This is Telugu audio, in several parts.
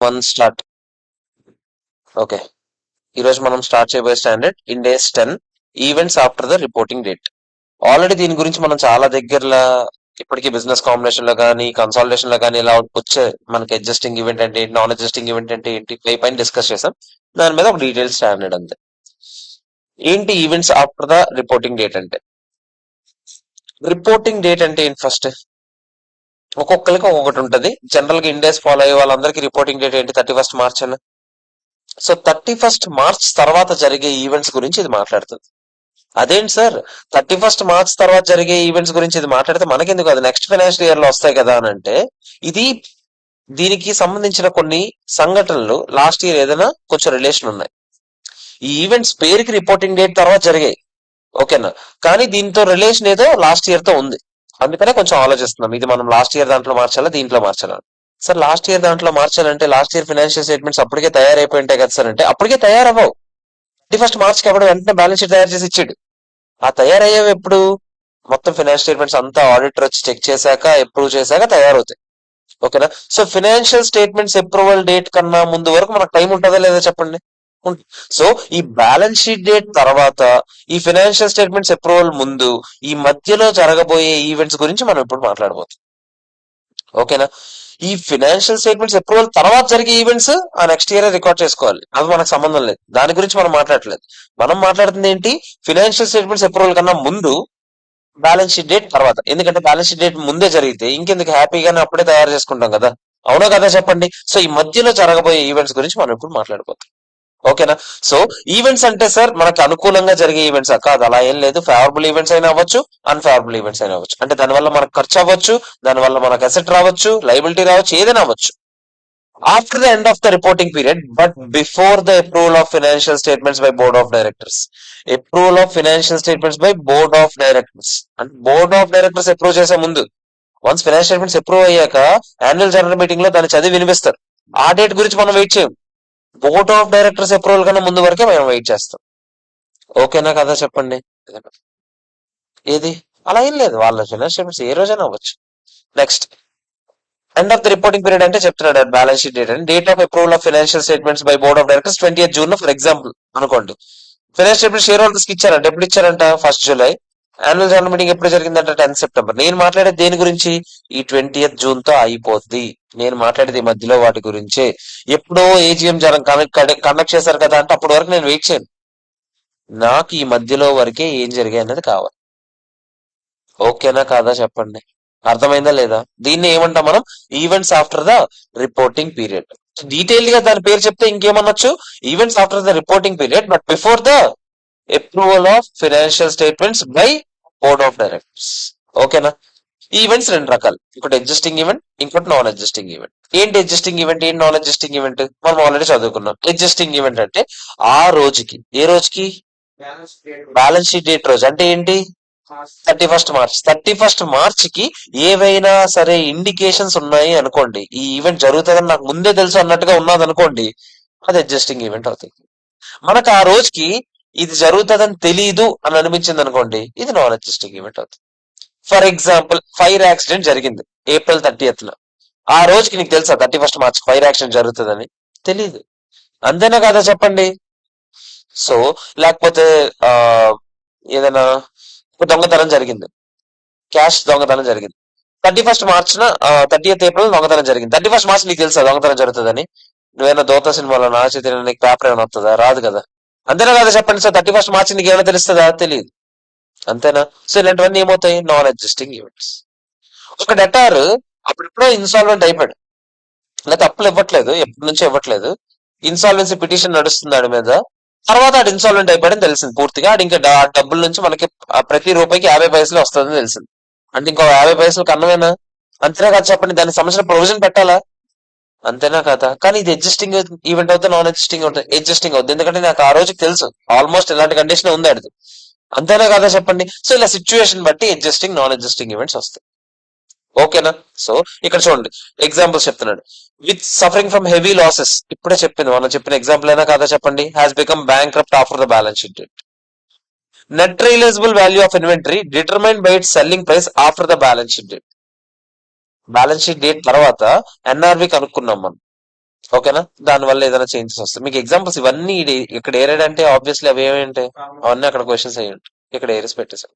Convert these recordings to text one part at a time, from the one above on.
One start. ఓకే, ఈ రోజు మనం స్టార్ట్ చేయబోయే standard Ind AS 10 events after the reporting date. Already దీని గురించి మనం చాలా దగ్గరలో ఇప్పటికీ బిజినెస్ కాంబినేషన్ లో కానీ కన్సాలిడేషన్ లో కానీ ఇలా వచ్చే మనకి అడ్జస్టింగ్ ఈవెంట్ అంటే ఏంటి, నాన్ అడ్జస్టింగ్ ఈవెంట్ అంటే ఏంటి పైన డిస్కస్ చేసాం. దాని మీద ఒక డీటెయిల్ స్టాండర్డ్ అంతే. ఏంటి events after the reporting date అంటే? రిపోర్టింగ్ డేట్ అంటే ఏంటి? ఫస్ట్ ఒక్కొక్కరికి ఒక్కొక్కటి ఉంటుంది. జనరల్ గా ఇండెస్ ఫాలో అయ్యే వాళ్ళందరికీ రిపోర్టింగ్ డేట్ ఏంటి? 31st మార్చ్ అని. సో 31st మార్చ్ తర్వాత జరిగే ఈవెంట్స్ గురించి ఇది మాట్లాడుతుంది. అదేంటి సార్, 31st మార్చ్ తర్వాత జరిగే ఈవెంట్స్ గురించి ఇది మాట్లాడితే మనకెందుకు, అది నెక్స్ట్ ఫైనాన్షియల్ ఇయర్ లో వస్తాయి కదా అని అంటే, ఇది దీనికి సంబంధించిన కొన్ని సంఘటనలు లాస్ట్ ఇయర్ ఏదైనా కొంచెం రిలేషన్ ఉన్నాయి. ఈ ఈవెంట్స్ పేరుకి రిపోర్టింగ్ డేట్ తర్వాత జరిగాయి, ఓకేనా, కానీ దీంతో రిలేషన్ ఏదో లాస్ట్ ఇయర్ తో ఉంది. అందుకనే కొంచెం ఆలోచిస్తున్నాం, ఇది మనం లాస్ట్ ఇయర్ దాంట్లో మార్చాలా దీంట్లో మార్చాలా. సార్ లాస్ట్ ఇయర్ దాంట్లో మార్చాలంటే లాస్ట్ ఇయర్ ఫైనాన్షియల్ స్టేట్మెంట్స్ అప్పటికే తయారైపోయి ఉంటాయి కదా సార్ అంటే, అప్పటికే తయారవ్వవు. 31st మార్చ్కి అప్పుడు వెంటనే బ్యాలెన్స్ షీట్ తయారు చేసి ఇచ్చాడు. ఆ తయారయ్యేవి ఎప్పుడు? మొత్తం ఫైనాన్షియల్ స్టేట్మెంట్స్ అంతా ఆడిటర్ వచ్చి చెక్ చేశాక అప్రూవ్ చేశాక తయారవుతాయి, ఓకేనా. So financial statements approval date కన్నా ముందు వరకు మనకు టైం ఉంటుందా లేదా చెప్పండి? సో ఈ బ్యాలెన్స్ షీట్ డేట్ తర్వాత ఈ ఫైనాన్షియల్ స్టేట్మెంట్స్ అప్రూవల్ ముందు ఈ మధ్యలో జరగబోయే ఈవెంట్స్ గురించి మనం ఇప్పుడు మాట్లాడబోతున్నాం, ఓకేనా. ఈ ఫైనాన్షియల్ స్టేట్మెంట్స్ అప్రూవల్ తర్వాత జరిగే ఈవెంట్స్ ఆ నెక్స్ట్ ఇయర్ రికార్డ్ చేసుకోవాలి, అవి మనకు సంబంధం లేదు, దాని గురించి మనం మాట్లాడలేదు. మనం మాట్లాడుతుంది ఏంటి? ఫైనాన్షియల్ స్టేట్మెంట్స్ అప్రూవల్ కన్నా ముందు, బ్యాలెన్స్ షీట్ డేట్ తర్వాత. ఎందుకంటే బ్యాలెన్స్ షీట్ డేట్ ముందే జరిగితే ఇంకెందుకు, హ్యాపీగానే అప్పుడే తయారు చేసుకుంటాం కదా, అవునా కదా చెప్పండి. సో ఈ మధ్యలో జరగబోయే ఈవెంట్స్ గురించి మనం ఇప్పుడు మాట్లాడుకోవాలి, ఓకేనా. సో ఈవెంట్స్ అంటే సార్ మనకు అనుకూలంగా జరిగే ఈవెంట్స్ కాదు, అలా ఏం లేదు. ఫేవరబుల్ ఈవెంట్స్ అయినా అవ్వచ్చు, అన్ఫేవరబుల్ ఈవెంట్స్ అయినా అవ్వచ్చు. అంటే దానివల్ల మనకు ఖర్చు అవ్వచ్చు, దానివల్ల మనకు అసెట్ రావచ్చు, లైబిలిటీ రావచ్చు, ఏదైనా అవ్వచ్చు. After the end of the reporting period but before the approval of financial statements by board of directors. Approval of financial statements by board of directors అంటే బోర్డ్ ఆఫ్ డైరెక్టర్స్ అప్రూవ్ చేసే ముందు, వన్స్ ఫైనాన్షియల్ స్టేట్మెంట్స్ అప్రూవ్ అయ్యాక యాన్యువల్ జనరల్ మీటింగ్ లో దాన్ని చదివి వినిపిస్తారు. ఆ డేట్ గురించి మనం వెయిట్ చేయం, బోర్డ్ ఆఫ్ డైరెక్టర్స్ అప్రూవల్ కన్నా ముందు వరకే మేము వెయిట్ చేస్తాం, ఓకేనా కదా చెప్పండి. ఏది అలా ఏం లేదు, వాళ్ళ ఫైనాన్షియల్ స్టేట్మెంట్స్ ఏ రోజైనా అవ్వచ్చు. Next end of the reporting period అంటే చెప్తున్నాడు balance sheet date and date of approval of financial statements by board of directors 20th June for example అనుకోండి. ఫైనాన్షియల్ స్టేట్మెంట్ షేర్ హోల్డర్స్ కి ఇచ్చారంట, ఎప్పుడు ఇచ్చారంట? 1st July. Annual general meeting ఎప్పుడు జరిగిందంట? 10th September. నేను మాట్లాడేది దేని గురించి? ఈ 20th June తో అయిపోద్ది. నేను మాట్లాడేది ఈ మధ్యలో వాటి గురించే. ఎప్పుడో ఏజిఎం కండక్ట్ చేశారు కదా అంటే అప్పటి వరకు నేను వెయిట్ చేయను, నాకు ఈ మధ్యలో వరకే ఏం జరిగాయి అన్నది కావాలి, ఓకేనా కాదా చెప్పండి. అర్థమైందా లేదా? దీన్ని ఏమంటాం మనం? Events after the reporting period. Detail గా దాని పేరు చెప్తే ఇంకేమనొచ్చు? Events after the reporting period but before the approval of financial statements by board of directors, ఓకేనా. ఈ ఈవెంట్స్ రెండు రకాలు, ఒకటి అడ్జస్టింగ్ ఈవెంట్, ఇంకోటి నాన్ అడ్జస్టింగ్ ఈవెంట్. ఏంటి అడ్జస్టింగ్ ఈవెంట్, ఏంటి నాన్ అడ్జస్టింగ్ ఈవెంట్ మనం ఆల్రెడీ చదువుకున్నాం. అడ్జస్టింగ్ ఈవెంట్ అంటే ఆ రోజుకి, ఏ రోజుకి? బ్యాలెన్స్ షీట్ డేట్ రోజు. అంటే ఏంటి? 31st March. 31st మార్చ్ కి ఏవైనా సరే ఇండికేషన్స్ ఉన్నాయి అనుకోండి, ఈ ఈవెంట్ జరుగుతుందని నాకు ముందే తెలుసు అన్నట్టుగా ఉన్నది అనుకోండి, అది అడ్జస్టింగ్ ఈవెంట్ అవుతుంది. మనకు ఆ రోజుకి ఇది జరుగుతుందని తెలీదు అని అనిపించింది అనుకోండి, ఇది నాన్ అడ్జస్టింగ్ ఈవెంట్ అవుతుంది. ఫర్ ఎగ్జాంపుల్ ఫైర్ యాక్సిడెంట్ జరిగింది April 30th. ఆ రోజుకి నీకు తెలుసా 31st మార్చ్ ఫైర్ యాక్సిడెంట్ జరుగుతుందని? తెలీదు, అంతేనా కదా చెప్పండి. సో లేకపోతే ఆ ఏదైనా దొంగతనం జరిగింది, క్యాష్ దొంగతనం జరిగింది 31st మార్చిన 30th April దొంగతనం జరిగింది. 31st మార్చ్ నీకు తెలుసా దొంగతనం జరుగుతుందని? నువ్వేనా దోత సినిమాలో నా చేతిలో నీకు పేపర్ ఏమైనా వస్తుందా? రాదు కదా, అంతేనా కదా చెప్పండి. సో 31st మార్చ్ నీకు ఏమైనా తెలుస్తుందా? తెలియదు, అంతేనా. సో ఇలాంటివన్నీ ఏమవుతాయి? Non adjusting events. ఒక డెటార్ అప్పుడెప్పుడో ఇన్సాల్వెంట్ అయిపోయాడు, లేకపోతే అప్పులు ఇవ్వట్లేదు, ఎప్పటి నుంచో ఇవ్వట్లేదు, ఇన్సాల్వెన్సీ పిటిషన్ నడుస్తుంది ఆడి మీద. తర్వాత ఆడు ఇన్సాల్వెంట్ అయిపోయాడని తెలిసింది పూర్తిగా. ఆడు ఇంకా డబ్బుల నుంచి మనకి ప్రతి రూపాయికి 50 పైసలు వస్తుందని తెలిసింది. అంటే ఇంకో 50 పైసలు కన్నమేనా? అంతేనా కదా చెప్పండి. దానికి సంబంధించిన ప్రొవిజన్ పెట్టాలా? అంతేనా కదా. కానీ ఇది అడ్జస్టింగ్ ఈవెంట్ అవుతుంది, నాన్ అడ్జస్టింగ్ అవుతుంది? అడ్జస్టింగ్ అవుతుంది, ఎందుకంటే నాకు ఆ రోజుకి తెలుసు ఆల్మోస్ట్ ఇలాంటి కండిషన్ ఉంది ఆడిది, అంతేనా కదా చెప్పండి. సో ఇలా సిచ్యువేషన్ బట్టి అడ్జస్టింగ్ నాన్ అడ్జస్టింగ్ ఈవెంట్స్ వస్తాయి, ఓకేనా. సో ఇక్కడ చూడండి ఎగ్జాంపుల్స్ చెప్తున్నాడు. With suffering from heavy losses, ఇప్పుడే చెప్పింది మనం చెప్పిన ఎగ్జాంపుల్ అయినా కదా చెప్పండి. Has become bankrupt after the balance sheet date. Net realisable value of inventory determined by it's selling price after the balance sheet date. Balance sheet date తర్వాత ఎన్ఆర్వి కనుక్కున్నాం మనం. ఓకేనా? దాని వల్ల ఏదైనా చేంజెస్ వస్తాయి. మీకు ఎగ్జాంపుల్స్ ఇవన్నీ ఇక్కడ ఏరేడ్ అంటే ఆబ్వియస్లీ అవి ఏమేంటాయి, అవన్నీ అక్కడ క్వశ్చన్స్ అయ్యి ఉంటాయి. ఇక్కడ ఏరిస్ పెట్టేసాం.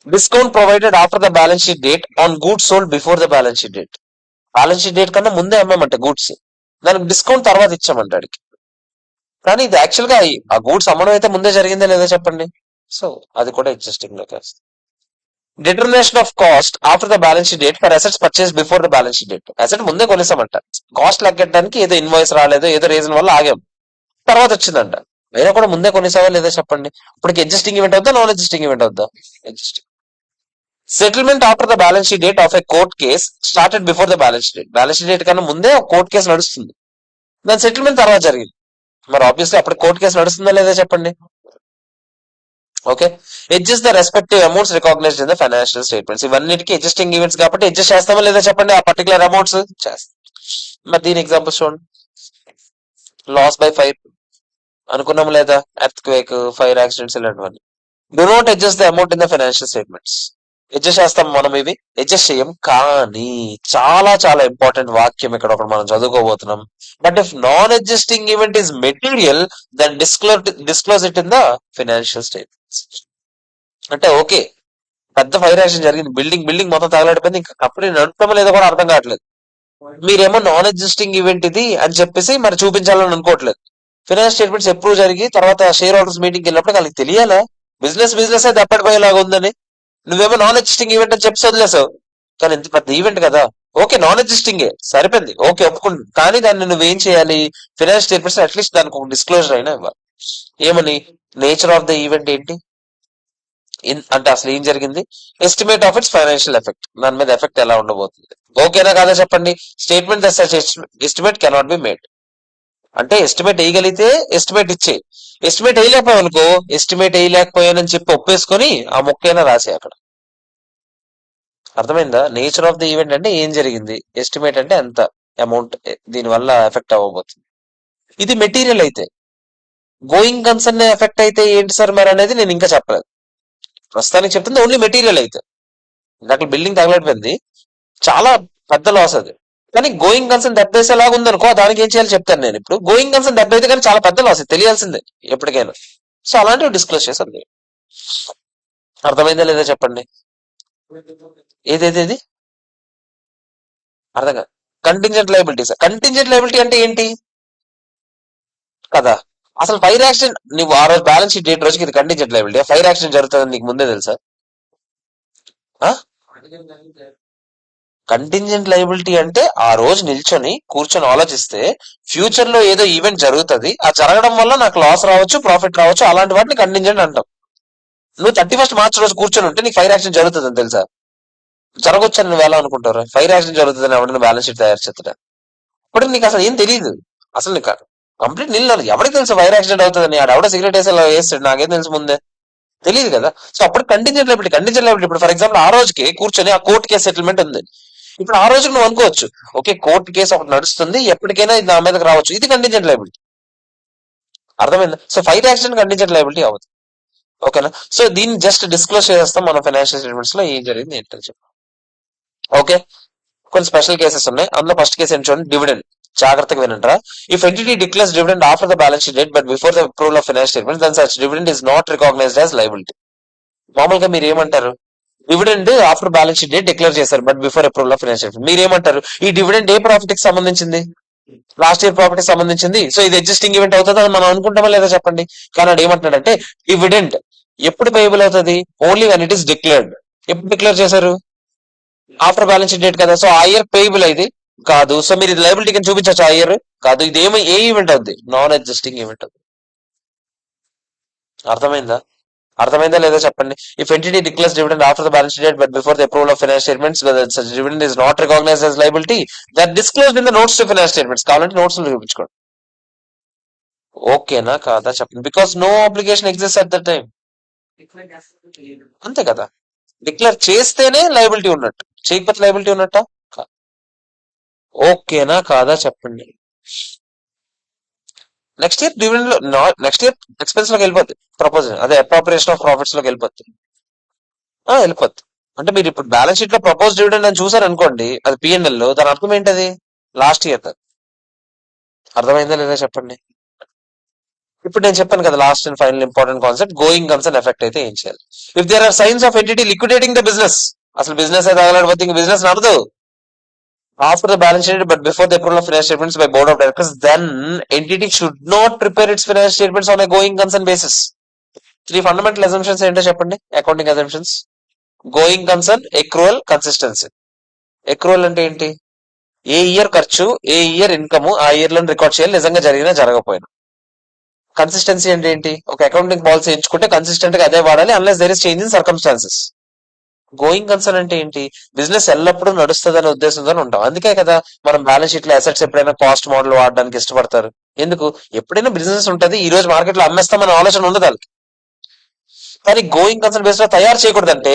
Discount provided after the balance sheet date on goods sold before the balance sheet date. Balance sheet date కన్నా ముందే అమ్మామంట గూడ్స్, దానికి డిస్కౌంట్ తర్వాత ఇచ్చామంట అడిగి. కానీ ఇది యాక్చువల్ గా ఆ గూడ్స్ అమ్మడం అయితే ముందే జరిగిందే లేదో చెప్పండి. సో అది కూడా ఎగ్జిస్టింగ్ లోకి వస్తుంది. Determination of cost after the balance sheet date for assets purchase before the balance sheet date. Asset ముందే కొనేసామంట, కాస్ట్ లెక్కడానికి ఏదో ఇన్వాయిస్ రాలేదు, ఏదో రీజన్ వల్ల ఆగాం, తర్వాత వచ్చిందంట. అయినా కూడా ముందే కొనేసావా లేదా చెప్పండి. ఇప్పటికి ఎగ్జిస్టింగ్ ఈవెంట్ అవుద్దా, నాన్ ఎగ్జిస్టింగ్ ఈవెంట్ అవుద్దా? Existing. Settlement after the balance sheet date of a court case started before the balance sheet date. Balance sheet date కన్నా ముందే ఒక కోర్ట్ కేసు నడుస్తుంది, దాని సెటిల్మెంట్ తర్వాత జరిగింది. మరి ఆబ్వియస్లీ అప్పుడు కోర్ట్ కేసు నడుస్తుందా లేదా చెప్పండి. Okay. Adjust the respective amounts recognised in the financial statements. ఇవన్నిటికీ అడ్జస్టింగ్ ఈవెంట్స్ కాబట్టి అడ్జస్ట్ చేస్తామా లేదా చెప్పండి, ఆ పర్టికులర్ అమౌంట్స్ చేస్తాం. మరి దీని ఎగ్జాంపుల్స్ చూడండి. లాస్ బై ఫైర్ అనుకున్నాం లేదా, ఎర్త్ క్వేక్, ఫైర్ యాక్సిడెంట్స్ ఇలాంటివన్నీ. Do not adjust the amount in the financial statements. Adjust చేస్తాం మనం, ఇవి అడ్జస్ట్ చేయం. కానీ చాలా చాలా ఇంపార్టెంట్ వాక్యం ఇక్కడ ఒకటి మనం చదువుకోబోతున్నాం. But if non adjusting event is material then disclose it in the financial statements. అంటే ఓకే, పెద్ద ఫైర్ యాక్సిడెంట్ జరిగింది, బిల్డింగ్ మొత్తం తగలడిపోయింది, ఇంకా కంపెనీ నడుపుతామో లేదో కూడా అర్థం కావట్లేదు. మీరేమో నాన్ ఎగ్జిస్టింగ్ ఈవెంట్ ఇది అని చెప్పేసి మరి చూపించాలని అనుకోవట్లేదు. ఫైనాన్స్ స్టేట్మెంట్స్ ఎప్రూవ్ జరిగి తర్వాత షేర్ హోల్డర్స్ మీటింగ్ వెళ్ళినప్పుడు వాళ్ళకి తెలియాలా బిజినెస్ అయితే దప్పటిపోయేలాగా ఉందని. నువ్వేమో నాన్ ఎగ్జిస్టింగ్ ఈవెంట్ అని చెప్పి వదిలేసావు, కానీ ఇంత పెద్ద ఈవెంట్ కదా. ఓకే, నాన్ ఎగ్జిస్టింగే సరిపోయింది, ఓకే ఒప్పుకుంటుంది. కానీ దాన్ని నువ్వేం చేయాలి, ఫైనాన్స్ స్టేట్మెంట్స్ అట్లీస్ట్ దానికి ఒక డిస్క్లోజర్ అయినా ఇవ్వాలి. ఏమని, నేచర్ ఆఫ్ ద ఈవెంట్ ఏంటి, అంటే అసలు ఏం జరిగింది, estimate of it's financial effect, దాని మీద ఎఫెక్ట్ ఎలా ఉండబోతుంది. ఓకేనా కాదా చెప్పండి. Statement estimate cannot be made. అంటే ఎస్టిమేట్ వేయగలిగితే ఎస్టిమేట్ ఇచ్చే, ఎస్టిమేట్ వేయలేకపోయావు అనుకో, ఎస్టిమేట్ వేయలేకపోయానని చెప్పి ఒప్పేసుకొని ఆ మొక్కైనా రాసే అక్కడ. అర్థమైందా. నేచర్ ఆఫ్ ది ఈవెంట్ అంటే ఏం జరిగింది, ఎస్టిమేట్ అంటే ఎంత అమౌంట్ దీని వల్ల ఎఫెక్ట్ అవ్వబోతుంది. ఇది మెటీరియల్ అయితే. గోయింగ్ కన్సర్న్ ఎఫెక్ట్ అయితే ఏంటి సార్ మరి అనేది నేను ఇంకా చెప్పలేదు, ప్రస్తుతానికి చెప్తుంది ఓన్లీ మెటీరియల్ అయితే. అక్కడ బిల్డింగ్ తగలడిపోయింది, చాలా పెద్ద లాస్ అది. కానీ గోయింగ్ కన్సర్న్ దెబ్బేసేలాగా ఉందనుకో, దానికి ఏం చేయాలో చెప్తాను నేను ఇప్పుడు. గోయింగ్ కన్సర్న్ దెబ్బైతే కానీ చాలా పెద్ద లాస్, తెలియాల్సిందే ఎప్పటికైనా. సో అలాంటివి డిస్క్లోజ్ చేశాను. అర్థమైందా లేదా చెప్పండి. ఏదేది అర్థం కాదు. Contingent liabilities. కంటింజెంట్ లయబిలిటీ అంటే ఏంటి కదా. అసలు ఫైర్ యాక్సిడెంట్ నువ్వు ఆ రోజు బ్యాలెన్స్ షీట్ డేట్ రోజుకి ఇది కంటింజెంట్ లయబిలిటీ. ఫైర్ యాక్సిడెంట్ జరుగుతుందని నీకు ముందే తెలుసా? కంటింజెంట్ లయబిలిటీ అంటే ఆ రోజు నిల్చొని కూర్చొని ఆలోచిస్తే ఫ్యూచర్ లో ఏదో ఈవెంట్ జరుగుతుంది, ఆ జరగడం వల్ల నాకు లాస్ రావచ్చు, ప్రాఫిట్ రావచ్చు, అలాంటి వాటిని కంటింజెంట్ అంటాం. నువ్వు 31 మార్చ్ రోజు కూర్చొని ఉంటే నీకు ఫైర్ యాక్సిడెంట్ జరుగుతుంది అని తెలుసా? జరగవచ్చు అని నువ్వు ఎలా అనుకుంటారు? ఫైర్ యాక్సిడెంట్ జరుగుతుందని ఎవరైనా బ్యాలెన్స్ షీట్ తయారు చేస్తారా? ఇప్పుడు నీకు అసలు ఏం తెలియదు, అసలు నీకు కంప్లీట్ నిల్ ఎవరికి తెలుసు ఫైర్ యాక్సిడెంట్ అవుతుందని? ఆడ సిగరెట్ వేస్తాడు, నాకేం తెలుసు ముందే తెలియదు కదా. సో అప్పుడు కంటింజెంట్ లయబిలిటీ ఇప్పుడు ఫర్ ఎగ్జాంపుల్ ఆ రోజుకి కూర్చొని ఆ కోర్టు కేసు సెటిల్మెంట్ ఉంది, ఇప్పుడు ఆ రోజుకి నువ్వు అనుకోవచ్చు ఓకే కోర్టు కేసు ఒకటి నడుస్తుంది, ఎప్పటికైనా ఇది నా మీదకి రావచ్చు, ఇది కంటింజెంట్ లయబిలిటీ. అర్థమైందా. So fire accident contingent liability అవ్వదు. ఓకేనా. సో దీన్ని జస్ట్ డిస్క్లోజ్ చేస్తాం మనం ఫైనాన్షియల్ స్టేట్మెంట్స్ లో ఏం జరిగింది ఏంటని చెప్పి. ఓకే. కొన్ని స్పెషల్ కేసెస్ ఉన్నాయి, అందులో ఫస్ట్ కేసు ఏంటి చూడండి, డివిడెండ్. జాగ్రత్తగా వినంటారా. If entity declares dividend after the balance sheet date but before the approval of finance statement then such dividend is not recognised as liability. మామూలుగా మీరు ఏమంటారు, dividend after balance sheet date declare చేశారు but before approval of finance statement. మీరు ఏమంటారు, ఈ డివిడెండ్ ఏ ప్రాఫిట్ కి సంబంధించింది, లాస్ట్ ఇయర్ ప్రాఫిట్ కి సంబంధించింది, సో ఇది ఎగ్జిస్టింగ్ ఈవెంట్ అవుతుంది అని మనం అనుకుంటామా లేదా చెప్పండి. కానీ అది ఏమంటున్నాడంటే డివిడెండ్ ఎప్పుడు పేయబుల్ అవుతుంది, only when it is declared. ఎప్పుడు డిక్లేర్ చేశారు, ఆఫ్టర్ బ్యాలెన్స్ షీట్ డేట్ కదా. సో ఆ ఇయర్ పేయబుల్ అయింది కాదు. సో మీరు ఇది లయబిలిటీ కింద చూపించచ్చు ఆ ఇయర్ కాదు. ఇది ఏ ఈవెంట్ అవుద్ది, నాన్ ఎగ్జిస్టింగ్ ఈవెంట్ అవుతుంది. అర్థమైందా. అర్థమైందా లేదా చెప్పండి. If entity declares dividend after the balance date but before the approval of finance statements dividend is not recognised as liability that disclosed in the notes to finance statements. కావాలంటే నోట్స్ లో చూపించుకోండి. ఓకేనా కాదా చెప్పండి. Because no application exist at the time. అంతే కదా. డిక్లేర్ చేస్తేనే లయబిలిటీ ఉన్నట్టు, చేయకపోతే లయబిలిటీ ఉన్నట్ట. ఓకేనా కాదా చెప్పండి. నెక్స్ట్ ఇయర్ డివిడెండ్ లో నెక్స్ట్ ఇయర్ ఎక్స్పెన్స్ లోకి వెళ్ళిపోద్ది, ప్రపోజల్ అదే అప్రాపరియేషన్ ఆఫ్ ప్రాఫిట్స్ లోకి వెళ్ళిపోద్ది. వెళ్ళిపోద్ది. అంటే మీరు ఇప్పుడు బ్యాలెన్స్ షీట్ లో ప్రపోజ్ డివిడెండ్ అని చూసారు అనుకోండి, అది పిఎన్ఎల్ లో, దాని అర్థం ఏంటది, లాస్ట్ ఇయర్ అర్థమైందా లేదా చెప్పండి. ఇప్పుడు నేను చెప్పాను కదా last and final important concept, going concern effect అయితే ఏం చేయాలి. If there are signs of entity liquidating the business, అసలు బిజినెస్ అయితే తగలడిపోతే ఇంక బిజినెస్ నడదు. After the balance sheet but before the approval of financial statements by board of directors, then entity should not prepare its financial statements on a going concern basis. Three fundamental assumptions ఏంటో చెప్పండి, accounting assumptions. Going concern, accrual, consistency. ఎక్రూవల్ అంటే ఏంటి? ఏ ఇయర్ ఖర్చు, ఏ ఇయర్ ఇన్కమ్ ఆ ఇయర్ లో రికార్డ్ చేయాలి, నిజంగా జరిగినా జరగకపోయినా. కన్సిస్టెన్సీ అంటే ఏంటి? ఒక అకౌంటింగ్ పాలసీ ఎంచుకుంటే కన్సిస్టెంట్ గా అదే వాడాలి, unless there is change in circumstances. Going concern అంటే ఏంటి? బిజినెస్ ఎల్లప్పుడూ నడుస్తుంది అనే ఉద్దేశంతో ఉంటాం. అందుకే కదా మనం బ్యాలెన్స్ షీట్ లో అసెట్స్ ఎప్పుడైనా కాస్ట్ మోడల్ వాడడానికి ఇష్టపడతారు. ఎందుకు? ఎప్పుడైనా బిజినెస్ ఉంటది, ఈ రోజు మార్కెట్ లో అమ్మేస్తామనే ఆలోచన ఉండదు వాళ్ళకి. కానీ గోయింగ్ కన్సర్న్ బేస్ లో తయారు చేయకూడదంటే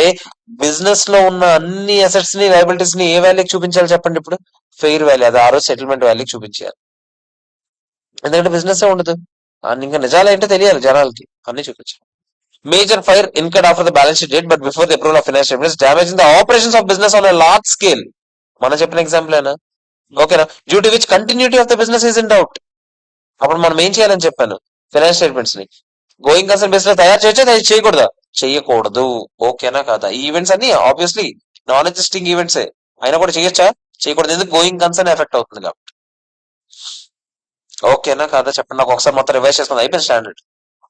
బిజినెస్ లో ఉన్న అన్ని అసెట్స్ ని, లయబిలిటీస్ ని ఏ వాల్యూకి చూపించాలి చెప్పండి ఇప్పుడు? ఫెయిర్ వాల్యూ, అది ఆ రోజు సెటిల్మెంట్ వాల్యూకి చూపించాలి. ఎందుకంటే బిజినెస్ ఉండదు, అండ్ ఇంకా నిజాలు ఏంటో తెలియాలి జనాలకి, అన్ని చూపించాలి. Major fire incurred after the balance sheet date but before the approval of financial statements, damaging the operations of business on a large scale. మనం చెప్పిన ఎగ్జాంపుల్ ఏనా? ఓకేనా? Due to which continuity of the business is in doubt. అప్పుడు మనం ఏం చేయాలని చెప్పాను? ఫైనాన్షియల్ స్టేట్మెంట్స్ ని గోయింగ్ కన్సర్న్ బేస్ లో తయారు చేయొచ్చా, అది చేయకూడదా? చేయకూడదు. ఓకేనా కాదా? ఈ ఈవెంట్స్ అన్ని ఆబ్వియస్లీ నాన్ ఎగ్జిస్టింగ్ ఈవెంట్సే, అయినా కూడా చేయొచ్చా? చేయకూడదు. ఎందుకు? గోయింగ్ కన్సర్న్ ఎఫెక్ట్ అవుతుంది కాబట్టి. ఓకేనా కాదా చెప్పండి. నాకు ఒకసారి మొత్తం రివైజ్ చేసుకుందాం, అయిపోయింది స్టాండర్డ్.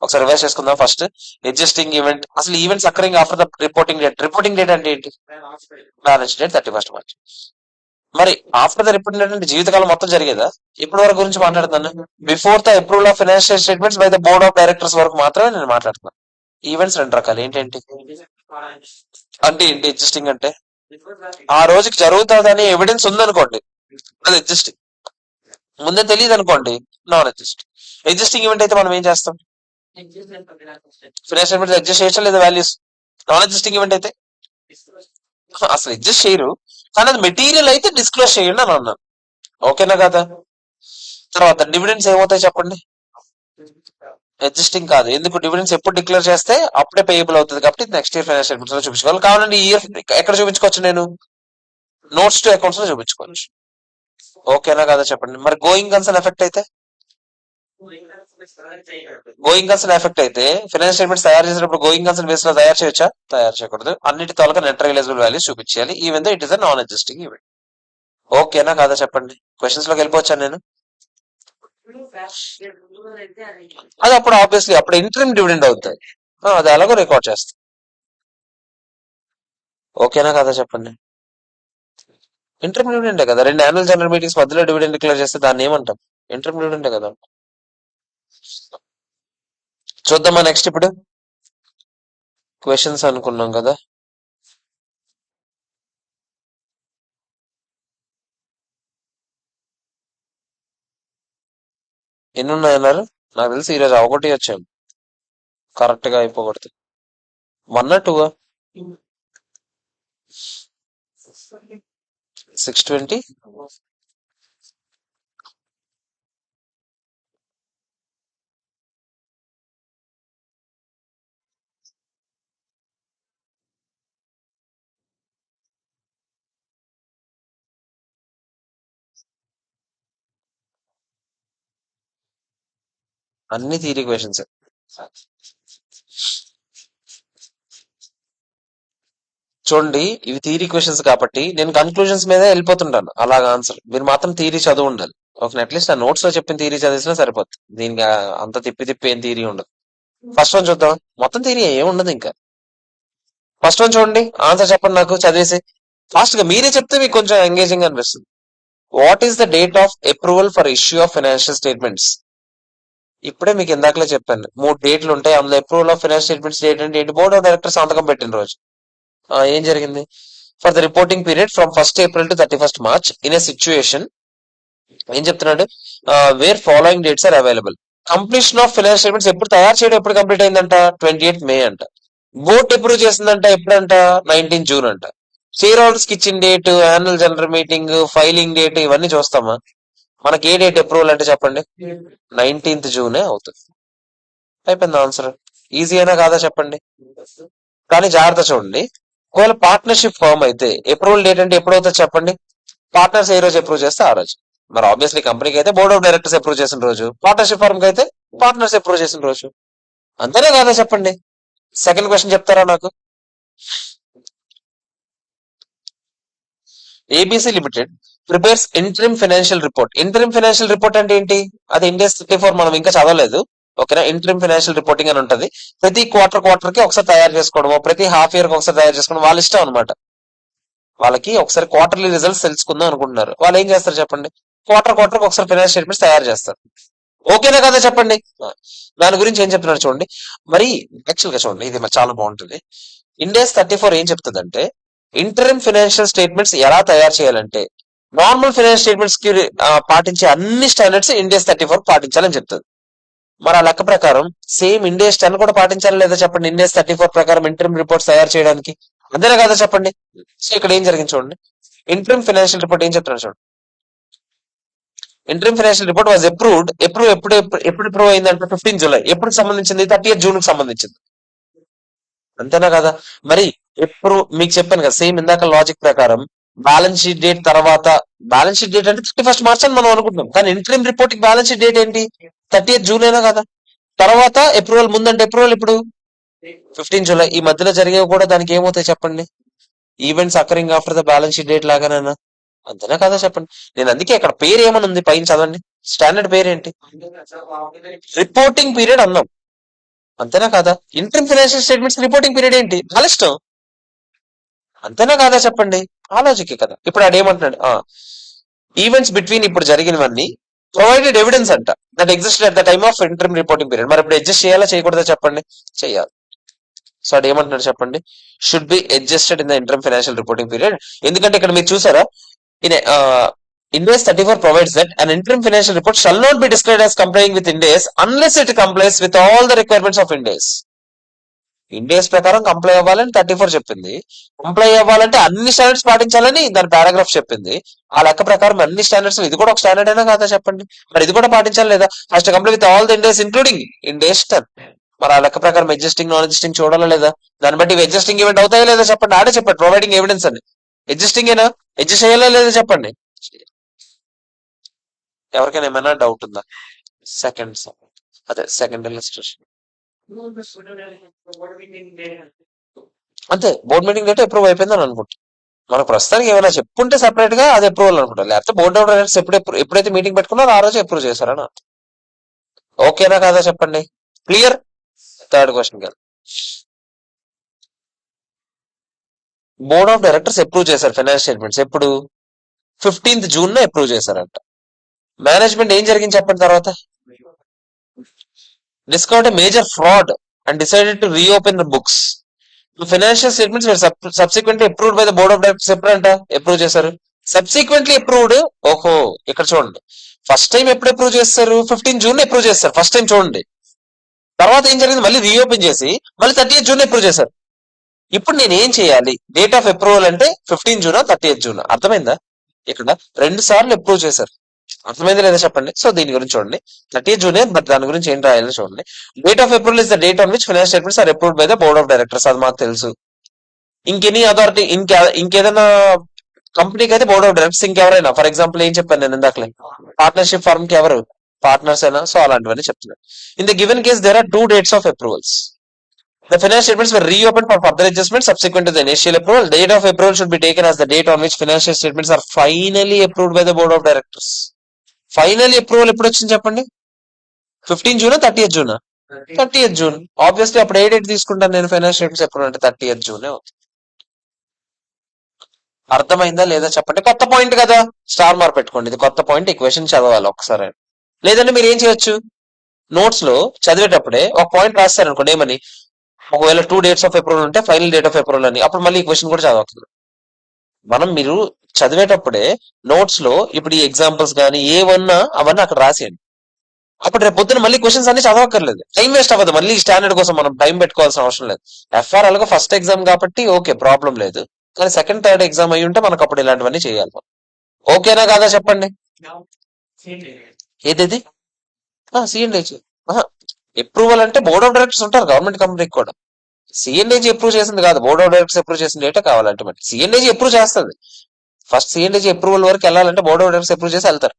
ఒకసారి రివైజ్ చేసుకుందాం. ఫస్ట్, ఎగ్జిస్టింగ్ ఈవెంట్, అసలు events occurring after the reporting date. Reporting date అంటే ఏంటి? Balance date 31st March. మరి ఆఫ్టర్ ద రిపోర్టింగ్ డేట్ అంటే జీవితకాలం మొత్తం జరిగేదా? ఇప్పటి వరకు గురించి మాట్లాడుతున్నాను. Before the approval of financial statements by the board of directors వరకు మాత్రమే నేను మాట్లాడుతున్నాను. ఈవెంట్స్ రెండు రకాలు, ఏంటంటే అంటే ఏంటి? ఎగ్జిస్టింగ్ అంటే ఆ రోజుకి జరుగుతుందని ఎవిడెన్స్ ఉందనుకోండి, అది ఎగ్జిస్టింగ్. ముందే తెలియదు అనుకోండి, నాన్ ఎగ్జిస్టింగ్. ఎగ్జిస్టింగ్ ఈవెంట్ అయితే మనం ఏం చేస్తాం? ఫైనాన్షియల్ స్టేట్మెంట్స్ అడ్జస్ట్ చేయొచ్చా లేదా వాల్యూస్? నాన్ ఎగ్జిస్టింగ్ ఈవెంట్ అయితే అసలు అడ్జస్ట్ చేయరు, కానీ అది మెటీరియల్ అయితే డిస్క్లోజ్ చేయండి అని అన్నాను. ఓకేనా కదా? తర్వాత డివిడెండ్స్ ఏమవుతాయి చెప్పండి? అడ్జస్టింగ్ కాదు. ఎందుకు? డివిడెండ్స్ ఎప్పుడు డిక్లేర్ చేస్తే అప్పుడే పేయబుల్ అవుతుంది కాబట్టి నెక్స్ట్ ఇయర్ ఫైనాన్షియల్ స్టేట్మెంట్స్ లో చూపించుకోవాలి. కావాలంటే ఈ ఇయర్ ఎక్కడ చూపించుకోవచ్చు? నేను నోట్స్ టు అకౌంట్స్ లో చూపించుకోవచ్చు. ఓకేనా కదా చెప్పండి. మరి గోయింగ్ కన్సర్న్ ఎఫెక్ట్ అయితే, గోయింగ్ కన్సర్న్ ఎఫెక్ట్ అయితే ఫైనాన్షియల్ స్టేట్మెంట్స్ తయారు చేసేటప్పుడు గోయింగ్ కన్సర్న్ బేస్ లో తయారు చేయొచ్చా? తయారు చేయకూడదు. అన్నిటి తొలక నెట్ రియలైజబుల్ వాల్యూస్ చూపించాలి, even though it is a non existing event. ఓకేనా కాదా చెప్పండి. క్వశ్చన్స్ లోకి వెళ్ళిపోవచ్చా నేను? అది అప్పుడు ఆబ్వియస్లీ అప్పుడు ఇంటర్మ్ డివిడెండ్ అవుతుంది, అది అలాగో రికార్డ్ చేస్తాం. ఓకేనా కదా చెప్పండి. ఇంటర్మ్ డివిడెండే కదా, రెండు యాన్యువల్ జనరల్ మీటింగ్స్ మధ్యలో డివిడెండ్ డిక్లేర్ చేస్తే దాన్ని ఏమంటాం? ఇంటర్మ్ డివిడెండే కదా. చూద్దామా నెక్స్ట్ ఇప్పుడు క్వశ్చన్స్ అనుకున్నాం కదా. ఎన్ని ఉన్నాయన్నారు? నాకు తెలిసి ఈరోజు ఒకటి వచ్చాము, కరెక్ట్ గా అయిపోకూడదు. 1 or 2? 620. అన్ని థియరీ క్వశ్చన్స్. చూడండి, ఇవి థియరీ క్వశ్చన్స్ కాబట్టి నేను కన్క్లూజన్స్ మీద వెళ్ళిపోతుంటాను అలాగా ఆన్సర్. మీరు మాత్రం థియరీ చదువు ఉండాలి. ఒక అట్లీస్ట్ ఆ నోట్స్ లో చెప్పిన థియరీ చదివిసినా సరిపోతుంది. దీనికి అంత తిప్పి తిప్పి ఏం థియరీ ఉండదు. ఫస్ట్ వన్ చూద్దాం. మొత్తం థియరీ ఏముండదు ఇంకా. ఫస్ట్ వన్ చూడండి, ఆన్సర్ చెప్పండి నాకు చదివేసి. ఫాస్ట్ గా మీరే చెప్తే మీకు కొంచెం ఎంగేజింగ్ అనిపిస్తుంది. What is the date of approval for issue of financial statements? ఇప్పుడే మీకు ఇందాకలే చెప్పాను, 3 డేట్లు ఉంటాయి. అందులో approval of financial statements date అంటే ఏంటి? బోర్డ్ ఆఫ్ డైరెక్టర్స్ సంతకం పెట్టిన రోజు. ఏం జరిగింది? For the reporting period from 1st April to 31st March in a situation, ఏం చెప్తున్నాడు? Where following dates are available. Completion of financial statements ఎప్పుడు తయారు చేయడం ఎప్పుడు కంప్లీట్ అయిందంట? 28th May అంట. బోర్డ్ అప్రూవ్ చేసిందంట ఎప్పుడంట? 19th June అంట. షేర్ హోల్డర్స్ కి ఇచ్చిన date, annual general meeting, filing date ఇవన్నీ చూస్తామా? మనకి ఏ డేట్ అప్రూవల్ అంటే చెప్పండి? 19th June అవుతుంది. అయిపోయింది ఆన్సర్. ఈజీ అయినా కాదా చెప్పండి. కానీ జాగ్రత్త చూడండి, ఒకవేళ పార్ట్నర్షిప్ ఫామ్ అయితే అప్రూవల్ డేట్ అంటే ఎప్పుడు అవుతుంది చెప్పండి? పార్ట్నర్స్ ఏ రోజు అప్రూవ్ చేస్తే ఆ రోజు. మరి ఆబ్వియస్లీ కంపెనీకి అయితే బోర్డ్ ఆఫ్ డైరెక్టర్స్ అప్రూవ్ చేసిన రోజు, పార్ట్నర్షిప్ ఫర్మ్ కి అయితే పార్ట్నర్స్ అప్రూవ్ చేసిన రోజు. అంతేనే కాదా చెప్పండి. సెకండ్ క్వశ్చన్ చెప్తారా నాకు? ABC limited prepares interim financial report. Interim financial report అంటే ఏంటి? అది ఇండియస్ 34 మనం ఇంకా చదవలేదు. ఓకేనా? ఇంటరిమ్ ఫైనాన్షియల్ రిపోర్టింగ్ అని ఉంటది. ప్రతి క్వార్టర్ కి ఒకసారి తయారు చేసుకోవడము, ప్రతి హాఫ్ ఇయర్ కి ఒకసారి తయారు చేసుకోవడం వాళ్ళ ఇష్టం అనమాట. వాళ్ళకి ఒకసారి క్వార్టర్లీ రిజల్ట్స్ తెలుసుకుందాం అనుకుంటున్నారు. వాళ్ళు ఏం చేస్తారు చెప్పండి? క్వార్టర్ కి ఒకసారి ఫైనాన్స్ స్టేట్మెంట్స్ తయారు చేస్తారు. ఓకేనా కదా చెప్పండి. దాని గురించి ఏం చెప్తున్నారు చూడండి. మరి యాక్చువల్ గా చూడండి, ఇది చాలా బాగుంటుంది. ఇండియస్ 34 ఏం చెప్తుందంటే ఇంటరిమ్ ఫైనాన్షియల్ స్టేట్మెంట్స్ ఎలా తయారు చేయాలంటే నార్మల్ ఫైనాన్స్ స్టేట్మెంట్స్ కి పాటించే అన్ని స్టాండర్డ్స్ ఇండియస్ 34 పాటించాలని చెప్తుంది. మరి ఆ లెక్క ప్రకారం సేమ్ ఇండియస్ 10 కూడా పాటించాలి లేదా చెప్పండి? ఇండియస్ 34 ప్రకారం ఇంటరిమ్ రిపోర్ట్స్ తయారు చేయడానికి. అంతేనా కదా చెప్పండి. సో ఇక్కడ ఏం జరిగింది చూడండి. ఇంటరిమ్ ఫైనాన్షియల్ రిపోర్ట్ ఏం చెప్తున్నారు చూడండి. Interim financial report was approved. ఎప్పుడు అప్రూవ్ అయిందంటే 15 జూలై. ఎప్పుడు సంబంధించింది? 30th జూన్ కి సంబంధించింది. అంతేనా కదా? మరి ఎప్పుడు మీకు చెప్పాను కదా, సేమ్ ఇందాక లాజిక్ ప్రకారం బ్యాలెన్స్ షీట్ డేట్ తర్వాత, బ్యాలెన్స్ షీట్ డేట్ అంటే 31st మార్చ్ అని మనం అనుకుంటాం. కానీ ఇంటరిమ్ రిపోర్ట్ కి బ్యాలెన్స్ షీట్ డేట్ ఏంటి? 30th జూన్ అయినా కదా. తర్వాత అప్రూవల్ ముందంటే అప్రూవల్ ఇప్పుడు 15 జూలై. ఈ మధ్యలో జరిగేవి కూడా దానికి ఏమవుతాయి చెప్పండి? Events occurring after the balance sheet date లాగానేనా? అంతేనా కదా చెప్పండి. నేను అందుకే అక్కడ పేరు ఏమని ఉంది పైన చదవండి. స్టాండర్డ్ పేరు ఏంటి? రిపోర్టింగ్ పీరియడ్ అన్నాం. అంతేనా కదా? Interim financial statements reporting period ఏంటి? వాళ్ళ ఇష్టం. అంతేనా కాదా చెప్పండి. ఆ లాజిక్ కదా. ఇప్పుడు ఆడు ఏమంటున్నాడు? ఈవెంట్స్ బిట్వీన్ ఇప్పుడు జరిగినవన్నీ ప్రొవైడెడ్ ఎవిడెన్స్ అంట that exist at the time of interim reporting period. మరి ఇప్పుడు అడ్జస్ట్ చేయాలా చేయకూడదా చెప్పండి? చేయాలి. సో అది ఏమంటున్నాడు చెప్పండి? Should be adjusted in the interim financial reporting period. ఎందుకంటే ఇక్కడ మీరు చూసారా, in Indus 34 provides that an interim financial report shall not be described as complying with Ind AS unless it complies with all the requirements of Ind AS. Indus ప్రకారం కంప్లై అవ్వాలని 34 చెప్పింది. కంప్లై అవ్వాలంటే అన్ని స్టాండర్డ్స్ పాటించాలని దాని పారాగ్రాఫ్ చెప్పింది. ఆ లెక్క ప్రకారం అన్ని స్టాండర్డ్స్, ఇది కూడా ఒక స్టాండర్డ్ అయినా కాదా చెప్పండి? మరి ఇది కూడా పాటించాలి లేదా? First comply with all the Indus including Indus 10. మరి ఆ లెక్క ప్రకారం అడ్జస్టింగ్ నాన్ అడ్జస్టింగ్ చూడాలా లేదా? దాన్ని బట్టి అడ్జస్టింగ్ ఈవెంట్ అవుతాయా లేదా చెప్పండి? ఆడే చెప్పండి ప్రొవైడింగ్ ఎవిడెన్స్ అని. అడ్జస్టింగ్ ఏనా? అడ్జస్ట్ చేయాలా లేదా చెప్పండి? ఎవరికైనా ఏమైనా డౌట్ ఉందా? సెకండ్ ఇల్లస్ట్రేషన్ అంతే. బోర్డ్ మీటింగ్ డేట్ అప్రూవ్ అయిపోయిందని అనుకుంటా. మనకు ప్రస్తుతానికి ఏమైనా చెప్పుంటే సెపరేట్ గా అది అప్రూవల్ అనుకుంటా. లేకపోతే బోర్డ్ ఆఫ్ డైరెక్టర్స్ ఎప్పుడైతే మీటింగ్ పెట్టుకున్నారో ఆ రోజు అప్రూవ్ చేశారని. ఓకేనా కాదా చెప్పండి? క్లియర్? థర్డ్ క్వశ్చన్ కాదు. బోర్డ్ ఆఫ్ డైరెక్టర్స్ అప్రూవ్ చేశారు ఫైనాన్స్ స్టేట్మెంట్స్. ఎప్పుడు? 15th జూన్ అప్రూవ్ చేశారంట. మేనేజ్మెంట్ ఏం జరిగింది చెప్పండి తర్వాత? discovered a major fraud and decided to reopen the books. The financial statements were subsequently approved by the board of directors. ఎప్పుడంట అప్రూవ్ చేశారు? Subsequently approved. ఓహో, ఇక్కడ చూడండి. ఫస్ట్ టైం ఎప్పుడు అప్రూవ్ చేస్తారు? 15 జూన్ అప్రూవ్ చేస్తారు ఫస్ట్ టైం. చూడండి తర్వాత ఏం జరిగింది? మళ్ళీ రీఓపెన్ చేసి మళ్ళీ 30th జూన్ అప్రూవ్ చేశారు. ఇప్పుడు నేను ఏం చేయాలి? డేట్ ఆఫ్ అప్రూవల్ అంటే 15 జూనా 30th జూనా? అర్థమైందా? ఇక్కడ 2 సార్లు అప్రూవ్ చేశారు. అర్థమైంది లేదా చెప్పండి? సో దీని గురించి చూడండి. 30th జూన్, బట్ దాని గురించి ఏం రాయాలో చూడండి. Date of approval is the date on which finance statements are approved by the board of directors. అది మాకు తెలుసు. ఇంకెనీ అథారిటీ, ఇంకేదైనా కంపెనీకి అయితే బోర్డ్ ఆఫ్ డైరెక్టర్స్, ఇంకెవరైనా ఫర్ ఎగ్జాంపుల్ ఏం చెప్పాను నేను ఇందాకలే, పార్ట్నర్షిప్ ఫర్మ్ కి ఎవరు పార్ట్నర్స్ అయినా. సో అలాంటివన్నీ చెప్తున్నాను. In the given case there are 2 dates of approvals. The finance statements were reopened for further adjustment subsequent to the initial approval. Date of approval should be taken as the date on which financial statements are finally approved by the board of directors. Final approval ఎప్పుడు వచ్చింది చెప్పండి? 15 Juna 30th Juna? 30th June. Obviously అప్పుడు ఏ డేట్ తీసుకుంటాను నేను ఫైనాన్స్ స్టేట్మెంట్స్ అప్రూవల్ అంటే 30th జూనే అవుతుంది. అర్థమైందా లేదా చెప్పండి? కొత్త పాయింట్ కదా, స్టార్ మార్క్ పెట్టుకోండి. ఇది కొత్త పాయింట్. ఈ క్వశ్చన్ చదవాలి ఒకసారి. లేదంటే మీరు ఏం చేయొచ్చు, నోట్స్ లో చదివేటప్పుడే ఒక పాయింట్ రాస్తారు అనుకోండి. ఏమని? ఒకవేళ 2 dates of అప్రూవల్ ఉంటే ఫైనల్ డేట్ ఆఫ్ అప్రూవల్ అని. అప్పుడు మళ్ళీ ఈ క్వశ్చన్ కూడా చదవతుంది. మీరు చదివేటప్పుడే నోట్స్ లో ఇప్పుడు ఈ ఎగ్జాంపుల్స్ కానీ ఏమన్నా అవన్నీ అక్కడ రాసేయండి. అప్పుడు రేపు పొద్దున మళ్ళీ క్వశ్చన్స్ అన్ని చదవక్కర్లేదు, టైం వేస్ట్ అవ్వదు. మళ్ళీ స్టాండర్డ్ కోసం మనం టైం పెట్టుకోవాల్సిన అవసరం లేదు. ఎఫ్ఆర్ అలాగే ఫస్ట్ ఎగ్జామ్ కాబట్టి ఓకే, ప్రాబ్లం లేదు. కానీ సెకండ్ థర్డ్ ఎగ్జామ్ అయ్యి ఉంటే మనకు అప్పుడు ఇలాంటివన్నీ చేయాలి. ఓకేనా కాదా చెప్పండి? ఏదేది సిఎండ్హెచ్ అప్రూవల్ అంటే బోర్డ్ ఆఫ్ డైరెక్టర్స్ ఉంటారు గవర్నమెంట్ కంపెనీకి కూడా. సిఎండ్హెచ్ అప్రూవ్ చేసింది కాదు, బోర్డ్ ఆఫ్ డైరెక్టర్స్ అప్రూవ్ చేసిన డేటా కావాలంటే. సిఎండ్హెచ్ అప్రూవ్ చేస్తుంది. ఫస్ట్ సిఎండ్హెచ్ అప్రూవల్ వరకు వెళ్ళాలంటే బోర్డ్ ఆఫ్ డైరెక్టర్స్ అప్రూవ్ చేసి వెళ్తారు.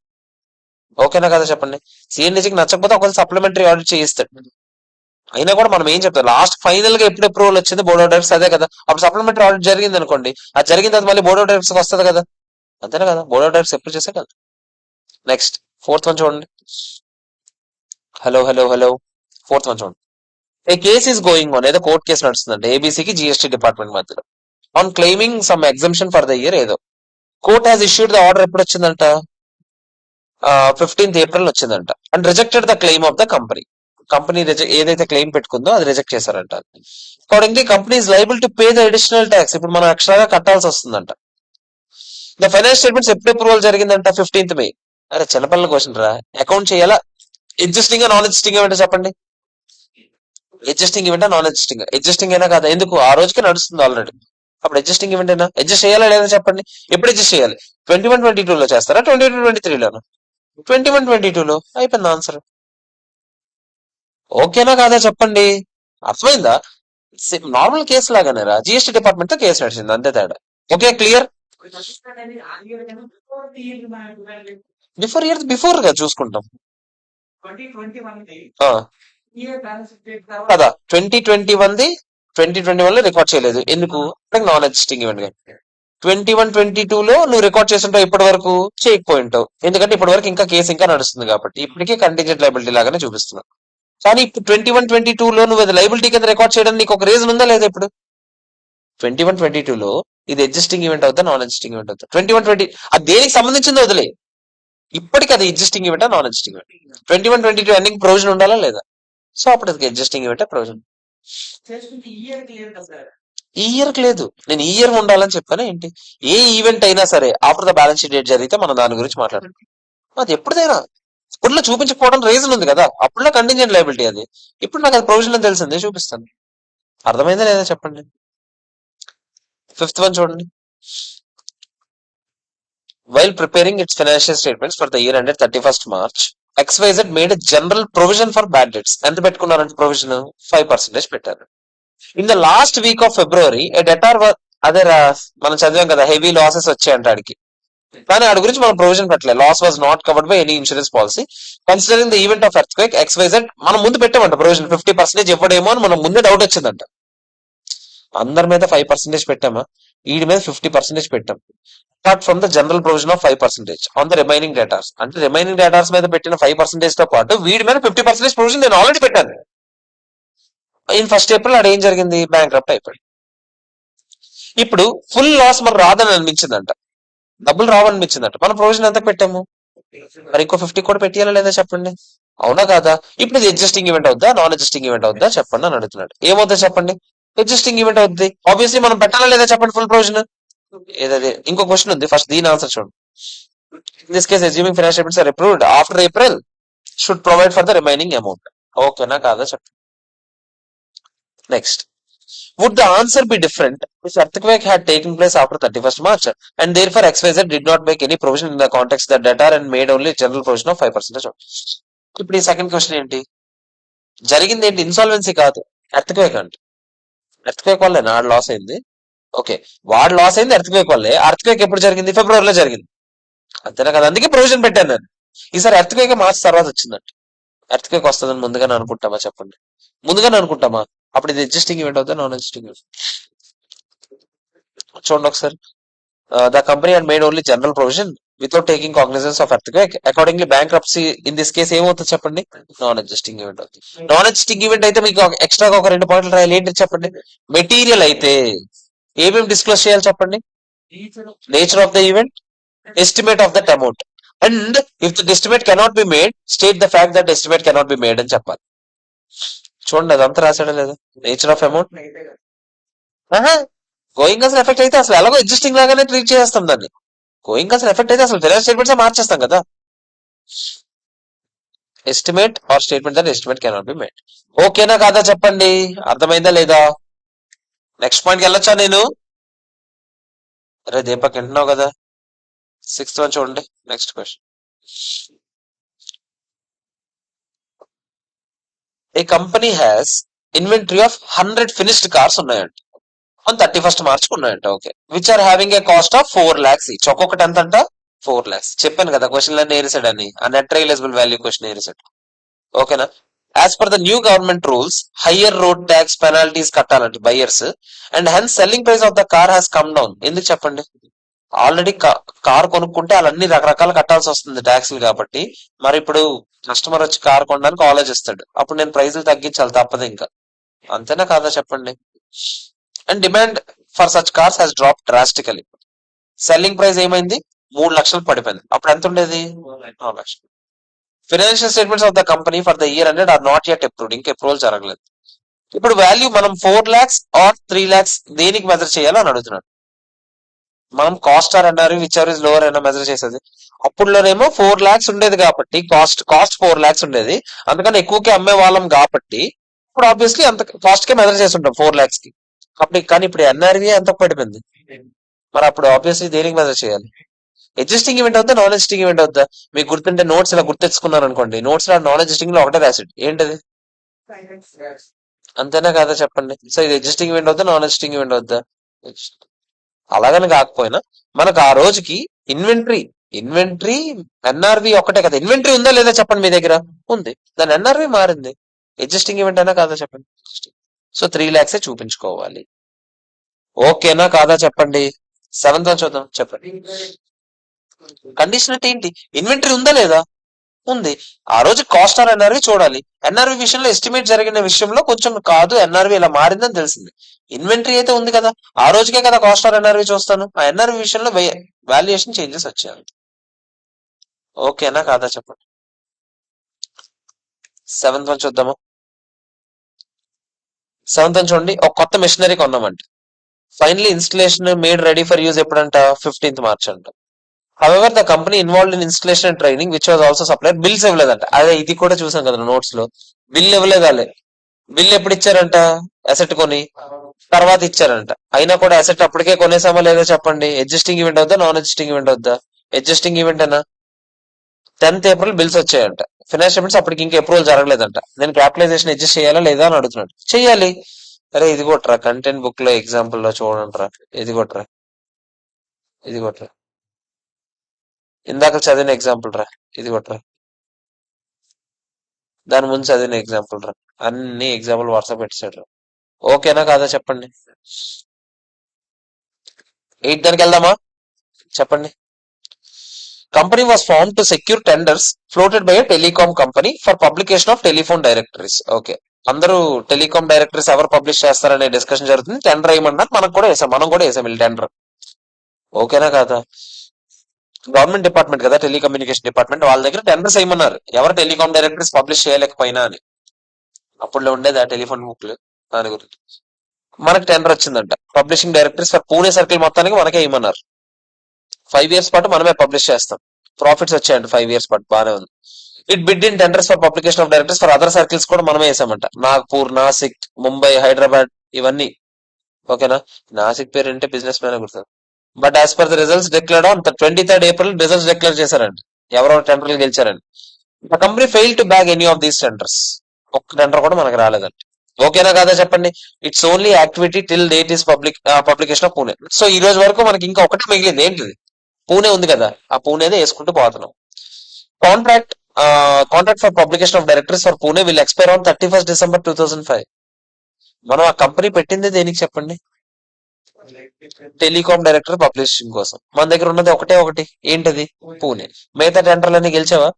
ఓకేనా కదా చెప్పండి. సిఎన్డిసికి నచ్చకపోతే ఒకవేళ సప్లిమెంటరీ ఆడిట్ చేయిస్తాడు. అయినా కూడా మనం ఏం చెప్తాం, లాస్ట్ ఫైనల్ గా ఎప్పుడు అప్రూవల్ వచ్చింది బోర్డ్ ఆఫ్ డైరెక్టర్స్ అదే కదా. అప్పుడు సప్లిమెంటరీ ఆడిట్ జరిగింది అనుకోండి, అది జరిగిన తర్వాత మళ్ళీ బోర్డ్ ఆఫ్ డైరెక్టర్స్ వస్తుంది కదా. అంతేనా కదా, బోర్డ్ ఆఫ్ డైరెక్టర్స్ ఎప్పుడు చేసే కదా. నెక్స్ట్ ఫోర్త్ వన్ చూడండి. Hello hello hello, fourth one చూడండి. A case is going on, ఏదో కోర్ట్ కేసు నడుస్తుందండి ఏబీసీకి జిఎస్టీ డిపార్ట్మెంట్ మధ్యలో on claiming some exemption for the year ఏదో. Court has issued the order ఎప్పుడు వచ్చిందంట, 15th April వచ్చిందంట. And rejected the claim of the company. Company ఏదైతే క్లెయిమ్ పెట్టుకుందో అది రిజెక్ట్ చేశారంట. Accordingly company is liable to pay the additional tax. ఇప్పుడు మనం ఎక్స్ట్రాగా కట్టాల్సి వస్తుందంట. ద ఫైనాన్స్ స్టేట్మెంట్స్ ఎప్పుడు అప్రూవల్ జరిగిందంట, 15th May. అరే చిన్నపిల్లల క్వశ్చన్ రా, అకౌంట్ చేయాలా. ఎగ్జిస్టింగ్ నాన్ ఎగ్జిస్టింగ్ ఏమంటే చెప్పండి. Existing event non existing, existing అయినా కదా, ఎందుకు ఆ రోజుకి నడుస్తుంది ఆల్రెడీ. అప్పుడు ఎగ్జిస్టింగ్ ఈవెంట్ అయినా అడ్జస్ట్ చేయాలా లేదా చెప్పండి. ఎప్పుడు అడ్జస్ట్ చేయాలి, 21-22లో చేస్తారా, 22-23లోనా? 21-22లో అయిపోయింది ఆన్సర్. ఓకేనా కాదా చెప్పండి, అర్థమైందా. నార్మల్ కేసు లాగానేరా, జిఎస్టీ డిపార్ట్మెంట్ తో కేసు నడిచింది, అంతే తేడా. Okay clear. బిఫోర్ గా చూసుకుంటాం ఆ, కదా. 2021 లో రికార్డ్ చేయలేదు ఎందుకు, నాన్ ఎగ్జిస్టింగ్ ఈవెంట్. 21-22లో నువ్వు రికార్డ్ చేస్తుంటావు, ఇప్పటి వరకు చేయకపోయింటావు, ఎందుకంటే ఇప్పటి వరకు ఇంకా కేసు ఇంకా నడుస్తుంది కాబట్టి ఇప్పటికే కంటింజెంట్ లైబిలిటీ లాగానే చూపిస్తున్నావు. కానీ ఇప్పుడు 21-22లో నువ్వు అది లైబిలిటీ కింద రికార్డ్ చేయడానికి నీకు ఒక రీజన్ ఉందా లేదా. ఇప్పుడు 21-22లో ఇది ఎగ్జిస్టింగ్ ఈవెంట్ అవుతా నాన్ ఎగ్జిస్టింగ్ ఈవెంట్ అవుతా, 21-20 అది దేనికి సంబంధించిందో వదిలే, ఇప్పటికి అది existing event non existing event. 21-22 ending provision ఉండాలా లేదా, సో అప్పుడు అది ఎగ్జిస్టింగ్ ఈవెంట్ ప్రొవిజన్. ఈ ఇయర్ లేదు, నేను ఈ ఇయర్ ఉండాలని చెప్పాను ఏంటి. ఏ ఈవెంట్ అయినా సరే after the balance sheet date జరిగితే మనం దాని గురించి మాట్లాడతాం. అది ఎప్పుడైనా అప్పుడులో చూపించకపోవడం రీజన్ ఉంది కదా, అప్పుడులో కంటింజెంట్ లైబిలిటీ అది. ఇప్పుడు నాకు అది ప్రొవిజన్ అని తెలిసిందే, చూపిస్తాను. అర్థమైందా లేదా చెప్పండి. ఫిఫ్త్ వన్ చూడండి. While preparing its financial statements for the year ended 31st March, XYZ made general provision for bad debts. ఎంత పెట్టుకున్నారంటే ప్రొవిజన్ 5% పెట్టారు. In the last week of February a debtor, అదే మనం చదివాం కదా, హెవీ లాసెస్ వచ్చాయంట ఆడికి, కానీ ఆడి గురించి మనం ప్రొవిజన్ పెట్టలేదు. Loss was not covered by any insurance policy considering the event of earthquake XYZ. మనం ముందు పెట్టామంట ప్రొవిజన్ 50% ఇవ్వడేమో అని మనం ముందే డౌట్ వచ్చిందంట. అందరి మీద 5% పెట్టామా, వీడి మీద 50% పెట్టాం. Apart from the general provision of 5% on the remaining datas. అంటే రిమైనింగ్ డేటాస్ మీద పెట్టిన 5% తో పాటు వీడి మీద 50% ప్రొవిజన్ నేను ఆల్రెడీ పెట్టాను. ఇన్ ఫస్ట్ ఏప్రిల్ ఆడ ఏం జరిగింది, బ్యాంక్ రప్ట్ అయిపోయింది. ఇప్పుడు ఫుల్ లాస్ మరి రాదని అనిపించిందంట, డబ్బులు రావనిపించిందంట, మనం ప్రొవిజన్ ఎంత పెట్టాము, మరి ఇంకో 50 కూడా పెట్టాలా లేదా చెప్పండి. అవునా కాదా. ఇప్పుడు ఇది ఎగ్జిస్టింగ్ ఈవెంట్ అవుద్దా నాన్ ఎగ్జిస్టింగ్ ఈవెంట్ అవుద్దా చెప్పండి అని అడుగుతున్నాడు. ఏమవుద్దా చెప్పండి, ఎగ్జిస్టింగ్ ఈవెంట్ అవుద్ది. ఆబ్వియస్లీ మనం పెట్టాలా లేదా చెప్పండి ఫుల్ ప్రొవిజన్. ఏదది ఇంకో క్వశ్చన్ ఉంది, ఫస్ట్ దీని ఆన్సర్ చూడండి. In this case assuming financial statements are approved after April should provide for the remaining amount. ఓకేనా కాదా చెప్పండి. Next, would the answer be different if earthquake had taken place after 31st March and therefore XYZ did not make any provision in the context that debtor and made only general provision of 5%? ఇప్పుడు ఈ సెకండ్ క్వశ్చన్ ఏంటి, జరిగింది ఏంటి, ఇన్సాల్వెన్సీ కాదు, ఎర్త్క్వేక్ అంట. ఎర్త్క్వేక్ వల్లే నాడు లాస్ అయింది. ఓకే, వాడు లాస్ అయింది ఎర్త్క్వేక్ వల్లే. ఎర్త్క్వేక్ ఎప్పుడు జరిగింది, ఫిబ్రవరిలో జరిగింది, అంతేనా కదా, అందుకే ప్రొవిజన్ పెట్టాను నేను. ఈసారి ఎర్త్క్వేక్ మార్చి తర్వాత వచ్చిందంట. ఎర్త్క్వేక్ వస్తుందని ముందుగానే అనుకుంటామా చెప్పండి, ముందుగానే అనుకుంటామా. అప్పుడు ఇది ఎగ్జిస్టింగ్ ఈవెంట్ అవుతా నాన్ ఎగ్జిస్టింగ్ ఈవెంట్. చూడండి ఒకసారి. The company and made only general provision without taking cognizance of earthquake. Accordingly bankruptcy in this case ఏమవుతుంది చెప్పండి, నాన్ ఎగ్జిస్టింగ్ ఈవెంట్ అవుతుంది. నాన్ ఎగ్జిస్టింగ్ ఈవెంట్ అయితే మీకు ఎక్స్ట్రాగా ఒక 2 పాయింట్లు రాయాలి. ఏంటి చెప్పండి, మెటీరియల్ అయితే ఏమేమి డిస్క్లోజ్ చేయాలి చెప్పండి, nature of the event, estimate of that amount, and if the estimate cannot be made state the fact that estimate cannot be made అని చెప్పాలి. చూడండి అదంతా రాసాడా లేదా, నేచర్ ఆఫ్ అమౌంట్. గోయింగ్ అసలు ఎఫెక్ట్ అయితే అసలు ఎలాగో ఎగ్జిస్టింగ్ లాగానే ట్రీట్ చేస్తాం దాన్ని. గోయింగ్ అసలు ఎఫెక్ట్ అయితే అసలు ఫైనాన్స్ స్టేట్మెంట్స్ మార్చేస్తాం కదా. Estimate or statement that estimate cannot be made. ఓకేనా కాదా చెప్పండి, అర్థమైందా లేదా. నెక్స్ట్ పాయింట్కి వెళ్ళొచ్చా నేను. అరే దీపక్ వింటున్నావు కదా. 6th వన్ చూడండి. Next question, a company has inventory of 100 finished cars ఉన్నాయంట ఆన్ 31st March ఉన్నాయంట. Okay, which are having a cost of 4 lakhs each. ఒక్కొక్కటి ఎంత అంట, 4 lakhs చెప్పాను కదా, క్వశ్చన్ అన్ని ఏరిసాడు అని, ఆ నెట్ రియలైజబుల్ వాల్యూ క్వశ్చన్ ఏరిసాడు. ఓకేనా? As per the new government rules higher road tax penalties కట్టాలంటే buyers, and hence selling price of the car has come down. ఎందుకు చెప్పండి? ఆల్రెడీ కార్ కొనుక్కుంటే అలన్నీ రకరకాలు కట్టాల్సి వస్తుంది ట్యాక్స్లు కాబట్టి. మరి ఇప్పుడు కస్టమర్ వచ్చి కార్ కొనడానికి ఆలోచిస్తాడు, అప్పుడు నేను ప్రైజులు తగ్గించాలి తప్పదు ఇంకా. అంతేనా కాదా చెప్పండి? And demand for such cars has drop drastically. Selling price ఏమైంది? 3 లక్షలు పడిపోయింది. అప్పుడు ఎంత ఉండేది? 4 లక్షలు. Financial statements of the company for the year ended are not yet approved. ఇంకా అప్రూవల్ జరగలేదు. ఇప్పుడు వాల్యూ మనం 4 lakhs ఆర్ 3 lakhs దేనికి మెజర్ చేయాలో అని అడుగుతున్నాడు. మనం కాస్ట్ ఆర్ అన్నారు, విచ్ ఆర్ ఇస్ లోవర్ అయినా మెజర్ చేసేది. అప్పుడులోనేమో 4 lakhs ఉండేది కాబట్టి కాస్ట్ 4 lakhs ఉండేది, అందుకని ఎక్కువకే అమ్మే వాళ్ళం కాబట్టి ఇప్పుడు ఆబ్వియస్లీ అంత కాస్ట్ కే మెజర్ చేస్తుంటాం 4 lakhs కి. అప్పుడు కానీ ఇప్పుడు ఎన్ఆర్వి ఎంత పడిపోయింది, మరి అప్పుడు ఆబ్వియస్లీ దేనికి మెజర్ చేయాలి? ఎగ్జిస్టింగ్ ఈవెంట్ అవుతా, నాన్ ఎగ్జిస్టింగ్ ఈవెంట్ అవుతా? మీకు గుర్తుంటే నోట్స్ ఇలా గుర్తెచ్చుకున్నారు అనుకోండి, నోట్స్ లో నాన్ ఎగ్జిస్టింగ్ లో ఒకటే రాసిడ్ ఏంటది? అంతేనా కాదా చెప్పండి? సో ఇది ఎగ్జిస్టింగ్ ఈవెంట్ అవుతా, నాన్ ఎగ్జిస్టింగ్ ఈవెంట్ అవుతా? అలాగని కాకపోయినా మనకు ఆ రోజుకి ఇన్వెంటరీ ఇన్వెంటరీ ఎన్ఆర్వి ఒకటే కదా. ఇన్వెంటరీ ఉందా లేదా చెప్పండి, మీ దగ్గర ఉంది, దాని ఎన్ఆర్వి మారింది. ఎగ్జిస్టింగ్ ఈవెంట్ అయినా కాదా చెప్పండి? సో 3 lakhs చూపించుకోవాలి. ఓకేనా కాదా చెప్పండి? 7th వన్ చూద్దాం, చెప్పండి. కండిషన్ అంటే ఏంటి? ఇన్వెంటరీ ఉందా లేదా? ఉంది. ఆ రోజు కాస్ట్ ఆర్ ఎన్ఆర్వి చూడాలి. ఎన్ఆర్వి విషయంలో ఎస్టిమేట్ జరిగిన విషయంలో కొంచెం కాదు, ఎన్ఆర్వి ఇలా మారిందని తెలిసింది. ఇన్వెంటరీ అయితే ఉంది కదా, ఆ రోజుకే కదా కాస్ట్ ఆర్ ఎన్ఆర్వి చూస్తాను. ఆ ఎన్ఆర్వి విషయంలో వాల్యుయేషన్ చేంజెస్ వచ్చాయి. ఓకేనా కాదా చెప్పండి? 7th వన్ చూద్దాము. 7th వన్ చూడండి. ఒక కొత్త మెషినరీ కొన్నామంట. Finally installation made ready for use ఎప్పుడంట? 15th March అంట. However the company involved in installation and training which was also supplied bills ఇవ్వలేదంట. అదే ఇది కూడా చూసాం కదా నోట్స్ లో, బిల్ ఇవ్వలేదాలే. బిల్ ఎప్పుడు ఇచ్చారంట? అసెట్ కొని తర్వాత ఇచ్చారంట. అయినా కూడా అసెట్ అప్పటికే కొనేసామా లేదా చెప్పండి? ఎగ్జిస్టింగ్ ఈవెంట్ అవుద్దా, నాన్ ఎగ్జిస్టింగ్ ఈవెంట్ అవుద్దా? ఎగ్జిస్టింగ్ ఈవెంట్ అనా? 10th April బిల్స్ వచ్చాయంట. ఫైనాన్స్ స్టేట్మెంట్స్ అప్పటికి ఇంకా అప్రూవల్ జరగలేదంట. నేను క్యాపిటలైజేషన్ అడ్జస్ట్ చేయాలా లేదా అని అడుగుతున్నాడు. చెయ్యాలి. అరే ఇది కొట్రా, కంటెంట్ బుక్ లో ఎగ్జాంపుల్ లో చూడండి రా, ఇది కొట్రా, ఇది కొట్రా, ఇందాక చదివిన ఎగ్జాంపుల్ రా, ఇది కొట్రా, దాని ముందు చదివిన ఎగ్జాంపుల్ రా, అన్ని ఎగ్జాంపుల్ వాట్సాప్ పెట్టాడు రా. ఓకేనా కాదా చెప్పండి? 8 దానికి వెళ్దామా చెప్పండి. Company was form to secure tenders floated by telecom company for publication of telephone directories. Okay, అందరూ టెలికాం డైరెక్టరీస్ ఎవరు పబ్లిష్ చేస్తారనే డిస్కషన్ జరుగుతుంది. టెండర్ వేయమన్నారు, మనం కూడా వేసాం వీళ్ళు టెండర్. ఓకేనా కాదా? గవర్నమెంట్ డిపార్ట్మెంట్ కదా, టెలికమ్యూనికేషన్ డిపార్ట్మెంట్, వాళ్ళ దగ్గర టెండర్స్ వేయమన్నారు, ఎవరు టెలికాం డైరెక్టరీస్ పబ్లిష్ చేయలేకపోయినా అని. అప్పుడు ఉండేది ఆ టెలిఫోన్ బుక్లు, దాని గురించి. మనకి టెండర్ వచ్చిందంట, publishing directories for Pune circle మొత్తానికి మనకే ఇవ్వమన్నారు. 5 years పాటు మనమే పబ్లిష్ చేస్తాం. ప్రాఫిట్స్ వచ్చాయండి 5 years పాటు, బాగానే ఉంది. It bid in tenders for publication of directors for other circles కూడా మనమే వేసామంట. నాగ్పూర్, నాసిక్, ముంబై, హైదరాబాద్ ఇవన్నీ. ఓకేనా? నాసిక్ పేరు అంటే బిజినెస్ మ్యాన్ గుర్తుంది. But as per the results declared on 23rd April results declare చేశారండి, ఎవరెవరు టెండర్లు గెలిచారండి. The company fail to bag any of these tenders. ఒక్క టెండర్ కూడా మనకు రాలేదండి. ఓకేనా కాదా చెప్పండి? It's only activity till date is publication of Pune. So ఈ రోజు వరకు మనకి ఇంకా ఒకటే మిగిలింది, ఏంటిది? పూణే ఉంది కదా, ఆ పూణేదే వేసుకుంటూ పోతున్నాం. Contract contract for publication of directories for Pune will expire on 31st December 2005. మనం ఆ కంపెనీ పెట్టింది దేనికి చెప్పండి? టెలికాం డైరెక్టర్ పబ్లిషింగ్ కోసం. మన దగ్గర ఉన్నది ఒకటే ఒకటి, ఏంటది? పూణే. మిగతా టెండర్లన్నీ గెలిచావా?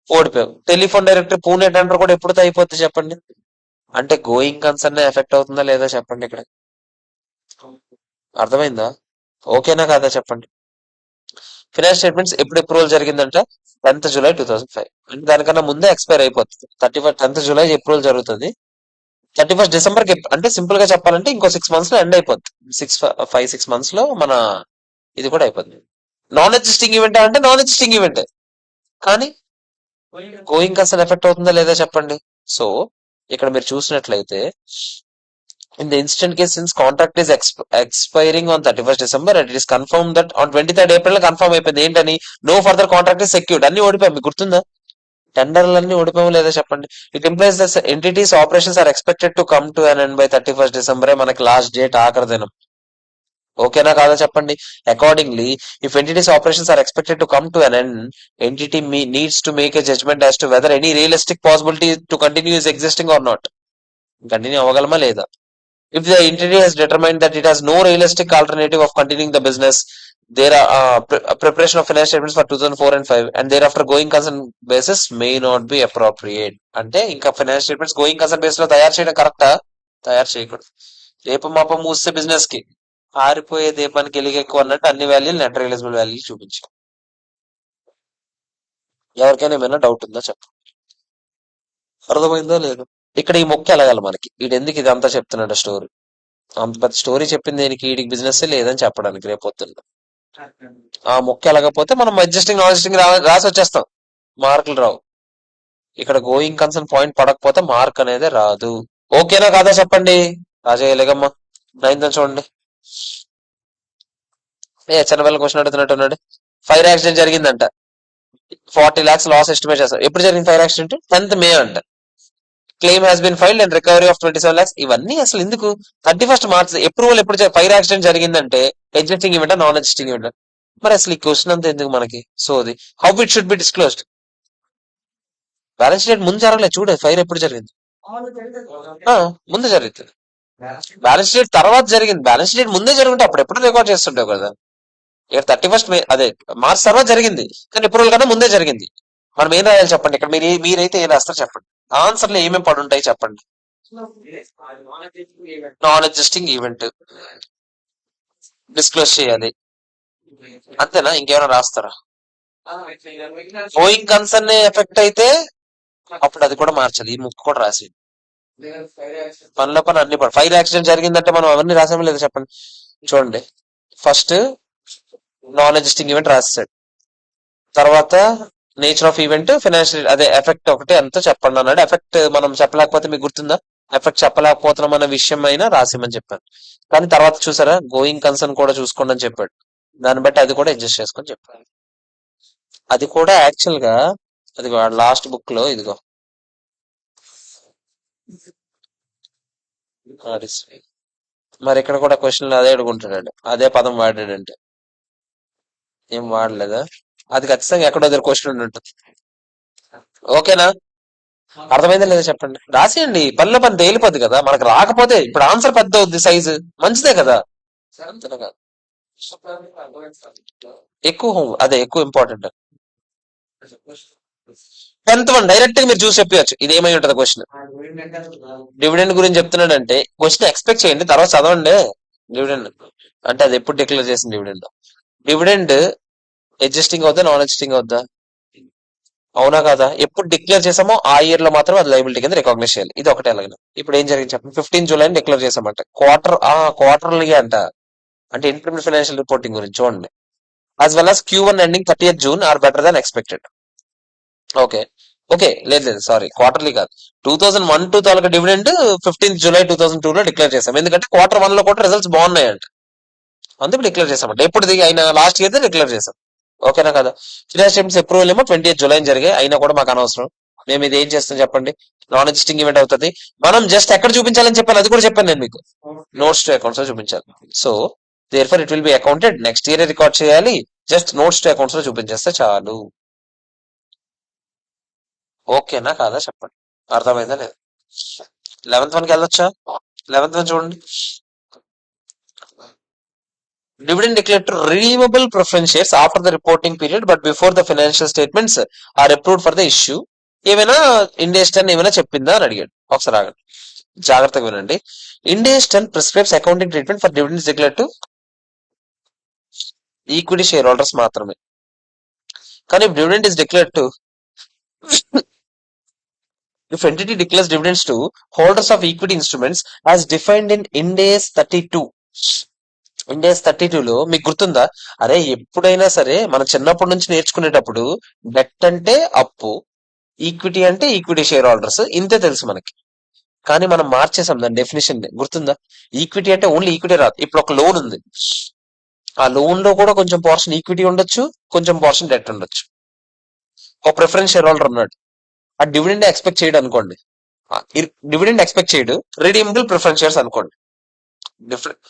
ఓడిపోయావు. టెలిఫోన్ డైరెక్టర్ పూణే టెండర్ కూడా ఎప్పుడు అయిపోద్ది చెప్పండి? అంటే గోయింగ్ కన్సర్న్ ఎఫెక్ట్ అవుతుందా లేదా చెప్పండి ఇక్కడ? అర్థమైందా? ఓకేనా కాదా చెప్పండి? ఫైనాన్స్ స్టేట్మెంట్స్ ఎప్పుడు అప్రూవల్ జరిగిందంట? 10th July 2005. అంటే దానికన్నా ముందే ఎక్స్పైర్ అయిపోతుంది. 10th July అప్రూవల్ జరుగుతుంది. 31st December కి, అంటే సింపుల్ గా చెప్పాలంటే ఇంకో 6 months లో ఎండ్ అయిపోద్ది. 6 months లో మన ఇది కూడా అయిపోద్ది. నాన్ ఎగ్జిస్టింగ్ ఈవెంట్ అంటే నాన్ ఎగ్జిస్టింగ్ ఈవెంట్, కానీ గోయింగ్ కన్సర్న్ ఎఫెక్ట్ అవుతుందా లేదా చెప్పండి? సో ఇక్కడ మీరు చూసినట్లయితే, in the instant case, since contract is expiring on 31st December and it is confirmed that on 23rd April confirm అయిపోయింది ఏంటని? No further contract is secured. అన్ని ఓడిపోయాయి, మీకు గుర్తుందా? టెండర్లన్నీ ఓడిపోయాము లేదా చెప్పండి? It implies the entities operations are expected to come to an end by 31st December. మనకి లాస్ట్ డేట్, ఆఖరి దినం. ఓకేనా కాదా చెప్పండి. Accordingly, if entities operations are expected to come to an end, entity needs to make a judgment as to whether any realistic possibility to continue is existing or not. Continue అవ్వగలమా లేదా? If the entity has determined that it has no realistic alternative of continuing the business, there are preparation of financial statements for 2004 and 5 and thereafter going concern basis may not be appropriate. అంటే ఇంకా financial statements going concern base లో తయారు చేయడం కరెక్టా? తయారు చేయకూడదు. రేపు మాపం మూస్తే బిజినెస్ కి ఆరిపోయే దీపానికి ఎలిగ ఎక్కువ అన్నట్టు అన్ని వాల్యూలు నెట్ రియలైజబుల్ వాల్యూ చూపించాం. ఎవరికైనా ఏమైనా డౌట్ ఉందా చెప్పు. అర్థమైందో లేదు? ఇక్కడ ఈ మొక్క ఎలగాలి మనకి. వీడు ఎందుకు ఇది అంతా చెప్తున్నాడు స్టోరీ? అంత పెద్ద స్టోరీ చెప్పింది దేనికి? వీడికి బిజినెస్ లేదని చెప్పడానికి రేపు పొద్దున్న. ఆ మొక్క ఎలగపోతే మనం అడ్జస్టింగ్ నాన్ అడ్జస్టింగ్ రాసి వచ్చేస్తాం, మార్కులు రావు. ఇక్కడ గోయింగ్ కన్సర్న్ పాయింట్ పడకపోతే మార్క్ అనేది రాదు. ఓకేనా కాదా చెప్పండి. రాజా ఎలగమ్మ 9th చూడండి. చిన్నపిల్ల క్వశ్చన్ అడుగుతున్నట్టున్నాడు. ఫైర్ యాక్సిడెంట్ జరిగిందంట, 40 lakhs లాస్ ఎస్టిమేట్ చేస్తారు. ఎప్పుడు జరిగింది ఫైర్ యాక్సిడెంట్? 10th May అంట. Claim has been filed and recovery of 27 lakhs. ఇవన్నీ అసలు ఎందుకు? 31st March అప్రూవల్ ఎప్పుడు? ఫైర్ యాక్సిడెంట్ జరిగిందంటే existing event non existing event? మరి అసలు ఈ క్వశ్చన్ అంతా ఎందుకు మనకి? సో అది how it should be disclosed. Balance sheet ముందు జరగలేదు చూడు. ఫైర్ ఎప్పుడు జరిగింది? ముందు జరుగుతుంది. బ్యాలెన్స్ షీట్ తర్వాత జరిగింది. బ్యాలెన్స్ షీట్ ముందే జరుగుంటే అప్పుడు ఎప్పుడు రికార్డ్ చేస్తుంటావు కదా. ఇక్కడ 31st May అదే మార్చ్ తర్వాత జరిగింది, కానీ అప్రూవల్ కన్నా ముందే జరిగింది. మనం ఏం రాయాలి చెప్పండి. ఇక్కడ మీరైతే ఏం రాస్తారు చెప్పండి. ఆన్సర్లు ఏమేమి పడి ఉంటాయి చెప్పండి. నాన్ ఎగ్జిస్టింగ్ ఈవెంట్ డిస్క్లోజ్ చేయాలి, అంతేనా? ఇంకేమైనా రాస్తారా? గోయింగ్ కన్సర్న్ ఎఫెక్ట్ అయితే అప్పుడు అది కూడా మార్చాలి. ఈ ముక్కు కూడా రాసి పనిలో పని అన్ని పని. ఫైర్ యాక్సిడెంట్ జరిగిందంటే మనం అవన్నీ రాసామో లేదా చెప్పండి. చూడండి, ఫస్ట్ నాన్ ఎగ్జిస్టింగ్ ఈవెంట్ రాసాడు, తర్వాత నేచర్ ఆఫ్ ఈవెంట్, ఫైనాన్షియల్ అదే ఎఫెక్ట్ ఒకటి ఎంతో చెప్పండి అన్నాడు. ఎఫెక్ట్ మనం చెప్పలేకపోతే మీకు గుర్తుందా? ఎఫెక్ట్ చెప్పలేకపోతున్నాం అన్న విషయం అయినా రాసిమని చెప్పాను. కానీ తర్వాత చూసారా, గోయింగ్ కన్సర్న్ కూడా చూసుకోండి అని చెప్పాడు. దాన్ని బట్టి అది కూడా అడ్జస్ట్ చేసుకొని చెప్పాను. అది కూడా యాక్చువల్ గా అది లాస్ట్ బుక్ లో ఇదిగో మరి ఇక్కడ కూడా క్వశ్చన్ అదే అడుగుంటాడు. అదే పదం వాడాడంటే ఏం వాడలేదా? అది ఖచ్చితంగా ఎక్కడో దగ్గర క్వశ్చన్ ఉండి ఉంటుంది. ఓకేనా? అర్థమైందా లేదా చెప్పండి. రాసేయండి, పనిలో పని తేలిపోద్ది కదా. మనకు రాకపోతే ఇప్పుడు ఆన్సర్ పెద్ద అవుద్ది, సైజు మంచిదే కదా. ఎక్కువ అదే ఎక్కువ ఇంపార్టెంట్. 10th వన్ డైరెక్ట్ గా మీరు చూసి చెప్పవచ్చు ఇది ఏమై ఉంటది క్వశ్చన్. డివిడెండ్ గురించి చెప్తున్నాడంటే క్వశ్చన్ ఎక్స్పెక్ట్ చేయండి, తర్వాత చదవండి. డివిడెండ్ అంటే అది ఎప్పుడు డిక్లేర్ చేసిన డివిడెండ్? డివిడెండ్ ఎగ్జిస్టింగ్ అవుద్దా నాన్ ఎగ్జిస్టింగ్ అవుద్దా? అవునా కదా? ఎప్పుడు డిక్లేర్ చేసామో ఆ ఇయర్ లో మాత్రం అది లైబిలిటీ కింద రికాగ్నైజ్ చేయాలి. ఇది ఒకటే అలాగే. ఇప్పుడు ఏం జరిగింది చెప్పండి. 15 July డిక్లేర్ చేసామంట. క్వార్టర్లీ అంటే ఇంప్లిమెంట్ ఫైనాన్షియల్ రిపోర్టింగ్ గురించి చూడండి. As well as Q1 ending 30th June are better than expected. Okay okay లేదు సారీ, క్వార్టర్లీ కాదు. 2001-2 తాలూకా డివిడెండ్ 15th July 2002 లో డిక్లేర్ చేసాం. ఎందుకంటే Q1 లో కూడా రిజల్ట్స్ బాగున్నాయంట, అందుకు డిక్లేర్ చేసామంట. ఎప్పుడు అయినా లాస్ట్ ఇయర్ డిక్లేర్ చేసాం. ఓకేనా కదా? ఫినాన్స్ స్టేట్మెంట్స్ అప్రూవల్ ఏమో 20th July జరిగాయి, అయినా కూడా మాకు అనవసరం. మేము ఇది ఏం చేస్తాం చెప్పండి, నాన్ ఎగ్జిస్టింగ్ ఈవెంట్ అవుతుంది. మనం జస్ట్ ఎక్కడ చూపించాలని చెప్పాను, అది కూడా చెప్పాను నేను మీకు. నోట్స్ టు అకౌంట్స్ లో చూపించాలి. So therefore it will be accounted. Next year record చేయాలి. జస్ట్ నోట్స్ టు అకౌంట్స్ లో చూపించేస్తే చాలు. ఓకేనా కాదా చెప్పండి. అర్థమైందా లేదు? 11th వన్కి వెళ్ళొచ్చా? 11th వన్ చూడండి. Dividend declared to redeemable preference shares after the reporting period but before the financial statements are approved for the issue. ఏమైనా ఇండియస్ 10 ఏమైనా చెప్పిందా అని అడిగాడు. ఒకసారి ఆగండి, జాగ్రత్తగా వినండి. Indus 10 prescribes accounting treatment for dividends declared to equity share holders మాత్రమే. కానీ dividend is declared to if entity declares dividends to holders of equity instruments as defined in Ind AS 32. Ind AS 32లో మీకు గుర్తుందా? అరే ఎప్పుడైనా సరే మనం చిన్నప్పటి నుంచి నేర్చుకునేటప్పుడు డెట్ అంటే అప్పు, ఈక్విటీ అంటే ఈక్విటీ షేర్ హోల్డర్స్, ఇంతే తెలుసు మనకి. కానీ మనం మార్చేసాం దాని డెఫినేషన్. గుర్తుందా? ఈక్విటీ అంటే ఓన్లీ ఈక్విటీ రాదు. ఇప్పుడు ఒక లోన్ ఉంది, ఆ లోన్ లో కూడా కొంచెం పోర్షన్ ఈక్విటీ ఉండొచ్చు, కొంచెం పోర్షన్ డెట్ ఉండొచ్చు. ఒక ప్రిఫరెన్స్ షేర్ హోల్డర్ ఉన్నాడు, ఆ డివిడెండ్ ఎక్స్పెక్ట్ చేయడు అనుకోండి. డివిడెండ్ ఎక్స్పెక్ట్ చేయడు, రిడీమబుల్ ప్రిఫరెన్స్ షేర్స్ అనుకోండి. డిఫరెంట్.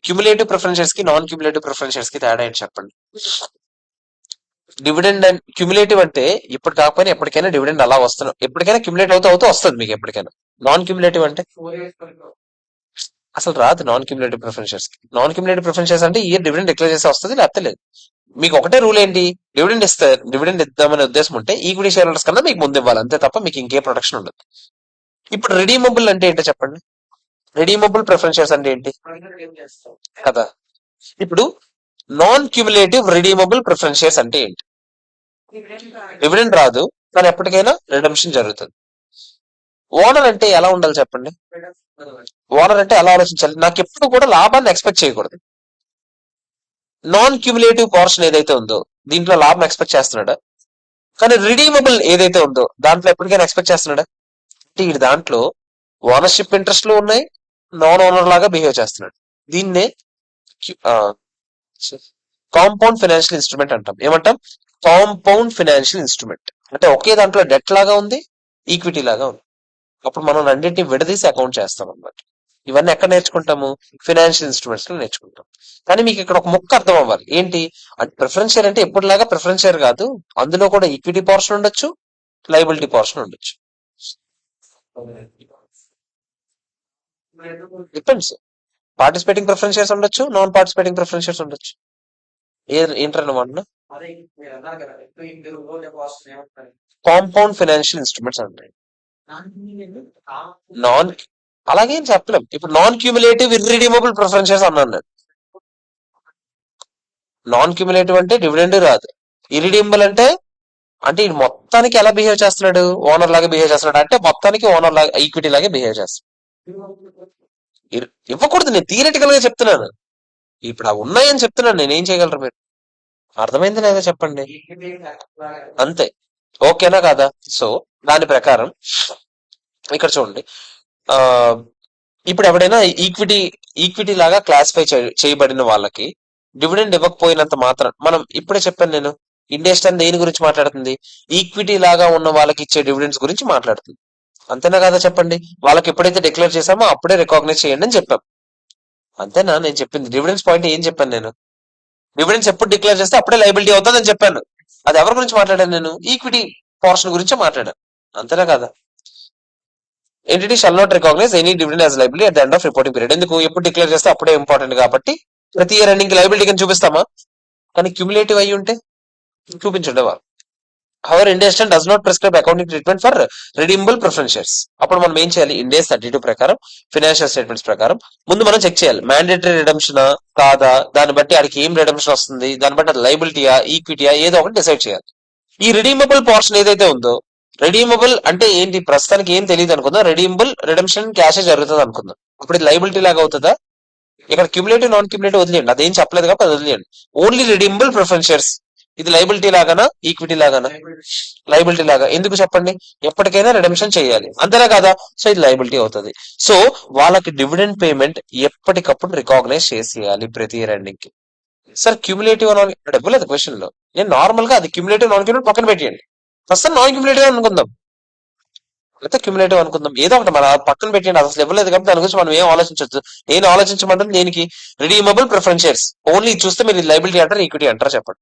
క్యుములేటివ్ ప్రిఫరెన్సెస్ కి నాన్ క్యుములేటివ్ ప్రిఫరెన్సెస్ కి తేడా ఏంటి చెప్పండి. డివిడెండ్ అండ్ క్యుములేటివ్ అంటే ఇప్పుడు కాకపోయినా ఎప్పటికైనా డివిడెండ్ అలా వస్తున్నాం, ఎప్పటికైనా క్యుములేట్ అవుతూ అవుతూ వస్తుంది మీకు ఎప్పటికైనా. నాన్ క్యుములేటివ్ అంటే అసలు రాదు. నాన్ క్యుములేటివ్ ప్రిఫరెన్సెస్ కి నాన్ క్యుములేటివ్ ప్రిఫరెన్సెస్ అంటే ఇయర్ డివిడెండ్ డిక్లేర్ చేస్తే వస్తుంది, లేకపోతే లేదు. మీకు ఒకటే రూల్ ఏంటి, డివిడెండ్ ఇద్దామనే ఉద్దేశం ఉంటే ఈక్విటీ షేర్ హోల్డర్స్ కన్నా మీకు ముందు ఇవ్వాలి, అంతే తప్ప మీకు ఇంకే ప్రొటెక్షన్ ఉండదు. ఇప్పుడు రెడీమబుల్ అంటే ఏంటో చెప్పండి. రెడీమబుల్ ప్రిఫరెన్సెస్ అంటే ఏంటి కదా. ఇప్పుడు నాన్ క్యుములేటివ్ రెడీమబుల్ ప్రిఫరెన్స్ షేర్స్ అంటే ఏంటి. డివిడెండ్ రాదు, కానీ ఎప్పటికైనా రిడమ్షన్ జరుగుతుంది. ఓనర్ అంటే ఎలా ఉండాలి చెప్పండి. ఓనర్ అంటే ఎలా ఆలోచించాలి, నాకు ఎప్పుడు కూడా లాభాన్ని ఎక్స్పెక్ట్ చేయకూడదు. నాన్ క్యుములేటివ్ పోర్షన్ ఏదైతే ఉందో దీంట్లో లాభం ఎక్స్పెక్ట్ చేస్తున్నాడా, కానీ రిడీమబుల్ ఏదైతే ఉందో దాంట్లో ఎప్పటికైనా ఎక్స్పెక్ట్ చేస్తున్నాడా. అంటే ఈ దాంట్లో ఓనర్షిప్ ఇంట్రెస్ట్లు ఉన్నాయి, నాన్ ఓనర్ లాగా బిహేవ్ చేస్తున్నాడు. దీన్నే కాంపౌండ్ ఫైనాన్షియల్ ఇన్స్ట్రుమెంట్ అంటాం. ఏమంటాం, కాంపౌండ్ ఫైనాన్షియల్ ఇన్స్ట్రుమెంట్. అంటే ఒకే దాంట్లో డెట్ లాగా ఉంది, ఈక్విటీ లాగా ఉంది. అప్పుడు మనం రెండింటిని విడదీసి అకౌంట్ చేస్తాం అన్నమాట. ఇవన్నీ ఎక్కడ నేర్చుకుంటాము, ఫైనాన్షియల్ ఇన్స్ట్రుమెంట్స్ లో నేర్చుకుంటాం. కానీ మీకు ఇక్కడ ఒక ముక్క అర్థం అవ్వాలి, ఏంటి అంటే ప్రిఫరెన్స్ షేర్ అంటే ఎప్పటిలాగా ప్రిఫరెన్స్ షేర్ కాదు, అందులో కూడా ఈక్విటీ పోర్షన్ ఉండొచ్చు, లైబిలిటీ పోర్షన్ ఉండొచ్చు. డిపెండ్స్. పార్టిసిపేటింగ్ ప్రిఫరెన్స్ షేర్స్ ఉండొచ్చు, నాన్ పార్టిసిపేటింగ్ ప్రిఫరెన్స్ షేర్స్ ఉండొచ్చు. ఏంటన్నమాట కాంపౌండ్ ఫైనాన్షియల్ ఇన్స్ట్రుమెంట్స్ అంటాయి. నాన్ అలాగేం చెప్పలేం. ఇప్పుడు నాన్ క్యూములేటివ్ ఇర్రిడీమబుల్ ప్రిఫరెన్స్ షేర్స్ అన్నాను నేను. నాన్ క్యూములేటివ్ అంటే డివిడెండ్ రాదు, ఇరిడీమబుల్ అంటే అంటే ఇది మొత్తానికి ఎలా బిహేవ్ చేస్తున్నాడు, ఓనర్ లాగా బిహేవ్ చేస్తున్నాడు, అంటే మొత్తానికి ఓనర్ లాగా ఈక్విటీ లాగే బిహేవ్ చేస్తాడు. ఇవ్వకూడదు, నేను థియరిటికల్ గా చెప్తున్నాను. ఇప్పుడు అవి ఉన్నాయని చెప్తున్నాను, నేనేం చేయగలరు మీరు. అర్థమైంది లేదా చెప్పండి, అంతే. ఓకేనా కాదా. సో దాని ప్రకారం ఇక్కడ చూడండి, ఆ ఇప్పుడు ఎవడైనా ఈక్విటీ లాగా క్లాసిఫై చేయబడిన వాళ్ళకి డివిడెండ్ ఇవ్వకపోయినంత మాత్రం, మనం ఇప్పుడే చెప్పాను నేను, ఇండెస్ట్ అని దేని గురించి మాట్లాడుతుంది, ఈక్విటీ లాగా ఉన్న వాళ్ళకి ఇచ్చే డివిడెండ్స్ గురించి మాట్లాడుతుంది. అంతేనా కదా చెప్పండి. వాళ్ళకి ఎప్పుడైతే డిక్లేర్ చేసామో అప్పుడే రికాగ్నైజ్ చేయండి అని చెప్పాం. అంతేనా నేను చెప్పింది. డివిడెండ్స్ పాయింట్ ఏం చెప్పాను నేను, డివిడెండ్స్ ఎప్పుడు డిక్లేర్ చేస్తే అప్పుడే లైబిలిటీ అవుతుంది అని చెప్పాను. అది ఎవరి గురించి మాట్లాడాను నేను, ఈక్విటీ పోర్షన్ గురించి మాట్లాడాను. అంతేనా కదా. Entity shall not recognise any dividend as liability at the end of reporting period. ఎందుకు, ఎప్పుడు డిక్లేర్ చేస్తే అప్పుడే ఇంపార్టెంట్ కాబట్టి ప్రతి ఇయర్ ఎండింగ్ లైబిలిటీ కింద చూపిస్తామా. కానీ క్యుములేటివ్ అయ్యి ఉంటే చూపించుండేవాళ్ళు. However Ind AS does not prescribe accounting treatment for redeemable preference shares. అప్పుడు మనం ఏం చేయాలి, ఇండియస్ 32 ప్రకారం ఫైనాన్షియల్ స్టేట్మెంట్స్ ప్రకారం ముందు మనం చెక్ చేయాలి, మ్యాండేటరీ రిడమ్షన్ కాదా, దాన్ని బట్టి ఆడికి ఏం రిడమ్షన్ వస్తుంది, దాన్ని బట్టి అది లైబిలిటీయా ఈక్విటీయా ఏదో ఒకటి డిసైడ్ చేయాలి. ఈ రిడీమబుల్ పోర్షన్ ఏదైతే ఉందో, రెడీమబుల్ అంటే ఏంటి ప్రస్తుతానికి ఏం తెలియదు అనుకుందాం, రెడీమబుల్ రిడమ్షన్ క్యాష్ జరుగుతుంది అనుకుందాం. అప్పుడు ఇది లైబిలిటీ లాగా అవుతుందా. ఇక్కడ క్యుములేటివ్ నాన్ క్యుములేటివ్ వదిలేయండి, అదేం చెప్పలేదు కాబట్టి అది వదిలేయండి. ఓన్లీ రిడీమబుల్ ప్రిఫరెన్స్ షేర్స్, ఇది లైబిలిటీ లాగానా ఈక్విటీ లాగానా, లైబిలిటీ లాగా. ఎందుకు చెప్పండి, ఎప్పటికైనా రిడమ్షన్ చేయాలి, అంతేనా కదా. సో ఇది లైబిలిటీ అవుతుంది. సో వాళ్ళకి డివిడెండ్ పేమెంట్ ఎప్పటికప్పుడు రికాగ్నైజ్ చేసేయాలి ప్రతి ఇయర్ ఎండింగ్ కి. సార్ క్యుములేటివ్ నాన్ ఇవ్వలేదు క్వశ్చన్ లో, నేను నార్మల్ గా అది క్యుములేటివ్ నాన్ క్యుములేటివ్ పక్కన పెట్టేయండి, ప్రస్తుతం నాన్ క్యుములేటివ్ అనుకుందాం, లేకపోతే క్యుములేటివ్ అనుకుందాం, ఏదో ఒకటి మన పక్కన పెట్టండి. అసలు ఇవ్వలేదు కాబట్టి దాని గురించి మనం ఏం ఆలోచించవచ్చు. నేను ఆలోచించమంటే దేనికి, రిడీమబుల్ ప్రిఫరెన్స్ షేర్స్ ఓన్లీ చూస్తే మీరు లైబిలిటీ అంటారు ఈక్విటీ అంటారా చెప్పండి.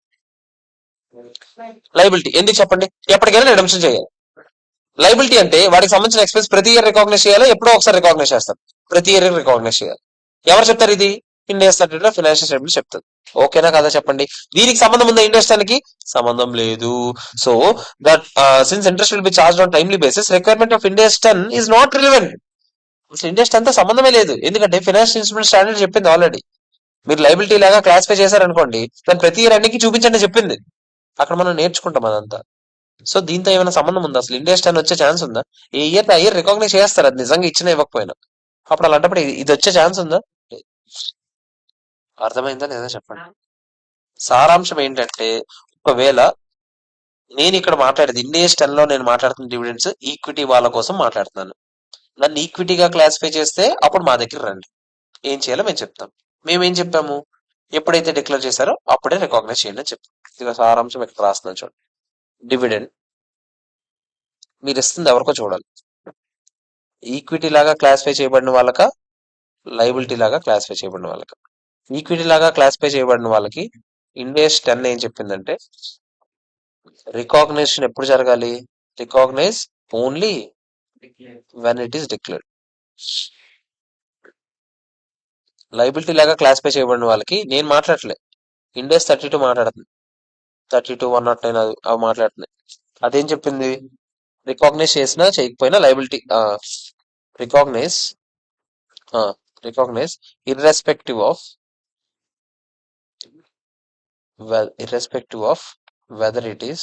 లైబిలిటీ ఎందుకు చెప్పండి, ఎప్పటికైనా రిడమ్షన్ చేయాలి. లైబిలిటీ అంటే వాడికి సంబంధించిన ఎక్స్పెన్స్ ప్రతి ఇయర్ రికాగ్నైజ్ చేయాలి, ఎప్పుడో ఒకసారి రికాగ్నైజ్ చేస్తారు, ప్రతి ఇయర్ రికాగ్నైజ్ చేయాలి. ఎవరు చెప్తారు ఇది, ఇండియస్ ఫైనాన్షియల్ స్టేట్మెంట్ చెప్తుంది. ఓకేనా కదా చెప్పండి. దీనికి సంబంధం ఉందా ఇండెస్ట్ దానికి, సంబంధం లేదు. So that since interest will be charge on timely basis requirement of Ind AS is not relevant. అసలు ఇండెస్ట్ అంతా సంబంధమే లేదు, ఎందుకంటే ఫైనాన్షియల్ ఇన్స్ట్రుమెంట్ స్టాండర్డ్ చెప్పింది ఆల్రెడీ. మీరు లైబిలిటీ లాగా క్లాసిఫై చేశారనుకోండి, దాన్ని ప్రతి ఇయర్ అన్నికి చూపించండి చెప్పింది, అక్కడ మనం నేర్చుకుంటాం అదంతా. సో దీంతో ఏమైనా సంబంధం ఉందా, అసలు ఇండెస్ట్ అని వచ్చే ఛాన్స్ ఉందా. ఏ ఇయర్ ఆ ఇయర్ రికాగ్నైజ్ చేస్తారు, అది నిజంగా ఇచ్చినా ఇవ్వకపోయినా. అప్పుడు అలాంటప్పుడు ఇది వచ్చే ఛాన్స్ ఉందా. అర్థమైందా లేదా చెప్పండి. సారాంశం ఏంటంటే, ఒకవేళ నేను ఇక్కడ మాట్లాడేది ఇండియస్ 10 లో నేను మాట్లాడుతున్న డివిడెండ్స్ ఈక్విటీ వాళ్ళ కోసం మాట్లాడుతున్నాను. నన్ను ఈక్విటీగా క్లాసిఫై చేస్తే అప్పుడు మా దగ్గర రండి, ఏం చేయాలో మేము చెప్తాం. మేమేం చెప్పాము, ఎప్పుడైతే డిక్లేర్ చేశారో అప్పుడే రికాగ్నైజ్ చేయండి అని చెప్తాం. ఇక సారాంశం ఇక్కడ రాస్తున్నాను చూడండి. డివిడెండ్ మీరు ఇస్తుంది ఎవరికో చూడాలి, ఈక్విటీ లాగా క్లాసిఫై చేయబడిన వాళ్ళక, లైబిలిటీ లాగా క్లాసిఫై చేయబడిన వాళ్ళక. ఈక్విటీ లాగా క్లాసిఫై చేయబడిన వాళ్ళకి ఇండెస్ 10 ఏం చెప్పిందంటే రికాగ్నిషన్ ఎప్పుడు జరగాలి? Recognise only when it is declared. Liability లాగా క్లాసిఫై చేయబడిన వాళ్ళకి నేను మాట్లాడట్లే, ఇండెస్ 32 మాట్లాడుతుంది. 32 109 అవి మాట్లాడుతున్నాయి. అదేం చెప్పింది? రికాగ్నైజ్ చేసినా చేయకపోయినా liability recognise recognise irrespective of whether it is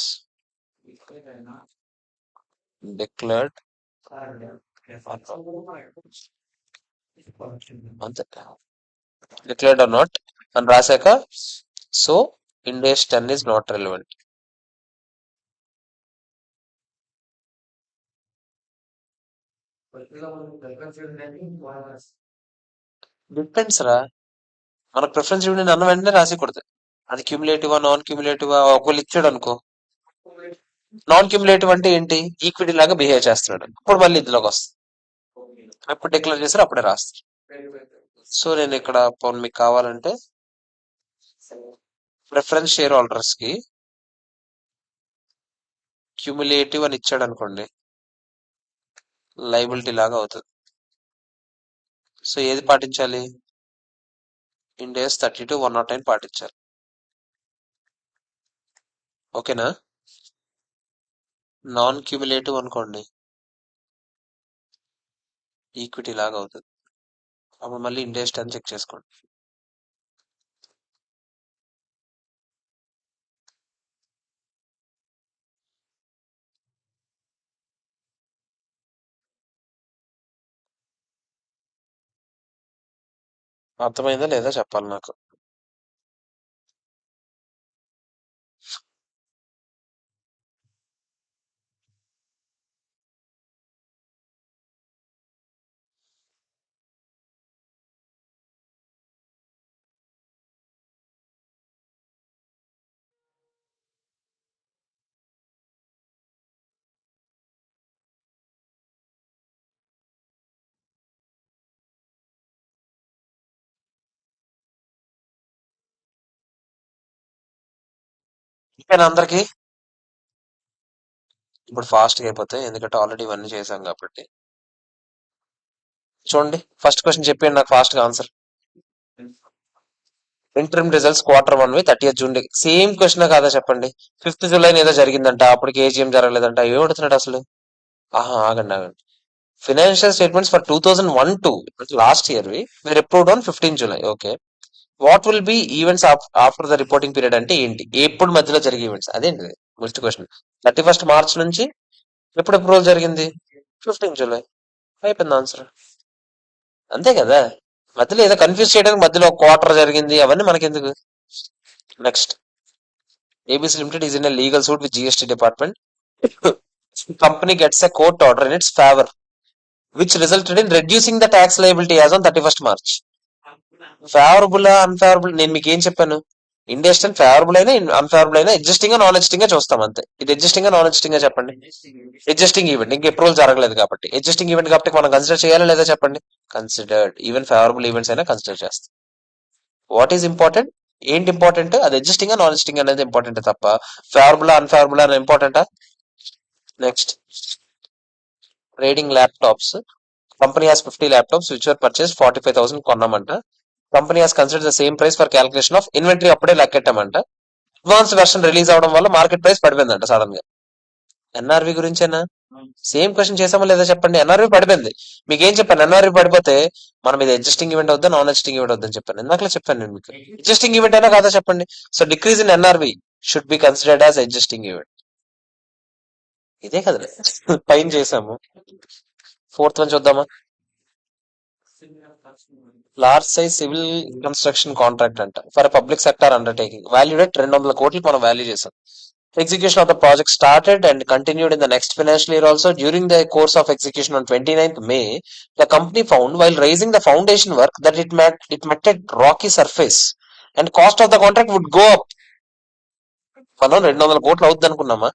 declared అంతే, డిక్లేర్డ్ ఆర్ నాట్ అని రాశాక so Ind AS 10 is not relevant. Depends రా, మన ప్రిఫరెన్స్ ఇవ్వండి అన్న వెంటనే రాసేకూడదు. అది క్యూములేటివా నాన్ క్యూములేటివా ఒకవేళ ఇచ్చాడు అనుకో, నాన్ క్యూములేటివ్ అంటే ఏంటి? ఈక్విటీ లాగా బిహేవ్ చేస్తున్నాడు, అప్పుడు మళ్ళీ ఇందులోకి వస్తుంది. ఎప్పుడు డిక్లేర్ చేస్తారు అప్పుడే రాస్తారు. సో నేను ఇక్కడ మీకు కావాలంటే ప్రిఫరెన్స్ షేర్ హోల్డర్స్ కి క్యూములేటివ్ అని ఇచ్చాడు అనుకోండి, లైబిలిటీ లాగా అవుతుంది. సో ఏది పాటించాలి? ఇండెస్ 32 109 పాటించాలి. ఓకేనా? నాన్ క్యూములేటివ్ అనుకోండి, ఈక్విటీ లాగా అవుతుంది. అప్పుడు మళ్ళీ ఇండెస్ 10 చెక్ చేసుకోండి. అర్థమైందా లేదా చెప్పాలి నాకు. ఓకేనా అందరికి? ఇప్పుడు ఫాస్ట్ గా అయిపోతాయి ఎందుకంటే ఆల్రెడీ ఇవన్నీ చేశాం కాబట్టి. చూడండి ఫస్ట్ క్వశ్చన్ చెప్పండి నాకు ఫాస్ట్ గా answer. Interim results Q1 30th June. Same question కాదా చెప్పండి. 5th July ఏదో జరిగిందంట, అప్పటికి ఏజీఎం జరగలేదంట, ఏం అడుగుతున్నాడు అసలు? ఆగండి. Financial statements for 2001-2 last year we approved on 15 July. Okay, what will be events after the reporting period అంటే ఏంటి? ఎప్పుడు మధ్యలో జరిగే ఈవెంట్స్ అదేంటి ఫస్ట్ క్వశ్చన్. 31st March నుంచి ఎప్పుడు అప్రూవల్ జరిగింది? 15 July. అయిపోయింది ఆన్సర్. అంతే కదా, మధ్యలో ఏదో కన్ఫ్యూజ్ చేయడానికి మధ్యలో క్వార్టర్ జరిగింది అవన్నీ మనకెందుకు. Next, ABC Limited is in a legal suit with GST department. Company gets a court order in its favor which resulted in reducing the tax liability as on 31st March. Favourable unfavourable నేను మీకు ఏం చెప్పాను? ఇండస్ట్రియల్ ఫేవరబుల్ అయినా అన్ఫేవరబుల్ అయినా ఎగ్జిస్టింగ్ గా నాన్ ఎగ్జిస్టింగ్ గా చూస్తాం అంతే. ఇది ఎగ్జిస్టింగ్ గా నాన్ ఎగ్జిస్టింగ్ గా చెప్పండి. ఎగ్జిస్టింగ్ ఈవెంట్, ఇంక అప్రూవల్ జరగలేదు కాబట్టి ఎగ్జిస్టింగ్ ఈవెంట్ కాబట్టి మనం కన్సిడర్ చేయాలా లేదా చెప్పండి? కన్సిడర్డ్. ఈవెన్ ఫేవరబుల్ ఈవెంట్స్ అయినా కన్సిడర్ చేస్తాం. What is important? ఏంటి ఇంపార్టెంట్? అది ఎగ్జిస్టింగ్ గా నాన్ ఎగ్జిస్టింగ్ అనేది ఇంపార్టెంట్ తప్ప ఫేవరబుల్ అన్ఫేవరబుల్ అని ఇంపార్టెంటా? Next, trading laptops. Company has 50 laptops which were purchase 45,000 కొన్నామంట. Company has consider the same price for calculation of inventory. అప్పుడే లెక్కెట్టామంట. అడ్వాన్స్ వెర్షన్ రిలీజ్ అవడం వల్ల మార్కెట్ ప్రైస్ పడిపోయిందంట సడన్ గా. ఎన్ఆర్వి గురించేనా? సేమ్ క్వశ్చన్ చేసామా లేదా చెప్పండి. ఎన్ఆర్వి పడిపోయింది. మీకు ఏం చెప్పాను? ఎన్ఆర్వి పడిపోతే మనం ఇది ఎగ్జిస్టింగ్ ఈవెంట్ అవుద్దా నాన్ ఎగ్జిస్టింగ్ ఈవెంట్ అవుద్దని చెప్పాను. ఇందాకలే చెప్పాను నేను మీకు. ఎగ్జిస్టింగ్ ఈవెంట్ అయినా కాదా చెప్పండి. So decrease in NRV should be considered as existing event. ఇదే కదా పైన చేసాము. 4th వన్ చూద్దామా? Large size civil construction contract అంట for public sector undertaking valued at 200 కోట్లు మనం వాల్యూ చేసాం. Execution of the project started and continued in the next financial year also. During the course of execution on 29th May, the company found while raising the foundation work that it met a rocky surface and cost of the contract would go up. మనం 200 కోట్లు అవుద్ది అనుకున్నామా?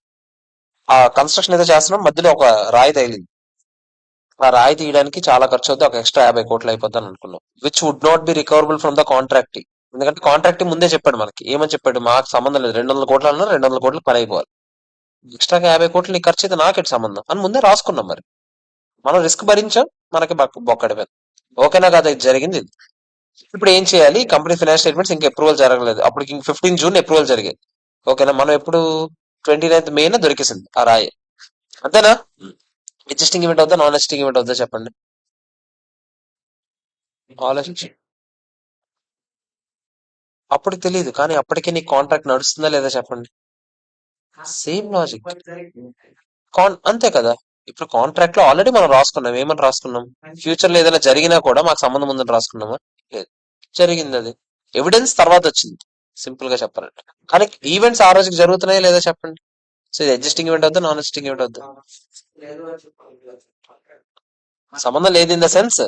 ఆ కన్స్ట్రక్షన్ ఏదో చేస్తున్నాం, మధ్యలో ఒక రాయి తగిలింది. ఆ రాయి తీయడానికి చాలా ఖర్చు అవుతుంది, ఒక ఎక్స్ట్రా 50 కోట్లు అయిపోద్ది అని అనుకున్నాం. Which would not be recoverable from the contract. ఎందుకంటే కాంట్రాక్ట్ ముందే చెప్పాడు మనకి, ఏమని చెప్పాడు, మాకు సంబంధం లేదు, 200 కోట్లు అన్నా 200 కోట్లు పని అయిపోవాలి, ఎక్స్ట్రాగా 50 కోట్లు నీ ఖర్చు అయితే నాకేంటి సంబంధం అని ముందే రాసుకున్నాం. మరి మనం రిస్క్ భరించాం, మనకి బొక్కడిపోయింది. ఓకేనా కదా, ఇది జరిగింది ఇది. ఇప్పుడు ఏం చేయాలి, కంపెనీ ఫైనాన్స్ స్టేట్మెంట్స్ ఇంకా అప్రూవల్ జరగలేదు, అప్పుడు ఇంక 15 జూన్ అప్రూవల్ జరిగాయి. ఓకేనా, మనం ఎప్పుడు 29th మే దొరికేసింది ఆ రాయి. అంతేనా? ఎగ్జిస్టింగ్ ఈవెంట్ అవుతా, నాన్ ఎగ్జిస్టింగ్ ఈవెంట్ అవుతా చెప్పండి, ఆలోచించి. అప్పుడు తెలియదు, కానీ అప్పటికే నీ కాంట్రాక్ట్ నడుస్తుందా లేదా చెప్పండి. Same logic. అంతే కదా. ఇప్పుడు కాంట్రాక్ట్ లో ఆల్రెడీ మనం రాసుకున్నాం, ఏమని రాసుకున్నాం, ఫ్యూచర్ లో ఏదైనా జరిగినా కూడా మాకు సంబంధం ఉందని రాసుకున్నామా? లేదు. జరిగింది అది, ఎవిడెన్స్ తర్వాత వచ్చింది, సింపుల్ గా చెప్పాలంటే. కానీ ఈవెంట్స్ ఆ రోజుకి జరుగుతున్నాయా లేదా చెప్పండి. సో ఇది ఎగ్జిస్టింగ్ ఈవెంట్ అవుతా, నాన్ ఎగ్జిస్టింగ్ ఈవెంట్ అవుతా? సంబంధం లేదు ఇన్ ద సెన్స్,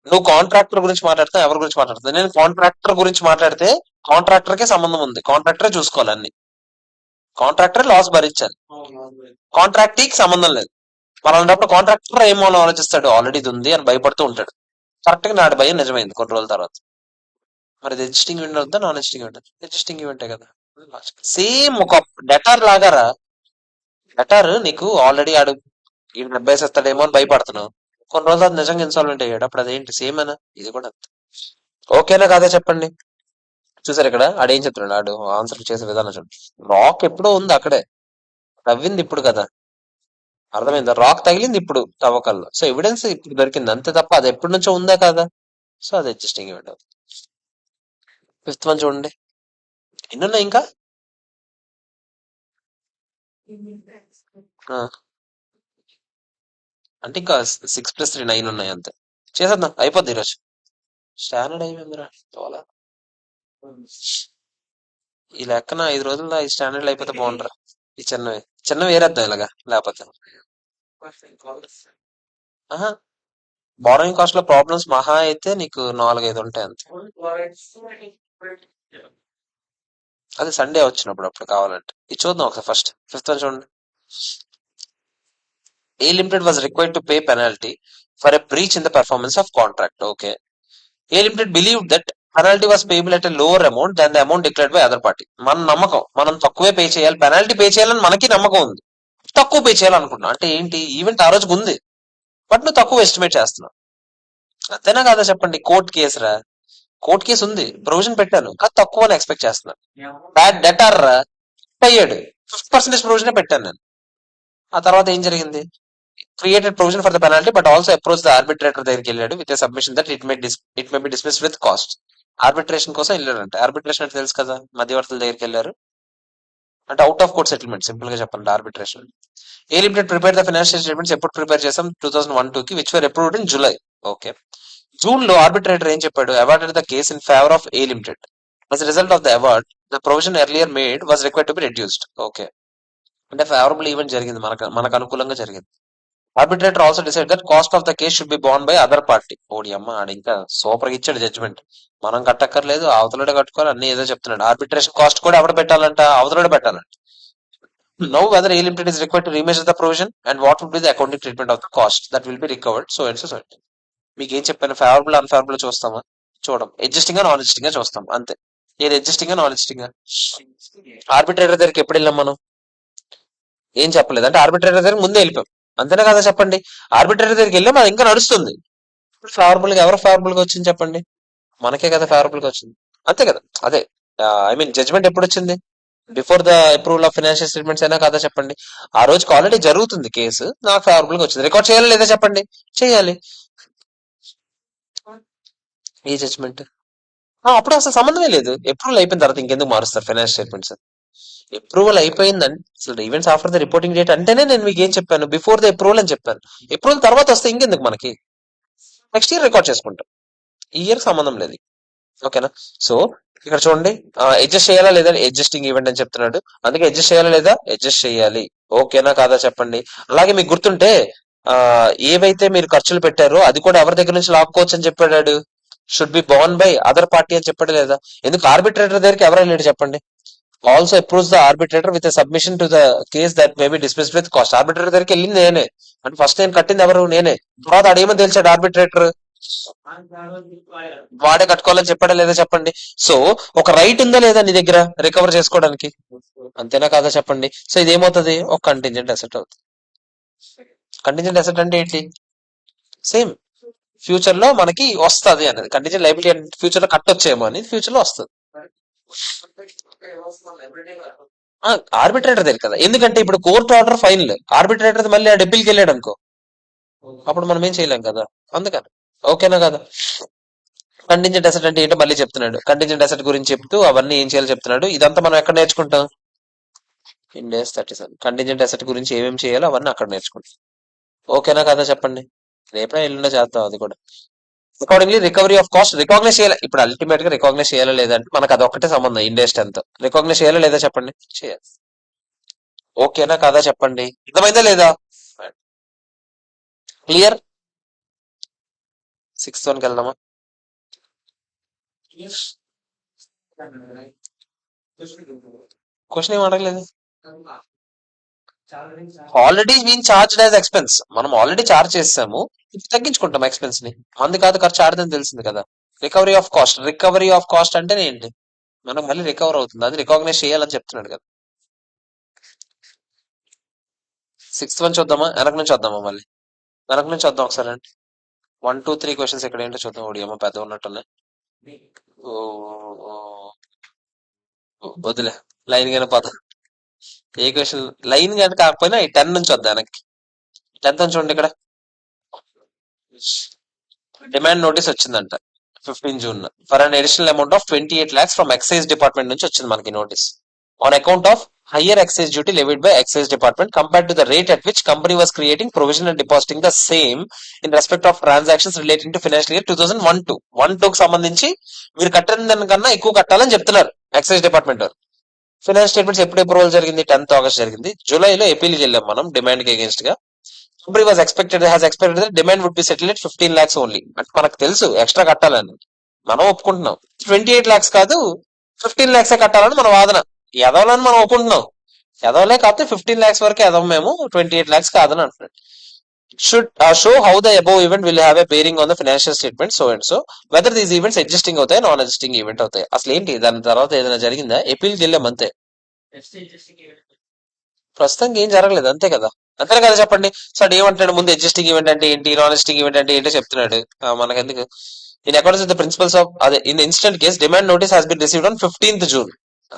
నువ్వు కాంట్రాక్టర్ గురించి మాట్లాడుతావు, ఎవరి గురించి మాట్లాడుతావు, నేను కాంట్రాక్టర్ గురించి మాట్లాడితే కాంట్రాక్టర్ కే సంబంధం ఉంది, కాంట్రాక్టరే చూసుకోవాలి అన్ని, కాంట్రాక్టర్ లాస్ భరించాలి, కాంట్రాక్టీకి సంబంధం లేదు. మనం అన్నప్పుడు కాంట్రాక్టర్ ఏమో అని ఆలోచిస్తాడు, ఆల్రెడీ ఇది ఉంది అని భయపడుతూ ఉంటాడు. కరెక్ట్ గా నాడు భయం నిజమైంది కొన్ని రోజుల తర్వాత. మరి ఇది ఎగ్జిస్టింగ్ ఈవెంట్ అవుతుందా, నాన్ ఎగ్జిస్టింగ్ ఈవెంట్? ఎగ్జిస్టింగ్ ఈవెంటే కదా. సేమ్ ఒక డెటార్ లాగారా, డెటార్ నీకు ఆల్రెడీ ఆడు ఈ 70 అని భయపడుతున్నావు, కొన్ని రోజులు అది నిజంగా ఇన్సాల్వెంట్ అయ్యాడు, అప్పుడు అదేంటి సేమ్ అనా? ఇది కూడా అంతే. ఓకేనా కాదా చెప్పండి. చూసారు ఇక్కడ ఆడేం చెప్తున్నాడు, ఆడు ఆన్సర్ చేసే విధానం చూడండి. రాక్ ఎప్పుడో ఉంది అక్కడే, తవ్వింది ఇప్పుడు కదా, అర్థమైందా, రాక్ తగిలింది ఇప్పుడు తవ్వకల్లో, సో ఎవిడెన్స్ ఇప్పుడు దొరికింది అంతే తప్ప అది ఎప్పటి నుంచో ఉందా కదా. సో అది అడ్జస్టింగ్ ఈవెంట్ అవుతుంది. 5th వన్ చూడండి, ఎన్నున్నాయి ఇంకా. ఆ, అంటే ఇంకా 6 + 3 9 ఉన్నాయి అంతే. చేసేద్దాం, అయిపోద్ది ఈరోజు. స్టాండర్డ్ అయిపోయిందిరా తోలా. ఈ లెక్కన 5 రోజుల్లో 5 స్టాండర్డ్లు అయిపోతే బాగుండరా. ఈ చిన్నవి చిన్నవి వేరేద్దాం ఇలాగా, లేకపోతే ఆహా, బారోయింగ్ కాస్ట్ లో ప్రాబ్లమ్స్ మహా అయితే నీకు 4-5 ఉంటాయి అంతే. అది సండే వచ్చినప్పుడు అప్పుడు కావాలంటే. ఇది చూద్దాం ఒకసారి ఫస్ట్ 5th వన్ చూడండి. A Limited was required to pay penalty for a breach in the performance of contract. Okay. A Limited believed that penalty was payable at a lower amount than the amount declared by other party. మన నమ్మకం, మనం తక్కువే పే చేయాలి, పెనాల్టీ పే చేయాలని మనకి నమ్మకం ఉంది, తక్కువ పే చేయాలనుకుంటున్నా. అంటే ఏంటి, ఈవెంట్ ఆ రోజుకు ఉంది బట్ నువ్వు తక్కువ ఎస్టిమేట్ చేస్తున్నావు, అంతేనా కాదా చెప్పండి. కోర్ట్ కేసు రా, కోర్ట్ కేసు ఉంది, ప్రొవిజన్ పెట్టాను కానీ తక్కువ అని ఎక్స్పెక్ట్ చేస్తున్నాను. బ్యాడ్ డెటార్ రా, అయ్యాడు, 50% ప్రొవిజన్ పెట్టాను నేను. ఆ తర్వాత ఏం జరిగింది, created provision for the penalty but also approach the arbitrator దగ్గరికి వెళ్ళాడు with submission that it may be dismiss with cost. Arbitration కోసం వెళ్ళాడంటే, ఆర్బిట్రేషన్ అంటే తెలుసు కదా, మధ్యవర్తుల దగ్గరికి వెళ్ళారు అంటే out of court settlement, simple గా చెప్పండి arbitration. A limited prepare the financial statements ఎప్పుడు ప్రిపేర్ చేసాం, 2001-2 which were approved in July. Okay. June లో ఆర్బిట్రేటర్ ఏం చెప్పాడు, awarded the case in favour of a limited. as a result of the award the provision earlier made was required to be reduced. Okay, అంటే ఫేవరబుల్ ఈవెంట్ జరిగింది, మనకు అనుకూలంగా జరిగింది. Arbitrator also decide that cost of the case should be borne by other party. ఓడి అమ్మ, ఆడు ఇంకా సూపర్ గా ఇచ్చాడు జడ్జ్మెంట్, మనం కట్టక్కర్లేదు, అవతలడే కట్టుకోవాలి, అన్ని ఏదో చెప్తున్నాడు. ఆర్బిట్రేషన్ కాస్ట్ కూడా ఎవడ పెట్టాలంట, అవతలడే పెట్టాలంట. Now whether a limited is required to remeasure the provision and what would be the accounting treatment of the cost that will be recovered so and so. మీకు ఏం చెప్పాను, ఫేవరబుల్ అన్ఫేవరబుల్ చూస్తామా, చూడం, అడ్జస్టింగ్ గా నాన్ అడ్జస్టింగ్ గా చూస్తాం అంతే. ఏది అడ్జస్టింగ్ గా నాన్ అడ్జస్టింగ్ గా. ఆర్బిట్రేటర్ దగ్గరికి ఎప్పుడు వెళ్ళాం మనం, ఏం చెప్పలేదు, అంటే ఆర్బిట్రేటర్ దగ్గర ముందే వెళ్ళిపోయాం, అంతేనా కదా చెప్పండి. ఆర్బిట్రేటర్ దగ్గరికి వెళ్ళాం, అది ఇంకా నడుస్తుంది. ఫేవరబుల్ గా ఎవరు ఫేవరబుల్ గా వచ్చింది చెప్పండి, మనకే కదా ఫేవరబుల్ గా వచ్చింది, అంతే కదా. అదే ఐ మీన్ జడ్జ్మెంట్ ఎప్పుడు వచ్చింది, before the approval of financial statements అయినా కదా చెప్పండి. ఆ రోజుకి ఆల్రెడీ జరుగుతుంది కేసు, నాకు ఫేవరబుల్ గా వచ్చింది, రికార్డ్ చేయాలి లేదా చెప్పండి, చేయాలి. ఈ జడ్జ్మెంట్ అప్పుడు అసలు సంబంధమే లేదు, అప్రూవల్ అయిపోయిన తర్వాత ఇంకెందుకు మారుస్తారు ఫైనాన్షియల్ స్టేట్మెంట్స్. అప్రూవల్ అయిపోయిందని అసలు events after the reporting date అంటేనే నేను మీకు ఏం చెప్పాను, బిఫోర్ ద అప్రూవల్ అని చెప్పాను. అప్రూవల్ తర్వాత వస్తే ఇంకెందుకు మనకి, నెక్స్ట్ ఇయర్ రికార్డ్ చేసుకుంటాం, ఈ ఇయర్ సంబంధం లేదు. ఓకేనా. సో ఇక్కడ చూడండి, అడ్జస్ట్ చేయాలా లేదా, అడ్జస్టింగ్ ఈవెంట్ అని చెప్తున్నాడు, అందుకే అడ్జస్ట్ చేయాలా లేదా, అడ్జస్ట్ చేయాలి. ఓకేనా కాదా చెప్పండి. అలాగే మీకు గుర్తుంటే ఏవైతే మీరు ఖర్చులు పెట్టారో అది కూడా ఎవరి దగ్గర నుంచి లాక్కోవచ్చు అని చెప్పాడు, should be borne by other party అని చెప్పాడు లేదా. ఎందుకు ఆర్బిట్రేటర్ దగ్గరికి ఎవరు వెళ్ళాడు చెప్పండి. Also approves the arbitrator with submission to the case that may be dismissed with cost. Arbitrator దగ్గరికి వెళ్ళింది నేనే, అంటే ఫస్ట్ నేను కట్టింది ఎవరు, నేనే. తర్వాత అడేమని తెలిసాడు ఆర్బిట్రేటర్, వాడే కట్టుకోవాలని చెప్పాడా లేదా చెప్పండి. సో ఒక రైట్ ఉందా లేదా నీ దగ్గర రికవర్ చేసుకోవడానికి? అంతేనా కాదా చెప్పండి. సో ఇది ఏమవుతుంది? ఒక కంటింజెంట్ అసెట్ అవుతుంది. కంటింజెంట్ అసెట్ అంటే ఏంటి? సేమ్ ఫ్యూచర్ లో మనకి వస్తది అనేది కంటింజెంట్ లైబిలిటీ. ఫ్యూచర్ లో కట్టొచ్చేమో అని ఫ్యూచర్ లో వస్తుంది. ఆర్బిట్రేటర్ దగ్గర కదా, ఎందుకంటే ఇప్పుడు కోర్టు ఆర్డర్ ఫైనల్, ఆర్బిట్రేటర్ మళ్ళీ ఆ డెబ్బిల్కి వెళ్ళాడు అనుకో, అప్పుడు మనం ఏం చేయలేం కదా. అందుకని ఓకేనా కదా. కంటింజెంట్ అసెట్ అంటే ఏంటో మళ్ళీ చెప్తున్నాడు. కంటింజెంట్ అసెట్ గురించి చెప్తూ అవన్నీ ఏం చేయాలో చెప్తున్నాడు. ఇదంతా మనం ఎక్కడ నేర్చుకుంటాం? ఇండెస్ 37 కంటింజెంట్ అసెట్ గురించి ఏమేమి చేయాలో అవన్నీ అక్కడ నేర్చుకుంటాం. ఓకేనా కదా చెప్పండి. రేపే ఎల్లుండో చేద్దాం అది కూడా. Accordingly recovery of cost recognise చేయాలి. ఇప్పుడు అల్టిమేట్ గా రికాగ్నైజ్ చేయాలా లేదంటే మనకు అది ఒక్కటే సంబంధం. ఇండెస్ట్ ఎంత రికాగ్నైజ్ చేయాలా లేదా చెప్పండి. చేయాలి. ఓకేనా కదా చెప్పండి. అర్థమైందా లేదా? క్లియర్. 6th 1కి వెళ్దామా? క్వశ్చన్ ఏం అడగలేదు. Already mean charge as expense. మనం ఆల్రెడీ చార్జ్ చేసాము, ఇప్పుడు తగ్గించుకుంటాం ఎక్స్పెన్స్ ని. మంది కాదు ఖర్చు ఆడదని తెలిసింది కదా. Recovery of cost, recovery of cost అంటే ఏంటి? మనం మళ్ళీ రికవర్ అవుతుంది, అది రికాగ్నైజ్ చేయాలని చెప్తున్నాడు కదా. 6th 1 చూద్దామా, వెనక నుంచి వద్దామా? మళ్ళీ వెనక నుంచి వద్దాం ఒకసారి అండి. 1 2 3 క్వశ్చన్స్ ఇక్కడ ఏంటో చూద్దాం. ఓడియమ్మ పెద్ద ఉన్నట్టున్నాయి. ఓ, వదిలే, లైన్ గానే పద. ఏ క్వశ్చన్ లైన్ గాని కాకపోయినా ఈ 10 నుంచి వద్దాం వెనక్కి. 10th చూడండి ఇక్కడ. డిమాండ్ నోటీస్ వచ్చిందంట 15 June for an additional amount of 28 lakhs from excise department నుంచి వచ్చింది మనకి notice. On account of higher excise duty levied by excise department compared to the rate at which company was creating provision and depositing the same in respect of transactions relating to financial year 2001-2 కి సంబంధించి మీరు కట్టిన దానికన్నా ఎక్కువ కట్టాలని చెప్తున్నారు ఎక్సైజ్ డిపార్ట్మెంట్ వారు. ఫైనాన్స్ స్టేట్మెంట్స్ ఎప్పుడు అప్రూవల్ జరిగింది? 10th August జరిగింది. జూలైలో ఏపీల్కి వెళ్ళాం మనం డిమాండ్ కి అగేన్స్ట్ గా. Company was expected demand would be settle at 15 lakhs only. అంటే మనకు తెలుసు ఎక్స్ట్రా కట్టాలని, మనం ఒప్పుకుంటున్నాం. 28 lakhs కాదు 15 lakhs కట్టాలని మన వాదన. ఎదవలని మనం ఒప్పుకుంటున్నాం. ఎదవలే కాకపోతే 15 lakhs వరకే ఎదవం మేము, 28 lakhs కాదని అంటున్నాడు. Should show how the above event will have a bearing on the financial statement so and so whether these events adjusting అవుతాయి, నాన్ అడ్జస్టింగ్ ఈవెంట్ అవుతాయి. అసలు ఏంటి దాని తర్వాత ఏదైనా జరిగిందా? ఏపీల్కి వెళ్ళాం అంతే, ప్రస్తుతానికి ఏం జరగలేదు అంతే కదా. అంతే కదా చెప్పండి. సో అది ఏమంటాడు? ముందు అడ్జస్టింగ్ ఈవెంట్ అంటే ఏంటి, నాన్ అడ్జస్టింగ్ ఈవెంట్ అంటే ఏంటో చెప్తున్నాడు. మనకెందుకు? In accordance with the principles of అదే in instant case demand notice has been received on 15th June.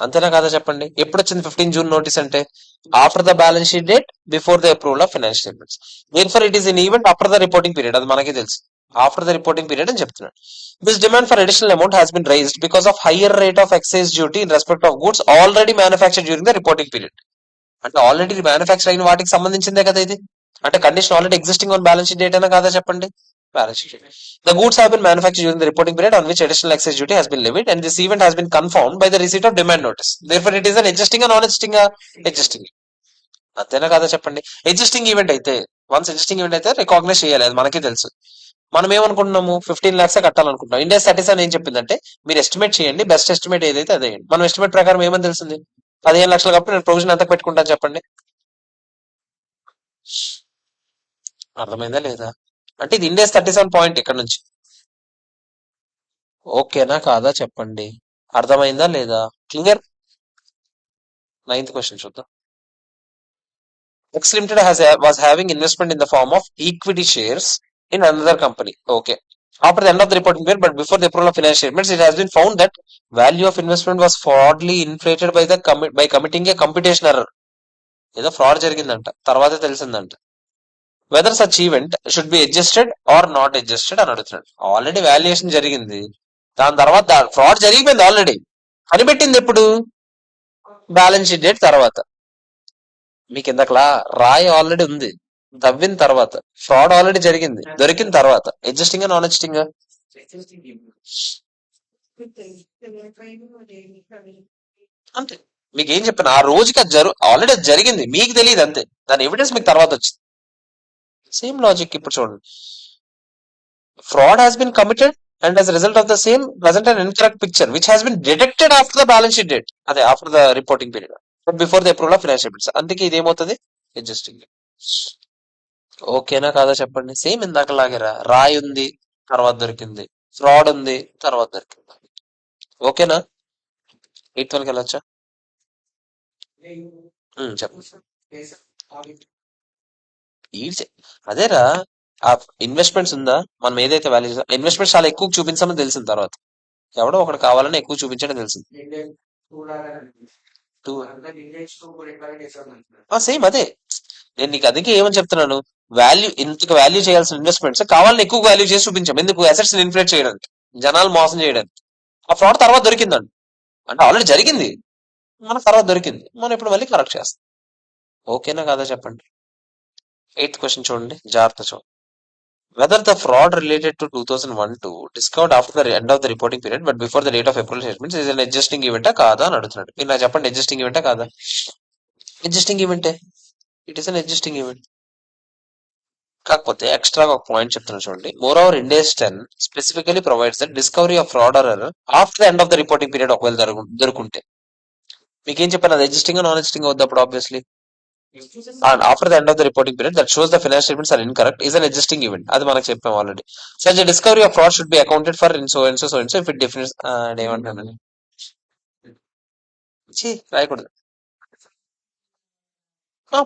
అంతేనా కదా చెప్పండి. ఎప్పుడు వచ్చింది 15 June నోటీస్ అంటే? After the balance sheet date, before the approval of financial statements. Therefore it is in event after the reporting period. అది మనకి తెలుసు. ఆఫ్టర్ ద రిపోర్టింగ్ పీరియడ్ అని చెప్తున్నాడు. This demand for additional amount has been raised because of higher rate of excise duty in respect of goods already manufacture during the reporting period. అంటే ఆల్రెడీ మ్యానుఫ్యాక్చర్ అయిన వాటికి సంబంధించిందే కదా ఇది. అంటే condition already existing on balance sheet date అయినా కాదా చెప్పండి. Balance sheet. The goods have been manufactured during the reporting period on which additional excise duty has been levied, and this event has been confirmed by the receipt of demand notice. Therefore, it is an adjusting or non-adjusting? Adjusting. అంతేనా కాదా చెప్పండి. అడ్జస్టింగ్ ఈవెంట్ అయితే, వన్స్ అడ్జస్టింగ్ ఈవెంట్ అయితే రికాగ్నైజ్ చేయాలి, అది మనకే తెలుసు. మనం ఏమనుకుంటున్నాము? 15 lakhs కట్టాలనుకుంటున్నాం. ఇండియా 37 ఏం చెప్పిందంటే మీరు ఎస్టిమేట్ చేయండి, బెస్ట్ ఎస్టిమేట్ ఏదైతే అదే. మనం ఎస్టిమేట్ ప్రకారం ఏమని తెలిసింది? 15 lakhs కాబట్టి నేను ప్రొవిజన్ ఎంత పెట్టుకుంటాను చెప్పండి. అర్థమైందా లేదా? అంటే ఇది ఇండియా 37 పాయింట్ ఇక్కడ నుంచి. ఓకేనా కాదా చెప్పండి. అర్థమైందా లేదా? క్లియర్. 9th క్వశ్చన్ చూద్దాం. X Limited was having investment in the form of equity shares in another company. Okay. After the end of the reporting period, but before the approval of financial statements, it has been found that value of investment was fraudulently inflated by committing a computation error. ఏదో ఫ్రాడ్ జరిగిందంట, తర్వాత తెలిసిందంట. Whether such event should be adjusted or not adjusted అని అడుగుతున్నాడు. ఆల్రెడీ వాల్యుయేషన్ జరిగింది, దాని తర్వాత ఫ్రాడ్ జరిగిపోయింది ఆల్రెడీ. కనిపెట్టింది ఎప్పుడు? బ్యాలెన్స్ షీట్ డేట్ తర్వాత. మీకు ఇందాకలా రాయి ఆల్రెడీ ఉంది, తవ్విన తర్వాత. ఫ్రాడ్ ఆల్రెడీ జరిగింది, దొరికిన తర్వాత. Adjusting non adjusting? అంతే. మీకు ఏం చెప్పాను, ఆ రోజుకి అది ఆల్రెడీ అది జరిగింది, మీకు తెలియదు అంతే. దాని ఎవిడెన్స్ మీకు తర్వాత వచ్చింది. సేమ్ లాజిక్ ఇప్పుడు చూడండి. Fraud has been committed and as a result of the same present an incorrect picture which has been detected after the balance sheet date, అదే after the reporting period but before the approval of financial statements. అందుకే ఇది ఏమవుతుంది? అడ్జస్టింగ్. ఓకేనా కాదా చెప్పండి. సేమ్ ఇందాక లాగేరా, రాయి ఉంది, తర్వాత దొరికింది. ఫ్రాడ్ ఉంది, తర్వాత దొరికింది. ఓకేనా? ఎయిత్ వరకు వెళ్ళొచ్చా? చెప్పు. ఈడ్చే అదేరా, ఆ ఇన్వెస్ట్మెంట్స్ ఉందా, మనం ఏదైతే వాల్యూ ఇన్వెస్ట్మెంట్స్ చాలా ఎక్కువ చూపించామని తెలిసిన తర్వాత ఎవడో ఒకటి కావాలని ఎక్కువ చూపించడం తెలిసింది. సేమ్ అదే. నేను నీకు అందుకే ఏమని చెప్తున్నాను, వాల్యూ ఇంతకు వాల్యూ చేయాల్సిన ఇన్వెస్ట్మెంట్స్ కావాలని ఎక్కువ వాల్యూ చేసి చూపించాం. ఎందుకు? అసెట్స్ ఇన్ఫ్లేట్ చేయడానికి, జనాలు మోసం చేయడానికి. ఆ ఫ్రాడ్ తర్వాత దొరికిందండి, అంటే ఆల్రెడీ జరిగింది, మన తర్వాత దొరికింది, మనం ఇప్పుడు మళ్ళీ కరెక్ట్ చేస్తాం. ఓకేనా కాదా చెప్పండి. ఎయిత్ క్వశ్చన్ చూడండి, జాగ్రత్త చూడండి. Whether the fraud related to 2001 to discovered after the end of the reporting period but before the date of April statements is an adjusting event కాదా అని అడుగుతున్నాడు. మీరు నాకు చెప్పండి, adjusting event కాదా? అడ్జస్టింగ్ ఈవెంటే, it is an adjusting event. కాకపోతే ఎక్స్ట్రా ఒక పాయింట్ చెప్తున్నా చూడండి. More over Ind AS 10 specifically provides that discovery of fraud or after the end of the reporting period ఒకవేళ దొరుకుంటే. మీకేం చెప్పాను, అది అడ్జస్టింగ్ నాన్ అడ్జస్టింగ్ అవుద్ది అప్పుడు obviously. And after the end of the reporting period that shows the financial statements are incorrect is an adjusting event. అది మనకు చెప్పాం already. Such a discovery of fraud should be accounted for in so and so and so if it defines ఏమంటాను రాయకూడదు.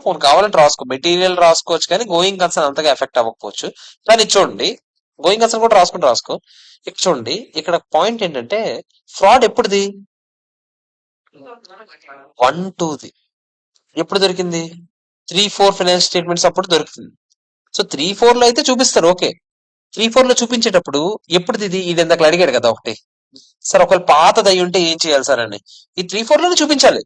పోను కావాలంటే రాసుకో, మెటీరియల్ రాసుకోవచ్చు కానీ గోయింగ్ కన్సర్న్ అంతగా ఎఫెక్ట్ అవ్వకపోవచ్చు. కానీ చూడండి, గోయింగ్ కన్సర్న్ కూడా రాసుకో. ఇక్కడ చూడండి, ఇక్కడ పాయింట్ ఏంటంటే ఫ్రాడ్ ఎప్పుడుది? 1-2ది. ఎప్పుడు దొరికింది? 3-4 ఫైనాన్స్ స్టేట్మెంట్స్ అప్పుడు దొరుకుతుంది. సో 3-4 లో అయితే చూపిస్తారు, ఓకే. 3-4 లో చూపించేటప్పుడు ఎప్పుడు ఇది ఇందాక అడిగాడు కదా ఒకటి, సార్ ఒకవేళ పాతది అయి ఉంటే ఏం చేయాలి సార్ అని. ఈ 3-4 లోనే చూపించాలి,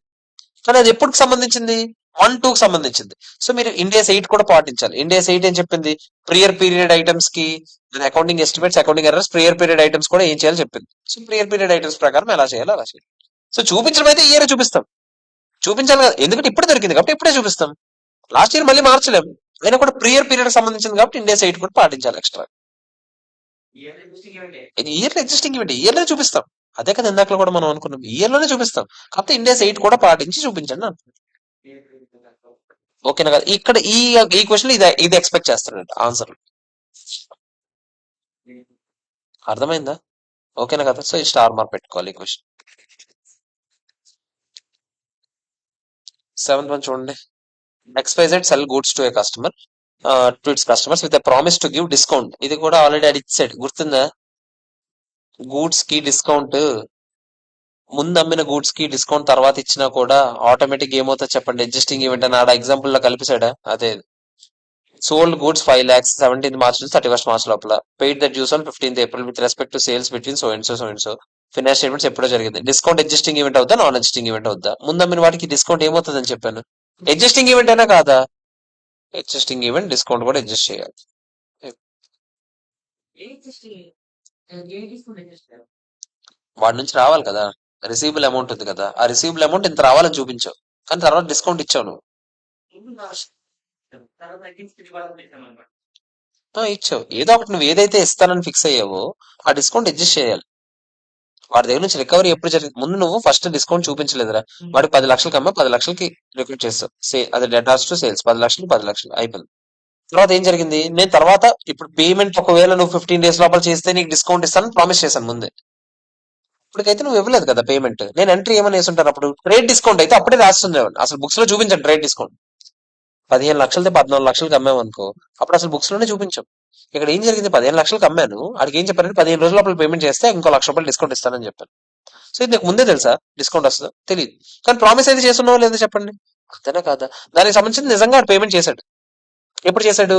కానీ అది ఎప్పుడుకి సంబంధించింది? 1-2కి సంబంధించింది. సో మీరు ఇండియాస్ 8 కూడా పాటించాలి. ఇండియాస్ 8 ఏం చెప్పింది? ప్రియర్ పీరియడ్ ఐటమ్స్ కి accounting estimates, accounting errors, prior period items కూడా ఏం చేయాలో చెప్పింది. సో ప్రియర్ పీరియడ్ ఐటమ్స్ ప్రకారం ఎలా చేయాలో అలా చేయాలి. సో చూపించడం అయితే ఇయర్ చూపిస్తాం, చూపించాలి కదా, ఎందుకంటే ఇప్పుడే దొరికింది కాబట్టి ఇప్పుడే చూపిస్తాం. లాస్ట్ ఇయర్ మళ్ళీ మార్చలేం, అయినా కూడా ప్రియర్ పీరియడ్ సంబంధించింది కాబట్టి ఇండియాస్ 8 కూడా పాటించాలి ఎక్స్ట్రా. ఇది ఇయర్లీ ఎగ్జిస్టింగ్ ఈవెంట్, ఇయర్లో చూపిస్తాం. అదే కదా ఇందాకలో కూడా మనం అనుకున్నాం, ఇయర్లోనే చూపిస్తాం. కాకపోతే ఇండియాస్ 8 కూడా పాటించి చూపించండి అంటున్నాం. ఓకేనా కదా? ఇక్కడ ఈ క్వశ్చన్ ఇది ఎక్స్పెక్ట్ చేస్తానంట ఆన్సర్. అర్థమైందా? ఓకేనా కదా? సో ఈ స్టార్ మార్క్ పెట్టుకోవాలి ఈ క్వశ్చన్. 7th వన్ చూడండి. XYZ cell goods to A customer to it's customers with promise to give discount. ఇది కూడా ఆల్రెడీ అది ఇచ్చాడు, గుర్తుందా? గూడ్స్ కి డిస్కౌంట్, ముందు అమ్మిన గూడ్స్ కి డిస్కౌంట్ తర్వాత ఇచ్చినా కూడా ఆటోమేటిక్ ఏమవుతుంది చెప్పండి? అడ్జస్టింగ్ ఈవెంట్ అని ఆడ ఎగ్జాంపుల్ లో కలిపిసాడా? అదే. Sold goods 5 lakhs 17th March నుంచి 31st March లోపల. Paid that dues on 15th April with respect to sales between so and so. Finance statements ఎప్పుడో జరిగింది. డిస్కౌంట్ అడ్జస్టింగ్ ఈవెంట్ అవుతా, నాన్ అడ్జస్టింగ్ ఈవెంట్ అవుతా? ముందు అమ్మిన వాటికి డిస్కౌంట్ ఏమవుతుందని చెప్పాను? అడ్జస్టింగ్ ఈవెంట్ అయినా కాదా? అడ్జస్టింగ్ ఈవెంట్, డిస్కౌంట్ కూడా అడ్జస్ట్ చేయాలి. వాడి నుంచి రావాలి కదా, రిసీవబుల్ అమౌంట్ ఉంది కదా, ఆ రిసీవబుల్ అమౌంట్ ఇంత రావాలని చూపించావు, కానీ తర్వాత డిస్కౌంట్ ఇచ్చావు నువ్వు. ఇచ్చావు ఏదో ఒకటి, నువ్వు ఏదైతే ఇస్తానని ఫిక్స్ అయ్యావో ఆ డిస్కౌంట్ అడ్జస్ట్ చేయాలి. వాడి దగ్గర నుంచి రికవరీ ఎప్పుడు జరిగింది? ముందు నువ్వు ఫస్ట్ డిస్కౌంట్ చూపించలేదురా, వాడికి 10 లక్షలకి అమ్మా, 10 లక్షలకి రిక్రూట్ చేస్తావు, అది డెటార్స్ టు సేల్స్, 10 లక్షలు అయిపోయింది. తర్వాత ఏం జరిగింది? నేను తర్వాత ఇప్పుడు పేమెంట్ ఒకవేళ నువ్వు 15 days లోపల చేస్తే నీకు డిస్కౌంట్ ఇస్తానని ప్రామిస్ చేశాను ముందే. ఇప్పటికైతే నువ్వు ఇవ్వలేదు కదా పేమెంట్. నేను ఎంట్రీ ఏమని వేసుంటాను అప్పుడు? ట్రేడ్ డిస్కౌంట్ అయితే అప్పుడే రాస్తుండేవాడు, అసలు బుక్స్ లో చూపించండి ట్రేడ్ డిస్కౌంట్. 15 లక్షలది 14 లక్షలకి అమ్మాము అనుకో, అప్పుడు అసలు బుక్స్ లోనే చూపించాం. ఇక్కడ ఏం జరిగింది? 15 లక్షలకి అమ్మాను, అడిగి ఏం చెప్పారంటే 15 రోజుల లోపల పేమెంట్ చేస్తే ఇంకో ₹1,00,000 డిస్కౌంట్ ఇస్తానని చెప్పాను. సో ఇది నీకు ముందే తెలుసా డిస్కౌంట్ వస్తుందో? తెలియదు, కానీ ప్రామిస్ అయితే చేస్తున్నావో లేదో చెప్పండి. అంతేనా కాదా? దానికి సంబంధించి నిజంగా పేమెంట్ చేశాడు. ఎప్పుడు చేశాడు?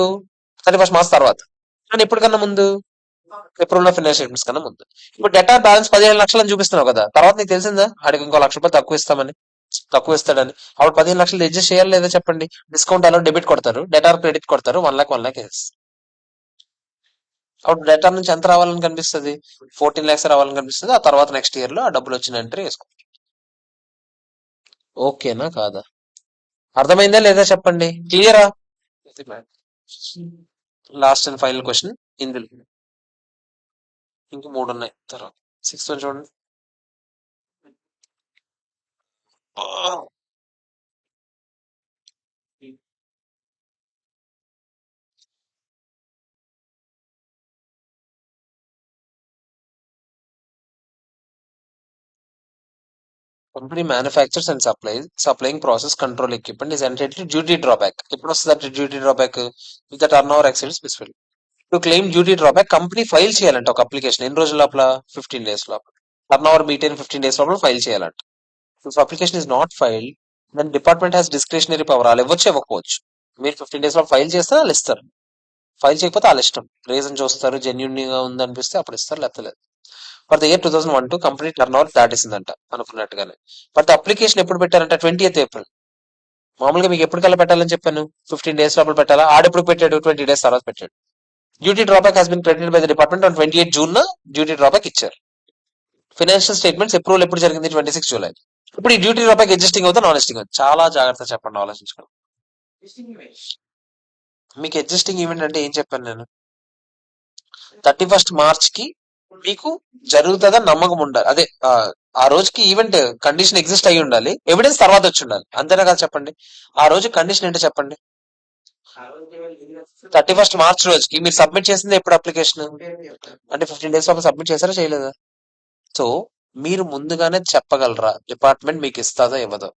31st March తర్వాత. కానీ ఎప్పటికన్నా ముందు? ఏప్రిల్ ఫైనాన్స్ స్టేట్మెంట్స్ కన్నా ముందు. ఇప్పుడు డెటార్ బ్యాలెన్స్ 15 లక్షలు అని చూపిస్తున్నావు కదా, తర్వాత నీకు తెలిసిందా ఆడికి ఇంకో ₹1,00,000 తక్కువ ఇస్తాడని? అప్పుడు 15 లక్షలు అడ్జస్ట్ చేయాలి లేదా చెప్పండి? డిస్కౌంట్ అలా డెబిట్ కొడతారు, డెటార్ క్రెడిట్ కొడతారు, 1 lakh వేస్తారు. అప్పుడు డెటార్ నుంచి ఎంత రావాలని కనిపిస్తుంది? 14 lakhs రావాలని కనిపిస్తుంది. ఆ తర్వాత నెక్స్ట్ ఇయర్ లో ఆ డబ్బులు వచ్చిన ఎంట్రీ వేసుకో. ఓకేనా కాదా? అర్థమైందా లేదా చెప్పండి? క్లియరా? లాస్ట్ అండ్ ఫైనల్ క్వశ్చన్ ఇందులో, ఇంక 3 ఉన్నాయి తర్వాత. 6th వన్ చూడండి. Company manufactures and supplying process control equipment is entitled duty drawback. ఎప్పుడు వస్తుంది duty drawback? With the turn over exceeds specific. To claim duty drawback company file చేయాలంట ఒక అప్లికేషన్. ఎన్ని రోజుల లోపల? 15 days లోపల. టర్న్ ఓవర్ మీట్ అయిన 15 days లోపల ఫైల్ చేయాలంట. If application is not filed then department has discretionary power. వాళ్ళు ఇవ్వచ్చు ఇవ్వకపోవచ్చు. మీరు 15 days లో ఫైల్ చేస్తే వాళ్ళు ఇస్తారు. ఫైల్ చేయకపోతే వాళ్ళ ఇష్టం. రీజన్ చూస్తారు, జెన్యున్ గా ఉంది అనిపిస్తే అప్పుడు ఇస్తారు, లేకపోతే లేదు. For the year 2001 company turn over దాటేసిందంట అనుకున్నట్టుగానే. బట్ అప్లికేషన్ ఎప్పుడు పెట్టారంట? 20th April. మామూలుగా మీకు ఎప్పటికల్లా పెట్టాలని చెప్పాను? 15 days లోపల పెట్టాలా? ఆడెప్పుడు పెట్టాడు? 20 days తర్వాత పెట్టాడు. Duty drawback has been credited by the department on 28 June duty drawback ఇచ్చారు. ఫైనాన్షియల్ స్టేట్మెంట్స్ అప్రూవల్ ఎప్పుడు జరిగింది? 26 July. ఇప్పుడు ఈ డ్యూటీ డ్రాబ్యాక్ ఎగ్జిస్టింగ్ అవుతా నాన్ ఎగ్జిస్టింగ్ అవుతుంది? చాలా జాగ్రత్త చెప్పండి, ఆలోచించుకోండి. మీకు ఎగ్జిస్టింగ్ ఈవెంట్ అంటే ఏం చెప్పాను నేను? 31st March కి మీకు జరుగుతుందని నమ్మకం ఉండాలి. అదే ఆ రోజుకి ఈవెంట్ కండిషన్ ఎగ్జిస్ట్ అయి ఉండాలి, ఎవిడెన్స్ తర్వాత వచ్చి ఉండాలి. అంతేనా కదా చెప్పండి? ఆ రోజు కండిషన్ ఏంటో చెప్పండి. 31st March రోజుకి మీరు సబ్మిట్ చేసింది ఎప్పుడు అప్లికేషన్? అంటే 15 days లోపల సబ్మిట్ చేశారా చేయలేదా? సో మీరు ముందుగానే చెప్పగలరా డిపార్ట్మెంట్ మీకు ఇస్తుందో ఇవ్వదో?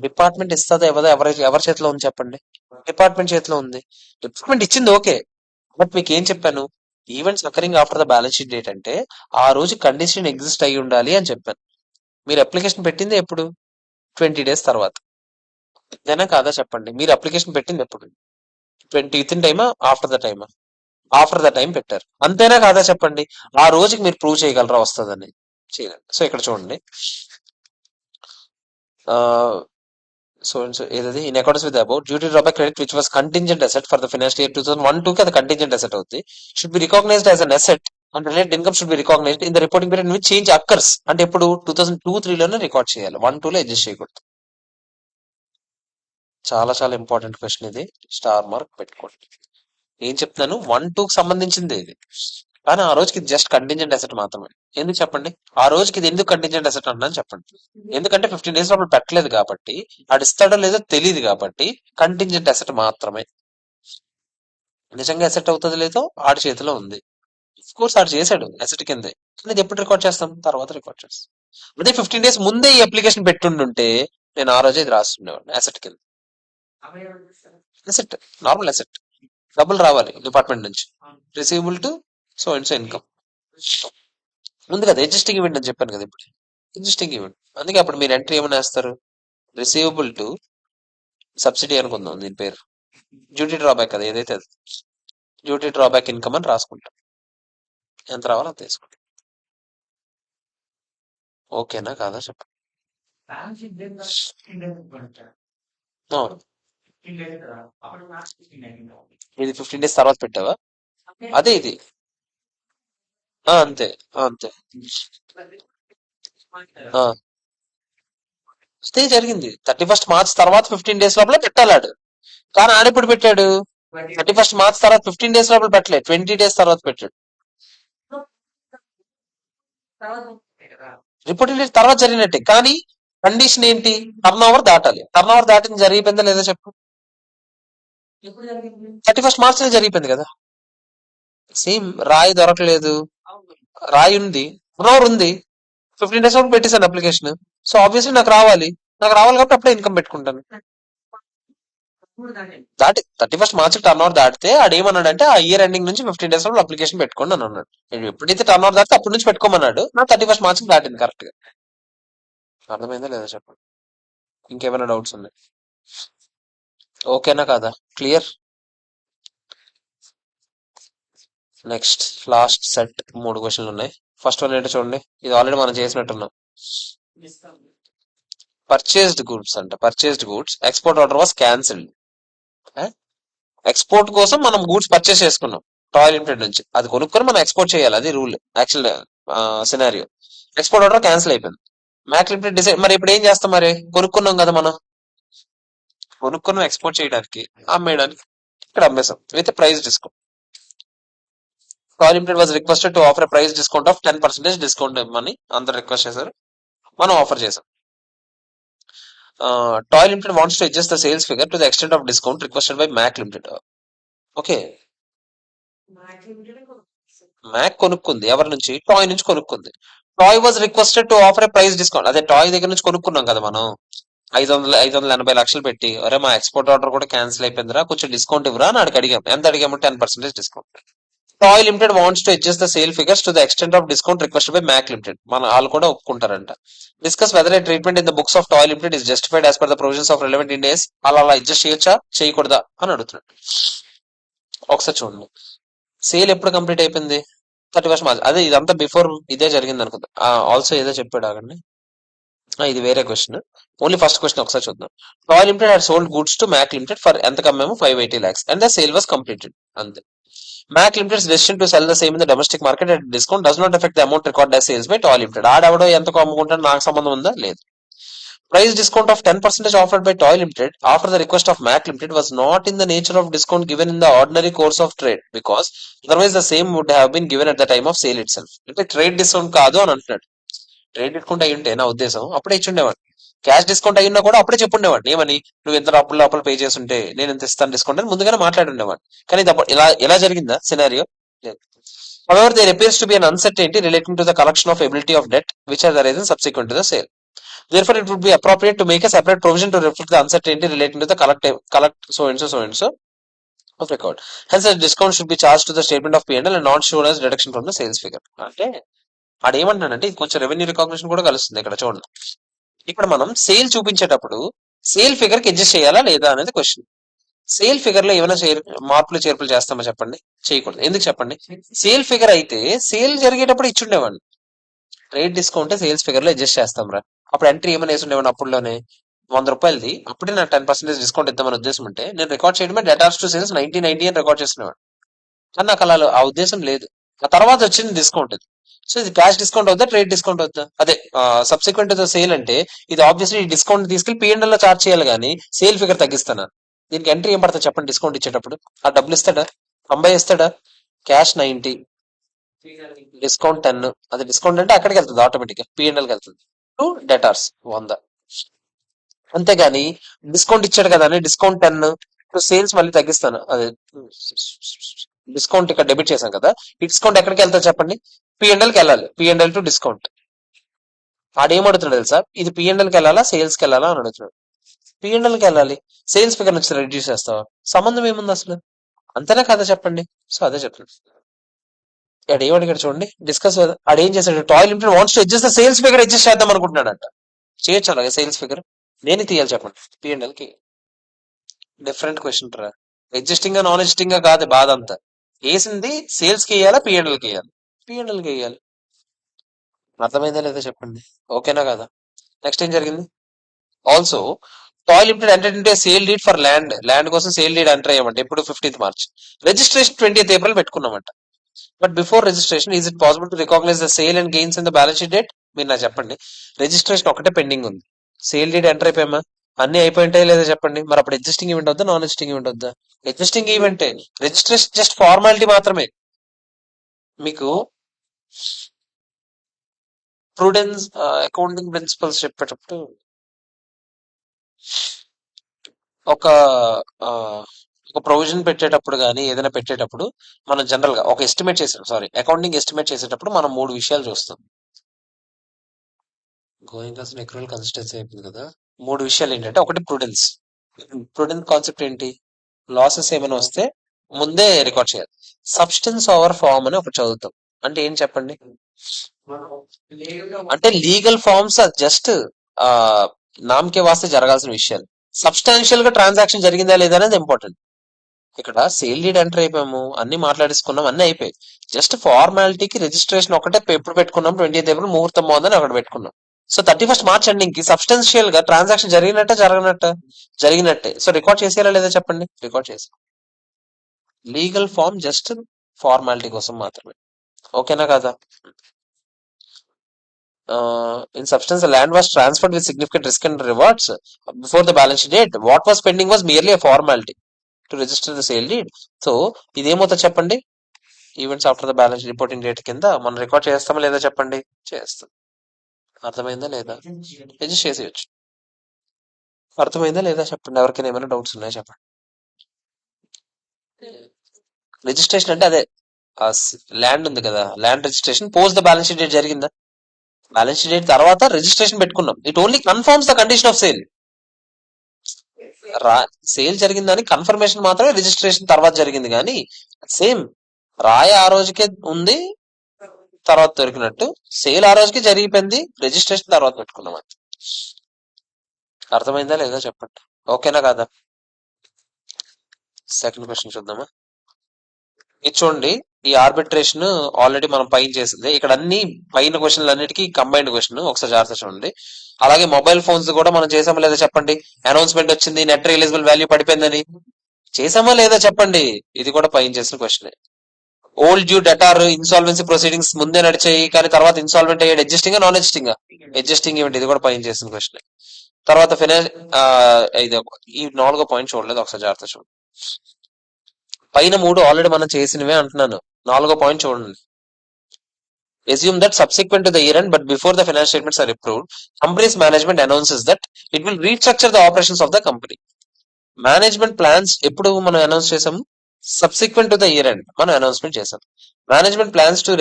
డిపార్ట్మెంట్ ఇస్తుందో ఇవ్వదో ఎవరి చేతిలో ఉంది చెప్పండి? డిపార్ట్మెంట్ చేతిలో ఉంది. డిపార్ట్మెంట్ ఇచ్చింది ఓకే, బట్ మీకు ఏం చెప్పాను? Events occurring after the balance sheet date అంటే ఆ రోజు కండిషన్ ఎగ్జిస్ట్ అయి ఉండాలి అని చెప్పాను. మీరు అప్లికేషన్ పెట్టింది ఎప్పుడు? 20 days తర్వాత. ఇదేనా కాదా చెప్పండి? మీరు అప్లికేషన్ పెట్టింది ఎప్పుడు? 20th టైమా ఆఫ్టర్ ద టైమా? ఆఫ్టర్ ద టైం పెట్టారు. అంతేనా కాదా చెప్పండి? ఆ రోజుకి మీరు ప్రూవ్ చేయగలరా వస్తుందని? చేయలేదు. సో ఇక్కడ చూడండి, ఏదది in accordance with about duty drawback credit which was contingent asset for the financial year 2001-2 కి అది కంటింజెంట్ అసెట్ అవుతుంది. Should be recognised as an asset and related income should be recognised in the reporting period which change occurs. అంటే ఎప్పుడు? 2002-3 లోనే రికార్డ్ చేయాలి, 1-2 లో అడ్జస్ట్ చేయకూడదు. చాలా చాలా ఇంపార్టెంట్ క్వశ్చన్ ఇది, స్టార్ మార్క్ పెట్టుకోండి. ఏం చెప్తున్నాను? 1-2 కి సంబంధించింది ఇది, కానీ ఆ రోజుకి జస్ట్ కంటింజెంట్ అసెట్ మాత్రమే. ఎందుకు చెప్పండి? ఆ రోజుకి ఇది ఎందుకు కంటింజెంట్ అసెట్ అన్నా చెప్పండి. ఎందుకంటే 15 days లోపల పెట్టలేదు కాబట్టి, ఆడు ఇస్తాడో లేదో తెలియదు కాబట్టి కంటింజెంట్ అసెట్ మాత్రమే. నిజంగా అసెట్ అవుతుంది లేదో ఆడి చేతిలో ఉంది. కోర్స్ ఆడు చేశాడు అసెట్ కిందే, కానీ ఇది ఎప్పుడు రికార్డ్ చేస్తాం? తర్వాత రికార్డ్ చేస్తాం. అదే 15 days ముందే ఈ అప్లికేషన్ పెట్టుండుంటే నేను ఆ రోజే ఇది రాస్తుండేవాడిని అసెట్ కింద. Asset, normal asset. డబ్బులు రావాలి డిపార్ట్మెంట్ నుంచి, receivable to so and so income. ఉంది కదా ఎగ్జిస్టింగ్ ఈవెంట్ అని చెప్పాను కదా ఇప్పుడు. ఎగ్జిస్టింగ్ ఈవెంట్, అందుకే అప్పుడు మీరు ఎంట్రీ ఏమైనా వేస్తారు? రిసీవబుల్ టు సబ్సిడీ అనుకుందాం దీని పేరు, డ్యూటీ డ్రాబ్యాక్ కదా ఏదైతే అది, డ్యూటీ డ్రాబ్యాక్ ఇన్కమ్ అని రాసుకుంటాం. ఎంత రావాలో అంత తీసుకుంటాం. ఓకేనా కాదా చెప్పండి? అవును. ఇది 15 days తర్వాత పెట్టావా? అదే ఇది. అంతే అంతే. స్టే జరిగింది 31st March తర్వాత 15 days లోపల పెట్టాలాడు, కానీ ఆడెప్పుడు పెట్టాడు? 31st March తర్వాత 15 days లోపల పెట్టలేదు, 20 days తర్వాత పెట్టాడు. రిపోర్టింగ్ డేట్ తర్వాత జరిగినట్టే, కానీ కండిషన్ ఏంటి? టర్న్ ఓవర్ దాటాలి. టర్న్ ఓవర్ దాటింది జరిగిపోయిందా లేదా చెప్పు? 31st March జరిగిపోయింది కదా. సేమ్ రాయి దొరకలేదు, రాయి ఉంది, టర్న్ ఓవర్ ఉంది, 15 days వరకు పెట్టేశాను అప్లికేషన్. సో ఆబ్వియస్లీ నాకు రావాలి కాబట్టి అప్పుడే ఇన్కమ్ పెట్టుకుంటాను. దాటి 31st March టర్న్ ఓవర్ దాటితే ఆడు ఏమన్నాడంటే ఆ ఇయర్ ఎండింగ్ నుంచి 15 days లో అప్లికేషన్ పెట్టుకోండి అని అన్నాడు. నేను ఎప్పుడైతే టర్న్ ఓవర్ దాటితే అప్పటి నుంచి పెట్టుకోమన్నాడు, నా 31st March దాటింది కరెక్ట్ గా. అర్థమైందా లేదా చెప్పండి? ఇంకేమైనా డౌట్స్ ఉన్నాయి? ఓకేనా కాదా? క్లియర్? నెక్స్ట్ లాస్ట్ సెట్ 3 క్వశ్చన్లు ఉన్నాయి. ఫస్ట్ వన్ ఏంటో చూడండి, ఇది ఆల్రెడీ మనం చేసినట్టున్నాం. పర్చేస్డ్ గూడ్స్ అంట, purchased goods export order was cancelled. Export కోసం మనం గూడ్స్ పర్చేస్ చేసుకున్నాం టాయ్ లిమిటెడ్ నుంచి, అది కొనుక్కొని మనం ఎక్స్పోర్ట్ చేయాలి, అది rule actual scenario. Export order cancel అయిపోయింది. మ్యాక్ లిమిటెడ్ డిసైడ్, మరి ఇప్పుడు ఏం చేస్తాం? మరి కొనుక్కున్నాం కదా మనం, కొనుక్కున్నాం ఎక్స్పోర్ట్ చేయడానికి, అమ్మేయడానికి, ఇక్కడ అమ్మేసాం with price discount. Toy Limited was requested to offer price discount of 10% discount ఇవ్వమని అందరు రిక్వెస్ట్ చేశారు, మనం ఆఫర్ చేసాం. Toy Limited wants to adjust the sales figure to the extent of discount requested by Mac Limited. Okay, Mac కొనుక్కుంది ఎవరి నుంచి? టాయ్ నుంచి కొనుక్కుంది. Toy was requested to offer a price discount. అదే టాయ్ దగ్గర నుంచి కొనుక్కున్నాం కదా మనం 580 లక్షలు పెట్టి. అరే మా ఎక్స్పోర్ట్ ఆర్డర్ కూడా క్యాన్సిల్ అయిపోయిందిరా, కొంచెం డిస్కౌంట్ ఇవ్వరా అని అడిగి అడిగాం. ఎంత అడిగాము? 10% discount. Toy Limited wants to adjust the sale figures to the extent of discount requested by Mac Limited. మన వాళ్ళు కూడా ఒప్పుకుంటారంట. Discuss whether a treatment in the books of Toy Limited is justified as per the provisions of relevant Ind AS. అలా అలా అడ్జస్ట్ చేయొచ్చా చేయకూడదా అని అడుగుతున్నాడు. ఒకసారి చూడండి, సేల్ ఎప్పుడు కంప్లీట్ అయిపోయింది? 31 మార్చ్. అదే ఇదంతా బిఫోర్ ఇదే జరిగింది అనుకుంటా. ఆల్సో ఏదో చెప్పాడు ఆగండి. ఇది వేరే క్వశ్చన్. ఓన్లీ ఫస్ట్ క్వశ్చన్ ఒకసారి చూద్దాం. Toy Limited had sold goods to Mac Limited for ఎంత కమ్మాము? 580 lakhs and the sale was completed. అంతే. Mac Limited's decision to sell the same in the domestic market at discount does not affect the amount record as sales by Toy Limited. ఆడెవడో ఎంతకు అమ్ముకుంటాడు నాకు సంబంధం ఉందా? లేదు. Price discount of 10% offered by Toy Limited after the request of Mac Limited was not in the nature of discount given in the ordinary course of trade, because otherwise the same would have been given at the time of sale itself. అంటే ట్రేడ్ డిస్కౌంట్ కాదు అని అంటున్నాడు. ట్రేడ్ డిస్కౌంట్ అయి ఉంటే నా ఉద్దేశం అప్పుడే ఇచ్చి ఉండేవాడు. క్యాష్ డిస్కౌంట్ అయ్యున్నా కూడా అప్పుడే చెప్పుండేవాడు. ఏమని? నువ్వు ఎంత అప్పులు పే చేస్తుంటే నేను ఎంత ఇస్తాను డిస్కౌంట్ అని ముందుగానే మాట్లాడుండేవాడు. కానీ ఇది ఇలా జరిగిందా సినారియో? లేదు. However, there appears to be an uncertainty relating to the collection of ability of debt which has arisen subsequent to the sale. Therefore, it would be appropriate to make a separate provision to reflect the uncertainty relating to the collect so and so of record. Hence, a discount should be charged to the statement of P&L and not shown as deduction from the sales figure. అంటే ఆడేమంటాడంటే ఇది కొంచెం రెవెన్యూ రికాగ్నిషన్ కూడా కలుస్తుంది. ఇక్కడ చూడండి, ఇక్కడ మనం సేల్ చూపించేటప్పుడు సేల్ ఫిగర్ కి అడ్జస్ట్ చేయాలా లేదా అనేది క్వశ్చన్. సేల్ ఫిగర్ లో ఏమైనా మార్పులు చేర్పులు చేస్తామా చెప్పండి? చేయకూడదు. ఎందుకు చెప్పండి? సేల్ ఫిగర్ అయితే సేల్ జరిగేటప్పుడు ఇచ్చుండేవాడిని. ట్రేడ్ డిస్కౌంట్ సేల్స్ ఫిగర్ లో అడ్జస్ట్ చేస్తాం రా. అప్పుడు ఎంట్రీ ఏమైనా వేసి ఉండేవాడిని అప్పుడులోనే 100 రూపాయలది. అప్పుడే నాకు 10% డిస్కౌంట్ ఇద్దామని ఉద్దేశం ఉంటే నేను రికార్డ్ చేయడమే డేటాస్ టు సేల్స్ 1990 అని రికార్డ్ చేసుకునేవాడు. కానీ నాకు అలా ఆ ఉద్దేశం లేదు. ఆ తర్వాత వచ్చింది డిస్కౌంట్ ఇది. సో ఇది క్యాష్ డిస్కౌంట్ అవుద్దా ట్రేడ్ డిస్కౌంట్ అవుద్దా? అదే సబ్సిక్వెంట్ టు ద సేల్ అంటే ఇది ఆబ్వియస్లీ డిస్కౌంట్ తీసుకెళ్లి P&L లో చార్జ్ చేయాలి, కానీ సేల్ ఫిగర్ తగ్గిస్తాను. దీనికి ఎంట్రీ ఏం పడుతుంది చెప్పండి? డిస్కౌంట్ ఇచ్చేటప్పుడు ఆ డబ్బులు ఇస్తాడా? 90 ఇస్తాడా? Cash 90, discount 10. అది డిస్కౌంట్ అంటే అక్కడికి వెళ్తుంది, ఆటోమేటిక్ గా P&L కి వెళ్తుంది. To debtors 100. అంతేగాని డిస్కౌంట్ ఇచ్చాడు కదా అని డిస్కౌంట్ 10 టు సేల్స్ మళ్ళీ తగ్గిస్తాను. అదే డిస్కౌంట్ ఇక్కడ డెబిట్ చేశాం కదా, ఈ డిస్కౌంట్ ఎక్కడికి వెళ్తుంది చెప్పండి? P&L కి వెళ్ళాలి. P&L to discount. ఆడేమడుతున్నాడు తెలుసా? ఇది P&L కి వెళ్ళాలా సేల్స్ కి వెళ్ళాలా అని అడుగుతున్నాడు. P&L కి వెళ్ళాలి. సేల్స్ ఫిగర్ నుంచి రెడ్యూస్ చేస్తావా? సంబంధం ఏముంది అసలు? అంతేనా కదా చెప్పండి. సో అదే చెప్తున్నాడు. ఇక్కడ ఏమడిగాడు చూడండి, డిస్కస్. ఆడేం చేశాడు? Toy Limited wants to adjust the sales figure adjust చేద్దాం అనుకుంటున్నాడంట. చేయొచ్చు అలాగే సేల్స్ ఫిగర్. నేను తీయాలి చెప్పండి? P&L కి. డిఫరెంట్ క్వశ్చన్ రా. అడ్జస్టింగ్ గా నాన్ అడ్జస్టింగ్ గా కాదు బాధ అంతా. వేసింది సేల్స్ కి వేయాలా P&L కి వేయాలి? P&L కి వేయాలి. అర్థమైందా లేదా చెప్పండి? ఓకేనా కదా? నెక్స్ట్ ఏం జరిగింది? Also Toy Limited enter into sale deed for land. Land కోసం సేల్ డీడ్ ఎంటర్ అయ్యామంటే ఎప్పుడు? 15th March. Registration 20th April పెట్టుకున్నామంట. But before registration is it possible to recognise the sale and gains in the balance sheet date? మీరు నాకు చెప్పండి. రిజిస్ట్రేషన్ ఒకటే పెండింగ్ ఉంది, సేల్ డీడ్ ఎంటర్ అయిపోయామా? అన్ని అయిపోయింటాయి లేదా చెప్పండి? మరి అప్పుడు ఎగ్జిస్టింగ్ ఈవెంట్ వద్దా నాన్ ఎగ్జిస్టింగ్ ఈవెంట్ వద్దా? ఎగ్జిస్టింగ్ ఈవెంటే. రిజిస్ట్రేషన్ జస్ట్ ఫార్మాలిటీ మాత్రమే. మీకు ప్రూడెన్స్ అకౌంటింగ్ ప్రిన్సిపల్స్ చెప్పేటప్పుడు ఒక ఆ, ఒక ప్రొవిజన్ పెట్టేటప్పుడు కానీ ఏదైనా పెట్టేటప్పుడు మనం జనరల్ గా ఒక ఎస్టిమేట్ అకౌంటింగ్ ఎస్టిమేట్ చేసేటప్పుడు మనం 3 విషయాలు చూస్తాం. గోయింగ్ కాస్ట్ ఎక్రూవల్ కన్సిస్టెన్సీ అయిపోయింది కదా. 3 విషయాలు ఏంటంటే, ఒకటి ప్రూడెన్స్. ప్రూడెన్స్ కాన్సెప్ట్ ఏంటి? లాసెస్ ఏమైనా వస్తే ముందే రికార్డ్ చేయాలి. సబ్స్టెన్స్ ఓవర్ ఫార్మ్ అని ఒకటి చదువుతాం. అంటే ఏం చెప్పండి? అంటే లీగల్ ఫార్మ్స్ జస్ట్ ఆ నామకే వాస్తే జరగాల్సిన విషయాలు. సబ్స్టాన్షియల్ గా ట్రాన్సాక్షన్ జరిగిందా లేదా అనేది ఇంపార్టెంట్. ఇక్కడ సేల్ డీడ్ ఎంటర్ అయిపోయాము, అన్ని మాట్లాడేసుకున్నాం, అన్ని అయిపోయాయి. జస్ట్ ఫార్మాలిటీకి రిజిస్ట్రేషన్ ఒకటే ఎప్పుడు పెట్టుకున్నాం? 20th ఏప్రిల్ ముహూర్తం బాగుందని అక్కడ పెట్టుకున్నాం. సో 31st మార్చ్ ఎండింగ్ కి సబ్స్టెన్షియల్ గా ట్రాన్సాక్షన్ జరిగినట్టే. సో రికార్డ్ చేసేయాలా లేదా చెప్పండి? రికార్డ్ చేసి లీగల్ ఫార్మ్ జస్ట్ ఫార్మాలిటీ కోసం మాత్రమే. ఓకేనా కదా? In substance land was transferred with significant risk and rewards before the balance date. What was pending was merely a formality to register the sale deed. So ఇదేమవుతా చెప్పండి? Events after the balance reporting date కింద మనం రికార్డ్ చేస్తామా లేదా చెప్పండి? చేస్తాం. అర్థమైందా లేదా? రిజిస్టర్ చేసేయచ్చు. అర్థమైందా లేదా చెప్పండి? ఎవరికైనా ఏమైనా డౌట్స్ ఉన్నాయా చెప్పండి? రిజిస్ట్రేషన్ అంటే అదే ల్యాండ్ ఉంది కదా, land registration post the balance sheet date జరిగిందా? బ్యాలెన్స్ షీట్ డేట్ తర్వాత రిజిస్ట్రేషన్ పెట్టుకున్నాం. It only confirms the condition of sale. రా సేల్ జరిగిందని కన్ఫర్మేషన్ మాత్రమే రిజిస్ట్రేషన్ తర్వాత జరిగింది కానీ సేమ్ రాయ ఆ రోజుకే ఉంది, తర్వాత దొరికినట్టు సేల్ ఆ రోజుకి జరిగిపోయింది, రిజిస్ట్రేషన్ తర్వాత పెట్టుకున్నాం అంతే. అర్థమైందా లేదా చెప్పండి. ఓకేనా కాదా? సెకండ్ క్వశ్చన్ చూద్దామా. ఇది చూడండి, ఈ ఆర్బిట్రేషన్ ఆల్రెడీ మనం పైన చేసింది. ఇక్కడ అన్ని పైన క్వశ్చన్లు అన్నిటికీ కంబైన్డ్ క్వశ్చన్, ఒకసారి జాగ్రత్త చూడండి. అలాగే మొబైల్ ఫోన్స్ కూడా మనం చేసామా లేదా చెప్పండి. అనౌన్స్మెంట్ వచ్చింది నెట్ రియలైజబుల్ వాల్యూ పడిపోయిందని, చేసామా లేదా చెప్పండి. ఇది కూడా పైన చేసిన question. Old due debtor insolvency proceedings ముందే నడిచాయి కానీ తర్వాత ఇన్సాల్వెంట్ అయ్యాడు, existing non existing existing event. ఇది కూడా పైన చేసిన క్వశ్చన్. తర్వాత ఇది ఈ 4వ పాయింట్ చూడలేదు, ఒకసారి జాగ్రత్త చూడండి. పైన 3 ఆల్రెడీ మనం చేసినవే అంటున్నాను. 4వ పాయింట్ చూడండి. Assume that subsequent to the year end but before the financial statements are approved, company's management announces that it will restructure the operations of the company. Management plans ఎప్పుడు మనం అనౌన్స్ చేసాము? Subsequent to the year end మనం అనౌన్స్మెంట్ చేసాం. Management plans to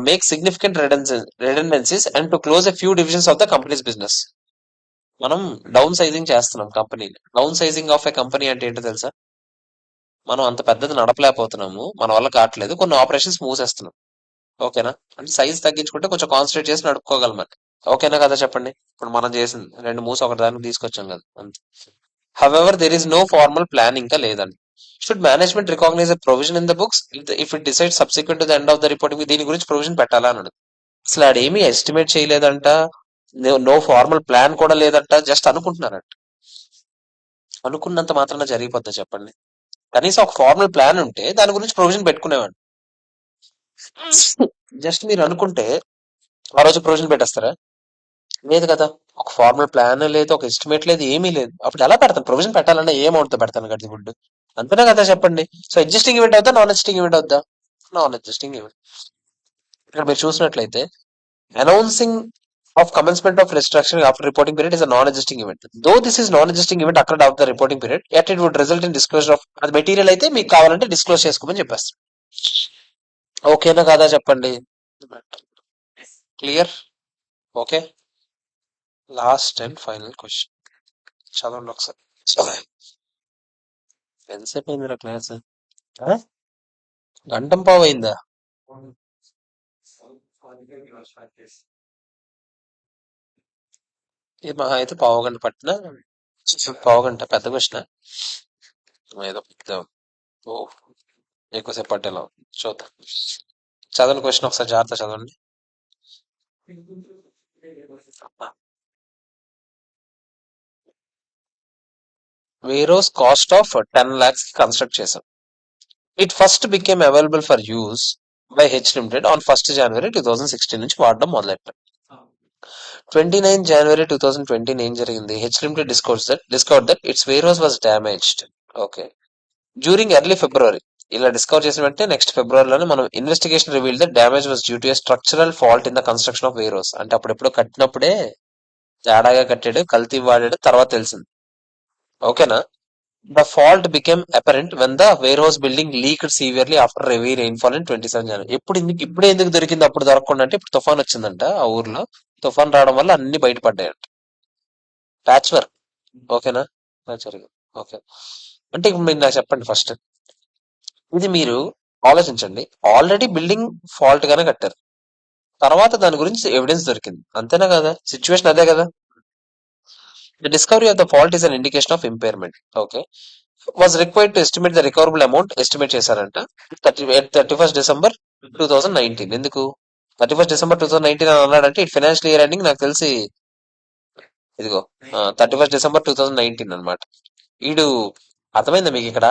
make significant redundancies and to close a few divisions of the company's business. మనం డౌన్ సైజింగ్ చేస్తున్నాం కంపెనీని. Downsizing of a company అంటే ఏంటో తెలుసా? మనం అంత పెద్దది నడపలేకపోతున్నాము, మన వల్ల కావట్లేదు, కొన్ని ఆపరేషన్స్ మూసేస్తున్నాం. ఓకేనా? అంటే సైజ్ తగ్గించుకుంటే కొంచెం కాన్సన్ట్రేట్ చేసి నడుపుకోగలమని. ఓకేనా కదా చెప్పండి. ఇప్పుడు మనం చేసింది 2 మూసి ఒకటి దానికి తీసుకొచ్చాం కదా అంతే. However there is no formal plan ఇంకా లేదండి. Should management recognise a provision in the books if it decide subsequent to the end of the reporting? దీని గురించి ప్రొవిజన్ పెట్టాలా అని. అసలు ఆడేమీ ఎస్టిమేట్ చేయలేదంట, నో ఫార్మల్ ప్లాన్ కూడా లేదంట, జస్ట్ అనుకుంటున్నారంట. అనుకున్నంత మాత్రాన జరిగిపోద్దా చెప్పండి? కనీసం ఒక ఫార్మల్ ప్లాన్ ఉంటే దాని గురించి ప్రొవిజన్ పెట్టుకునేవాడు. జస్ట్ మీరు అనుకుంటే ఆ రోజు ప్రొవిజన్ పెట్టేస్తారా? లేదు కదా. ఒక ఫార్మల్ ప్లాన్ లేదు, ఒక ఎస్టిమేట్ లేదు, ఏమీ లేదు. అప్పుడు ఎలా పెడతాను? ప్రొవిజన్ పెట్టాలన్నా ఏ అమౌంట్ తో పెడతాను గడ్డి గుడ్డు? అంతేనా కదా చెప్పండి. సో ఎగ్జిస్టింగ్ ఈవెంట్ అవుతా, నాన్ ఎగ్జిస్టింగ్ ఈవెంట్ అవుతా? Non existing event. ఇక్కడ మీరు చూసినట్లయితే announcing of commencement of restructuring after reporting period is a non-existing event. Though this is non-existing event occurred after the reporting period, yet it would result in disclosure of అది మెటీరియల్ అయితే మీకు కావాలంటే డిస్క్లోజ్ చేసుకోమని చెప్పేస్తాం. ఓకేనా కాదా చెప్పండి. Clear? Okay. Last and final question చదవండి ఒకసారి. ఎంతసేపు అయిందిరా క్లాస్? గంటం పావు అయిందా? ఇది మహా అయితే పావు గంట పట్టిన, పావు గంట పెద్ద క్వశ్చన్ ఏదో ఓ ఎక్కువసేపు పట్టేలా చూద్దాం. చదవండి క్వశ్చన్ ఒకసారి జాగ్రత్త చదవండి. Warehouse cost of 10 lakhs construct చేశాం. It first became available for use by H Limited on 1st January 2016 నుంచి వాడడం మొదలెట్టారు. 29 January 2020 ఏం జరిగింది? H Limited discovered that its warehouse was damaged. Okay. During early February, ఇలా డిస్కవర్ చేసిన వెంటనే నెక్స్ట్ ఫిబ్రవరిలోనే మనం investigation reveal that damage was due to a structural fault in the construction of warehouse. అంటే అప్పుడెప్పుడు కట్టినప్పుడే తేడాగా కట్టాడు, కల్తీ వాడాడు, తర్వాత తెలిసింది. ఓకేనా? The fault became apparent when the warehouse building leaked severely after heavy rainfall in 27 January. ఇప్పుడే ఎందుకు దొరికింది అప్పుడు దొరకకుండా అంటే ఇప్పుడు తుఫాన్ వచ్చిందంట ఆ ఊర్లో. తుఫాన్ రావడం వల్ల అన్ని బయటపడ్డాయంట. Patch work. ఓకేనా? Patch work. ఓకే. అంటే ఇప్పుడు మీరు నాకు చెప్పండి ఫస్ట్, ఇది మీరు ఆలోచించండి. ఆల్రెడీ బిల్డింగ్ ఫాల్ట్ గానే కట్టారు, తర్వాత దాని గురించి ఎవిడెన్స్ దొరికింది, అంతేనా కదా? సిచ్యువేషన్ అదే కదా. The discovery of the fault is an indication of impairment. Okay. Was required to estimate the recoverable amount. Estimate చేశారంట 31st December 2019. ఎందుకు 31st December 2019 అని అన్నాడంటే ఇట్ ఫైనాన్షియల్ ఇయర్ ఎండింగ్ నాకు తెలిసి ఇదిగో 31st December 2019 అనమాట. ఈడు అర్థమైందా మీకు ఇక్కడ?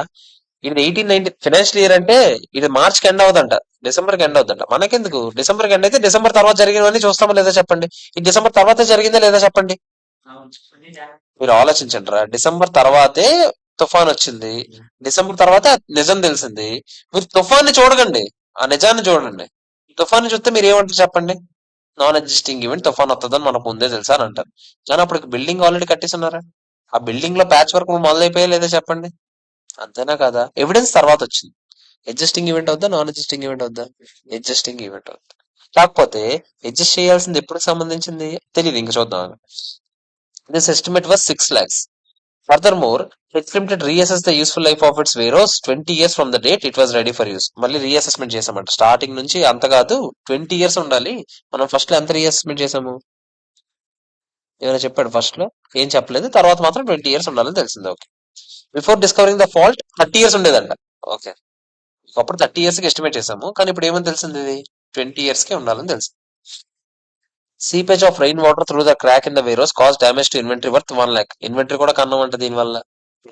ఇది 1890 ఫైనాన్షియల్ ఇయర్ అంటే ఇది మార్చ్ కి ఎండ్ అవుదంట, డిసెంబర్ కి ఎండ్ అవుతుందంట. మనకెందుకు? డిసెంబర్ కి ఎండ్ అయితే డిసెంబర్ తర్వాత జరిగినవన్నీ చూస్తామా లేదా చెప్పండి. ఇది డిసెంబర్ తర్వాత జరిగిందా లేదా చెప్పండి. మీరు ఆలోచించండి రా. డిసెంబర్ తర్వాతే తుఫాన్ వచ్చింది, డిసెంబర్ తర్వాత నిజం తెలిసింది. మీరు తుఫాన్ని చూడకండి, ఆ నిజాన్ని చూడండి. తుఫాన్ని చూస్తే మీరు ఏమంటారు చెప్పండి? నాన్ ఎగ్జిస్టింగ్ ఈవెంట్, తుఫాన్ వస్తుందని మనకు ముందే తెలుసా అని అంటారు. కానీ అప్పుడు బిల్డింగ్ ఆల్రెడీ కట్టేస్తున్నారా? ఆ బిల్డింగ్ లో ప్యాచ్ వర్క్ మొదలైపోయా లేదా చెప్పండి. అంతేనా కదా? ఎవిడెన్స్ తర్వాత వచ్చింది. ఎగ్జిస్టింగ్ ఈవెంట్ అవుద్దా, నాన్ ఎగ్జిస్టింగ్ ఈవెంట్ అవుద్దా? ఎగ్జిస్టింగ్ ఈవెంట్ అవుద్దా. కాకపోతే అడ్జస్ట్ చేయాల్సింది ఎప్పుడు సంబంధించింది తెలియదు, ఇంకా చూద్దాం. This estimate was 6 lakhs. Furthermore, H Limited reassessed the useful life of its Veros 20 years from the date it was ready for use. మళ్ళీ రీఅసెస్మెంట్ చేసామంట. స్టార్టింగ్ నుంచి అంత కాదు, 20 years ఉండాలి. మనం ఫస్ట్ లో ఎంత రీఅసెస్మెంట్ చేసాము? ఏమైనా చెప్పాడు ఫస్ట్ లో? ఏం చెప్పలేదు. తర్వాత మాత్రం 20 years ఉండాలని తెలిసింది. ఓకే. Before discovering the fault 30 years ఉండేదంట. ఓకే. ఒకప్పుడు 30 years కి ఎస్టిమేట్ చేసాము, కానీ ఇప్పుడు ఏమని తెలిసింది? ఇది 20 years కే ఉండాలని తెలిసింది. Seepage of rain water through the crack in the warehouse cause damage to inventory worth 1 lakh. Inventory కూడా కన్నామంట దీని వల్ల.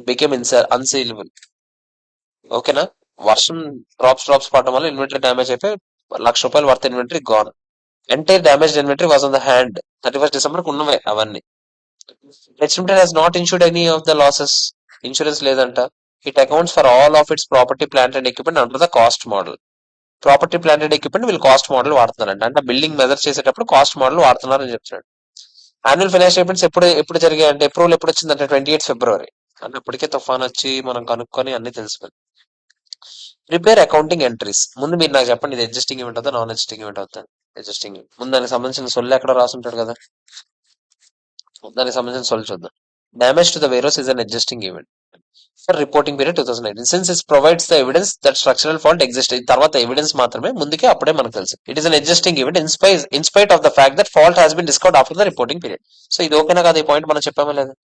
Became unsaleable. ఓకేనా? వర్షం డ్రాప్స్ పడడం వల్ల ఇన్వెంటరీ డ్యామేజ్ అయిపోయి ₹1,00,000 worth inventory gone. Entire damage inventory was on the hand 31st December ఉన్నవే అవన్నీ. H Limited has not insured any of the losses. Insurance లేదంట. It accounts for all of its property plant and equipment under the cost model. Property plant and equipment వీళ్ళు కాస్ట్ మోడల్ వాడుతున్నారంట. అంటే బిల్డింగ్ మెజర్ చేసేటప్పుడు కాస్ట్ మోడల్ వాడుతున్నారని చెప్తున్నాడు. యాన్యువల్ ఫైనాన్షియల్ స్టేట్మెంట్స్ ఎప్పుడు జరిగాయి అంటే అప్రూవల్ ఎప్పుడు వచ్చిందంటే 28 February. అంటే అప్పటికే తుఫాన్ వచ్చి మనం కనుక్కొని అన్ని తెలిసిపోయింది. Prepare accounting entries. ముందు మీరు నాకు చెప్పండి, ఇది అడ్జస్టింగ్ ఈవెంట్ అవుతా నాన్ అడ్జస్టింగ్ ఈవెంట్ అవుతా? అడ్జస్టింగ్. ముందు దానికి సంబంధించిన సొల్లు ఎక్కడ రాసుంటాడు కదా, దానికి సంబంధించిన సొల్లు చూద్దాం. Damage to the warehouse is an adjusting event for reporting period 2019 since it provides the evidence that structural fault exist. తర్వాత ఎవిడెన్స్ మాత్రమే, ముందుకే అప్పుడే మనకు తెలుసు. It is an adjusting event in spite of the fact that fault has been discovered after the reporting period. So ఇది ఓకేనా కదా? ఈ పాయింట్ మనం చెప్పామా లేదా?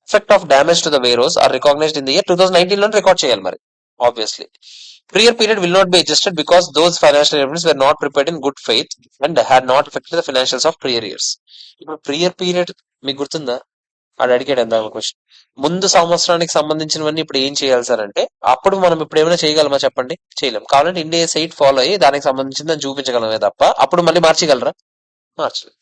Effect of damage to the warehouse are recognised in the year 2019 లో రికార్డ్ చేయాలి మరి obviously. Prior period will not be adjusted because those financial evidence were not prepared in good faith and had not affected the financials of prior years. ఇప్పుడు ప్రియర్ పీరియడ్ మీకు గుర్తుందా? ఆడు అడిగాడు ఎంత క్వశ్చన్. ముందు సంవత్సరానికి సంబంధించినవన్నీ ఇప్పుడు ఏం చేయాలి సార్ అంటే, అప్పుడు మనం ఇప్పుడు ఏమైనా చేయగలమా చెప్పండి? చేయలేం. కావాలంటే ఇండియా సైట్ ఫాలో అయ్యి దానికి సంబంధించిందని చూపించగలమే తప్ప అప్పుడు మళ్ళీ మార్చగలరా? మార్చలేదు.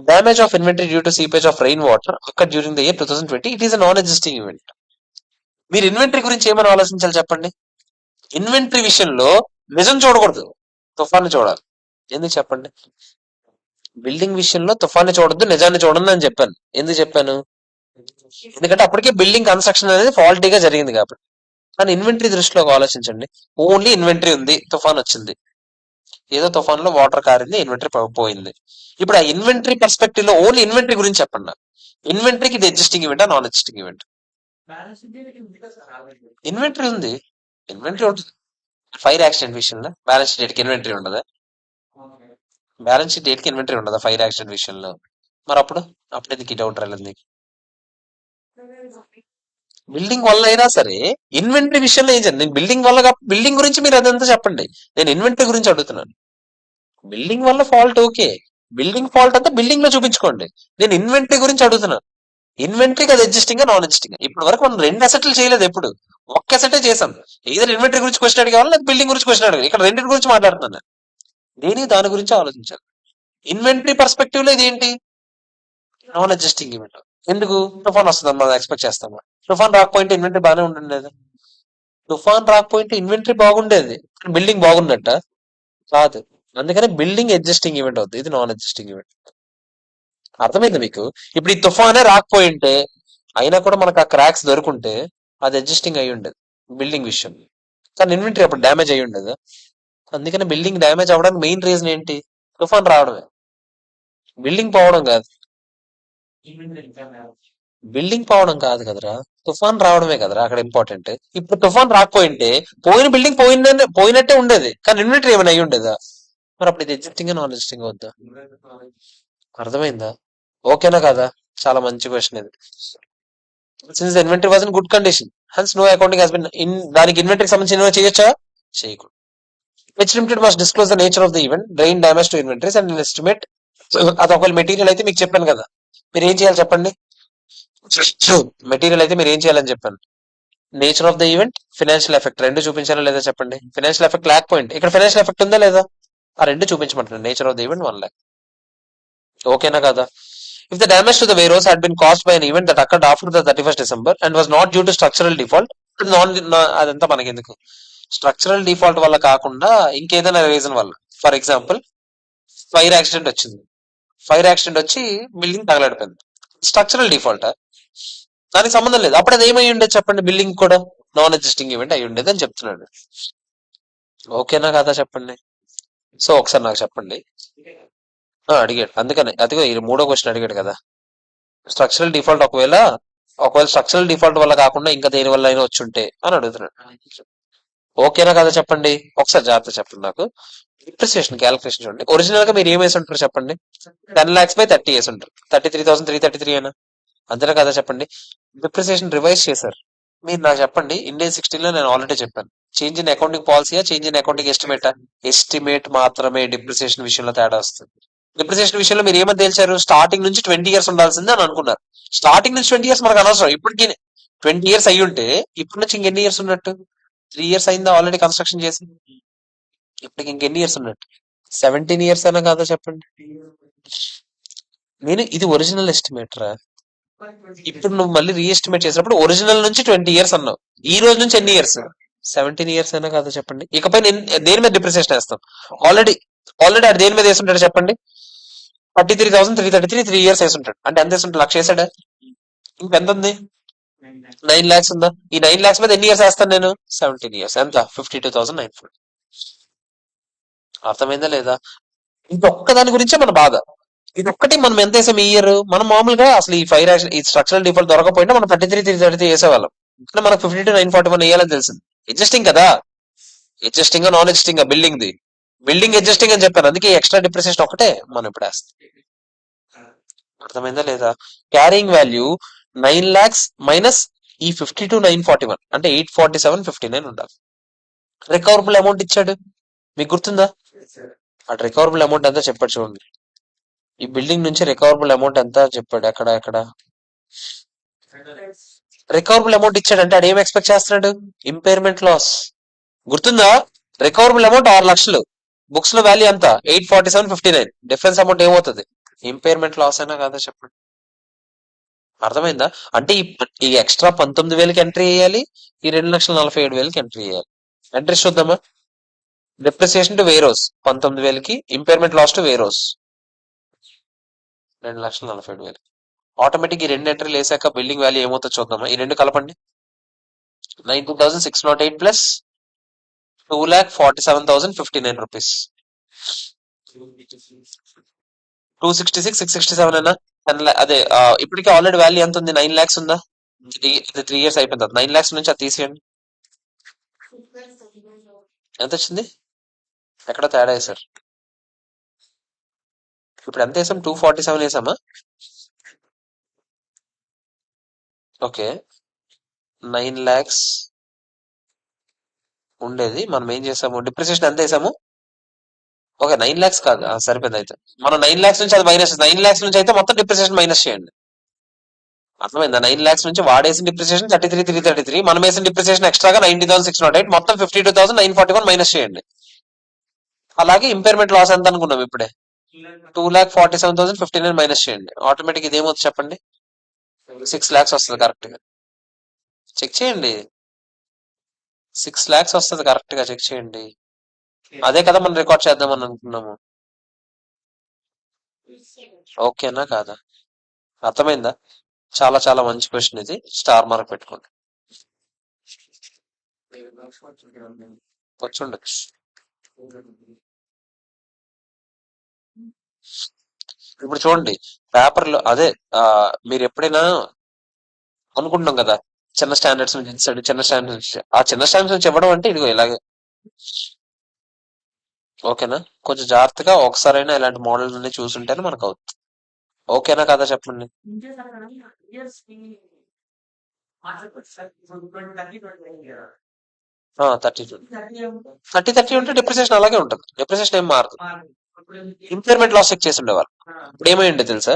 Damage of inventory due to seepage of rain water occur during the year 2020 it is a non existing event. మీరు ఇన్వెంటరీ గురించి ఏమైనా ఆలోచించాలి చెప్పండి? ఇన్వెంటరీ విషయంలో నిజం చూడకూడదు, తుఫాన్ని చూడాలి. ఎందుకు చెప్పండి? బిల్డింగ్ విషయంలో తుఫాన్ని చూడొద్దు, నిజాన్ని చూడండి అని చెప్పాను. ఎందుకు చెప్పాను? ఎందుకంటే అప్పటికే బిల్డింగ్ కన్స్ట్రక్షన్ అనేది ఫాల్టీగా జరిగింది కాబట్టి. కానీ ఇన్వెంటరీ దృష్టిలో ఆలోచించండి. ఓన్లీ ఇన్వెంటరీ ఉంది, తుఫాన్ వచ్చింది, ఏదో తుఫాన్ లో వాటర్ కారింది, ఇన్వెంటరీ పోయింది. ఇప్పుడు ఆ ఇన్వెంటరీ పర్స్పెక్టివ్ లో ఓన్లీ ఇన్వెంటరీ గురించి చెప్పండి. ఇన్వెంటరీకి ఇది అడ్జస్టింగ్ ఈవెంటా నాన్ అడ్జస్టింగ్ ఈవెంట్? ఇన్వెంటరీ ఉంది, ఇన్వెంటరీ ఉంటుంది. ఫైర్ యాక్సిడెంట్ విషయంలో బ్యాలెన్స్ షీట్ కి ఇన్వెంటరీ ఉండదా? బ్యాలెన్స్ షీట్ డేట్ కి ఇన్వెంటరీ ఉండదా ఫైర్ యాక్సిడెంట్ విషయంలో? మరి అప్పుడు ఎందుకు ఈ డౌట్ రాలేదు? బిల్డింగ్ వల్ల అయినా సరే ఇన్వెంటరీ విషయంలో ఏం చేయండి? నేను బిల్డింగ్ వల్ల బిల్డింగ్ గురించి మీరు అదంతా చెప్పండి, నేను ఇన్వెంటరీ గురించి అడుగుతున్నాను. బిల్డింగ్ వల్ల ఫాల్ట్ ఓకే, బిల్డింగ్ ఫాల్ట్ అంతా బిల్డింగ్ లో చూపించుకోండి. నేను ఇన్వెంటరీ గురించి అడుగుతున్నాను. ఇన్వెంటరీకి అది అడ్జస్టింగ్ నాన్ అడ్జస్టింగ్? ఇప్పటి వరకు మనం 2 అసెట్లు చేయలేదు, ఎప్పుడు ఒక్క అసెటే చేసాం. ఏదైనా ఇన్వెంటరీ గురించి క్వశ్చన్ అడిగేవాళ్ళు, లేదా బిల్డింగ్ గురించి క్వశ్చన్ అడిగారు. ఇక్కడ రెండింటి గురించి మాట్లాడుతున్నాను. నేను దాని గురించి ఆలోచించాలి. ఇన్వెంటరీ పర్స్పెక్టివ్ లో ఇది ఏంటి? Non adjusting event. ఎందుకు? తుఫాన్ వస్తుంది మనం ఎక్స్పెక్ట్ చేస్తామా? తుఫాన్ రాకపోయింటే ఇన్వెంటరీ బాగానే ఉండేది. తుఫాన్ రాకపోయింటే ఇన్వెంటరీ బాగుండేది, బిల్డింగ్ బాగున్నట్ట కాదు. అందుకని బిల్డింగ్ అడ్జస్టింగ్ ఈవెంట్ అవుతుంది, ఇది నాన్ అడ్జస్టింగ్ ఈవెంట్. అర్థమైంది మీకు? ఇప్పుడు ఈ తుఫానే రాకపోయింటే అయినా కూడా మనకు ఆ క్రాక్స్ దొరుకుంటే అది అడ్జస్టింగ్ అయి ఉండేది బిల్డింగ్ విషయం. కానీ ఇన్వెంటరీ అప్పుడు డ్యామేజ్ అయి ఉండేది. అందుకని బిల్డింగ్ డ్యామేజ్ అవ్వడానికి మెయిన్ రీజన్ ఏంటి? తుఫాన్ రావడమే, బిల్డింగ్ పోవడం కాదు. బిల్డింగ్ పోవడం కాదు కదరా, తుఫాన్ రావడమే కదరా అక్కడ ఇంపార్టెంట్. ఇప్పుడు తుఫాన్ రాకపోయింటే పోయిన బిల్డింగ్ పోయినట్టే ఉండేది, కానీ ఇన్వెంటరీ ఏమైనా అయి ఉండేదా? మరి అప్పుడు ఇది అడ్జస్టింగ్ నాన్ అడ్జస్టింగ్ వద్దా? అర్థమైందా? ఓకేనా కదా? చాలా మంచి క్వశ్చన్ ఇది. Since the inventory was in good condition hence no accounting has been in. దానికి ఇన్వెంటరీకి సంబంధించిన చేయొచ్చా? చేయకూడదు. Which limited must disclose the nature of the event, drain damage to inventories and an estimate. అది ఒకవేళ మెటీరియల్ అయితే మీకు చెప్పాను కదా, మీరు ఏం చేయాలి చెప్పండి? మెటీరియల్ అయితే మీరు ఏం చేయాలని చెప్పాను? Nature of the event, financial effect రెండు చూపించాలా లేదా చెప్పండి? ఫినాన్షియల్ ఎఫెక్ట్ లేకపోయింది, ఇక్కడ ఫినాన్షియల్ ఎఫెక్ట్ ఉందా లేదా? ఆ రెండు చూపించమంటున్నాను. Nature of the event 1 lakh. ఓకేనా కదా? If the damage to the warehouse had been caused by an event that occurred after the 31st December and was not due to structural default, అదంతా మనకెందుకు? స్ట్రక్చరల్ డిఫాల్ట్ వల్ల కాకుండా ఇంకేదైనా రీజన్ వల్ల, ఫర్ ఎగ్జాంపుల్ ఫైర్ యాక్సిడెంట్ వచ్చింది, ఫైర్ యాక్సిడెంట్ వచ్చి బిల్డింగ్ తగలడిపోయింది, స్ట్రక్చరల్ డిఫాల్ట్, దానికి సంబంధం లేదు. అప్పుడు అది ఏమై ఉండేది చెప్పండి? బిల్డింగ్ కూడా నాన్ ఎగ్జిస్టింగ్ ఈవెంట్ అయి ఉండేది అని చెప్తున్నాడు. ఓకేనా కదా చెప్పండి? సో ఒకసారి నాకు చెప్పండి. అడిగాడు, అందుకనే అదిగో ఈ మూడో క్వశ్చన్ అడిగాడు కదా. స్ట్రక్చరల్ డిఫాల్ట్ ఒకవేళ స్ట్రక్చరల్ డిఫాల్ట్ వల్ల కాకుండా ఇంకా దేని వల్ల అయినా వచ్చుంటే అని అడుగుతున్నాడు. ఓకేనా కదా చెప్పండి. ఒకసారి జాగ్రత్త చెప్పండి నాకు. డిప్రిసియేషన్ క్యాలిక్యులేషన్ చూడండి. ఒరిజినల్ గా మీరు ఏం వేసి ఉంటారు చెప్పండి. 10 lakhs బై 30 వేసి ఉంటారు. 33,333 అయినా అంతేనా కదా చెప్పండి. డిప్రిసియేషన్ రివైజ్ చేశారు. మీరు నాకు చెప్పండి, ఇండియన్ 16 లో నేను ఆల్రెడీ చెప్పాను. చేంజ్ ఇన్ అకౌంటింగ్ పాలసీయా, చేంజ్ ఇన్ అకౌంటింగ్ ఎస్టిమేటా? ఎస్టిమేట్ మాత్రమే డిప్రిసియేషన్ విషయంలో తేడా వస్తుంది. డిప్రిసియేషన్ విషయంలో మీరు ఏమని తేల్చారు? స్టార్టింగ్ నుంచి 20 years ఉండాల్సిందే అని అనుకున్నారు. స్టార్టింగ్ నుంచి 20 years మనకు అనవసరం. ఇప్పటికి 20 years అయ్యి ఉంటే ఇప్పటి నుంచి ఇంకెన్ని ఇయర్స్ ఉన్నట్టు? 3 years అయిందా ఆల్రెడీ కన్స్ట్రక్షన్ చేసి? ఇప్పటికి ఇంకెన్ని ఇయర్స్ ఉన్నట్టు? 17 years అయినా కాదా చెప్పండి. నేను ఇది ఒరిజినల్ ఎస్టిమేట్ రా. ఇప్పుడు నువ్వు మళ్ళీ రీఎస్టిమేట్ చేసినప్పుడు ఒరిజినల్ నుంచి 20 years అన్నావు. ఈ రోజు నుంచి ఎన్ని ఇయర్స్? 17 years అయినా కాదా చెప్పండి. ఇకపై నేను దేని మీద డిప్రిసియేషన్ వేస్తాం? ఆల్రెడీ ఆల్రెడీ అది దేని మీద వేస్తుంటాడు చెప్పండి. 33,333 3 years వేస్తుంటాడు. అంటే ఎంత వేస్తుంటాడు? 1,00,000 వేసాడా? ఇంకెంత ఉంది? 9 lakhs ఉందా? ఈ 9 lakhs మీద ఎన్ని ఇయర్స్ వేస్తాను నేను? 17 years. ఎంత? 52,940. అర్థమైందా లేదా? ఇంకొక్క దాని గురించే మన బాధ. ఇదొక్కటి మనం ఎంత వేసాం ఈ ఇయర్? మనం మామూలుగా అసలు ఈ ఈ స్ట్రక్చరల్ డిఫాల్ట్ దొరకపోయినా మనం 33,333 వేసేవాళ్ళం. అంటే మనకు 52,941 వేయాలని తెలిసింది. అడ్జస్టింగ్ కదా. Adjusting non adjusting building the. Building adjusting అని చెప్పాను. అందుకే ఎక్స్ట్రా డిప్రిసియేషన్ ఒకటే మనం ఇప్పుడు వేస్తాం. అర్థమైందా లేదా? క్యారింగ్ వాల్యూ 9 lakhs మైనస్ ఈ 52,941 అంటే 847,59 ఉండాలి. రికవరబుల్ అమౌంట్ ఇచ్చాడు, మీకు గుర్తుందా? అటు రికవరబుల్ అమౌంట్ ఎంత చెప్పాడు చూడండి. ఈ బిల్డింగ్ నుంచి రికవరబుల్ అమౌంట్ ఎంత చెప్పాడు. ఎక్కడ రికవరబుల్ అమౌంట్ ఇచ్చాడు అంటే అది ఏం ఎక్స్పెక్ట్ చేస్తున్నాడు? Impairment loss. గుర్తుందా? రికవరబుల్ అమౌంట్ 6 లక్షలు, బుక్స్ లో వాల్యూ ఎంత? 847,59. డిఫరెన్స్ అమౌంట్ ఏమవుతుంది? ఇంపైర్మెంట్ లాస్ అయినా కాదా చెప్పండి. అర్థమైందా? అంటే ఈ ఎక్స్ట్రా 19,000కి ఎంట్రీ చేయాలి, ఈ 2,47,000కి ఎంట్రీ చేయాలి. ఎంట్రీస్ చూద్దామా? డిప్రిసియేషన్ టు వేరోస్ 19,000కి, impairment loss to warehouse 2,47,000. Automatic ఈ రెండు ఎంట్రీలు వేసాక బిల్డింగ్ వాల్యూ ఏమవుతుందో చూద్దామా? ఈ రెండు కలపండి. 19,608 ప్లస్ 2,47,059 రూపీస్. 266,667 అయినా 10 అదే ఇప్పటికే ఆల్రెడీ వాల్యూ ఎంత ఉంది? 9 lakhs ఉందా? ఇది 3 years అయిపోయింది. 9 lakhs నుంచి అది తీసేయండి. ఎంత వచ్చింది? ఎక్కడ తేడా వేసారు? ఇప్పుడు ఎంత వేసాం? 247 వేసామా? ఓకే, 9 lakhs ఉండేది. మనం ఏం చేసాము? డిప్రిసియేషన్ ఎంత వేసాము? ఓకే, 9 lakhs కాదు, సరిపోయింది. అయితే మనం 9 lakhs నుంచి అది మైనస్, 9 lakhs నుంచి అయితే మొత్తం డిప్రిసియేషన్ మైనస్ చేయండి. అర్థమైందా? 9 lakhs నుంచి వాడేసిన డిప్రిసియేషన్ 33,333, మనం వేసిన డిప్రిసియేషన్ ఎక్స్ట్రాగా 90,608, మొత్తం 52,941 మైనస్ చేయండి. అలాగే ఇంపైర్మెంట్ లాస్ ఎంత అనుకున్నాం ఇప్పుడే? 2,47,059 మైనస్ చేయండి. ఆటోమేటిక్ ఇది ఏమవుతుంది చెప్పండి? 6 lakhs వస్తుంది కరెక్ట్ గా. చెక్ చేయండి. 6 lakhs వస్తుంది కరెక్ట్ గా, చెక్ చేయండి. అదే కదా మనం రికార్డ్ చేద్దామని అనుకున్నాము. ఓకేనా కాదా? అర్థమైందా? చాలా చాలా మంచి క్వశ్చన్ ఇది. స్టార్ మార్క్ పెట్టుకోండి. వచ్చుండొచ్చు. ఇప్పుడు చూడండి, పేపర్లో అదే మీరు ఎప్పుడైనా అనుకుంటున్నాం కదా, చిన్న స్టాండర్డ్స్ నుంచి ఇస్తాడు, చిన్న స్టాండర్డ్స్ నుంచి, ఆ చిన్న స్టాండర్డ్స్ నుంచి ఇవ్వడం అంటే ఇదిగో ఇలాగే. ఓకేనా? కొంచెం జాగ్రత్తగా ఒకసారైనా ఇలాంటి మోడల్స్ అన్ని చూసుంటేనే మనకు అవుతుంది. ఓకేనా కదా చెప్పండి. 30 ఉంటే డిప్రిసియేషన్ అలాగే ఉంటుంది. డిప్రిసియేషన్ ఏం మారదు. ఇంపైర్మెంట్ లాస్ చెక్ చేసి ఉండేవాళ్ళు. ఇప్పుడు ఏమై ఉండే తెలుసా?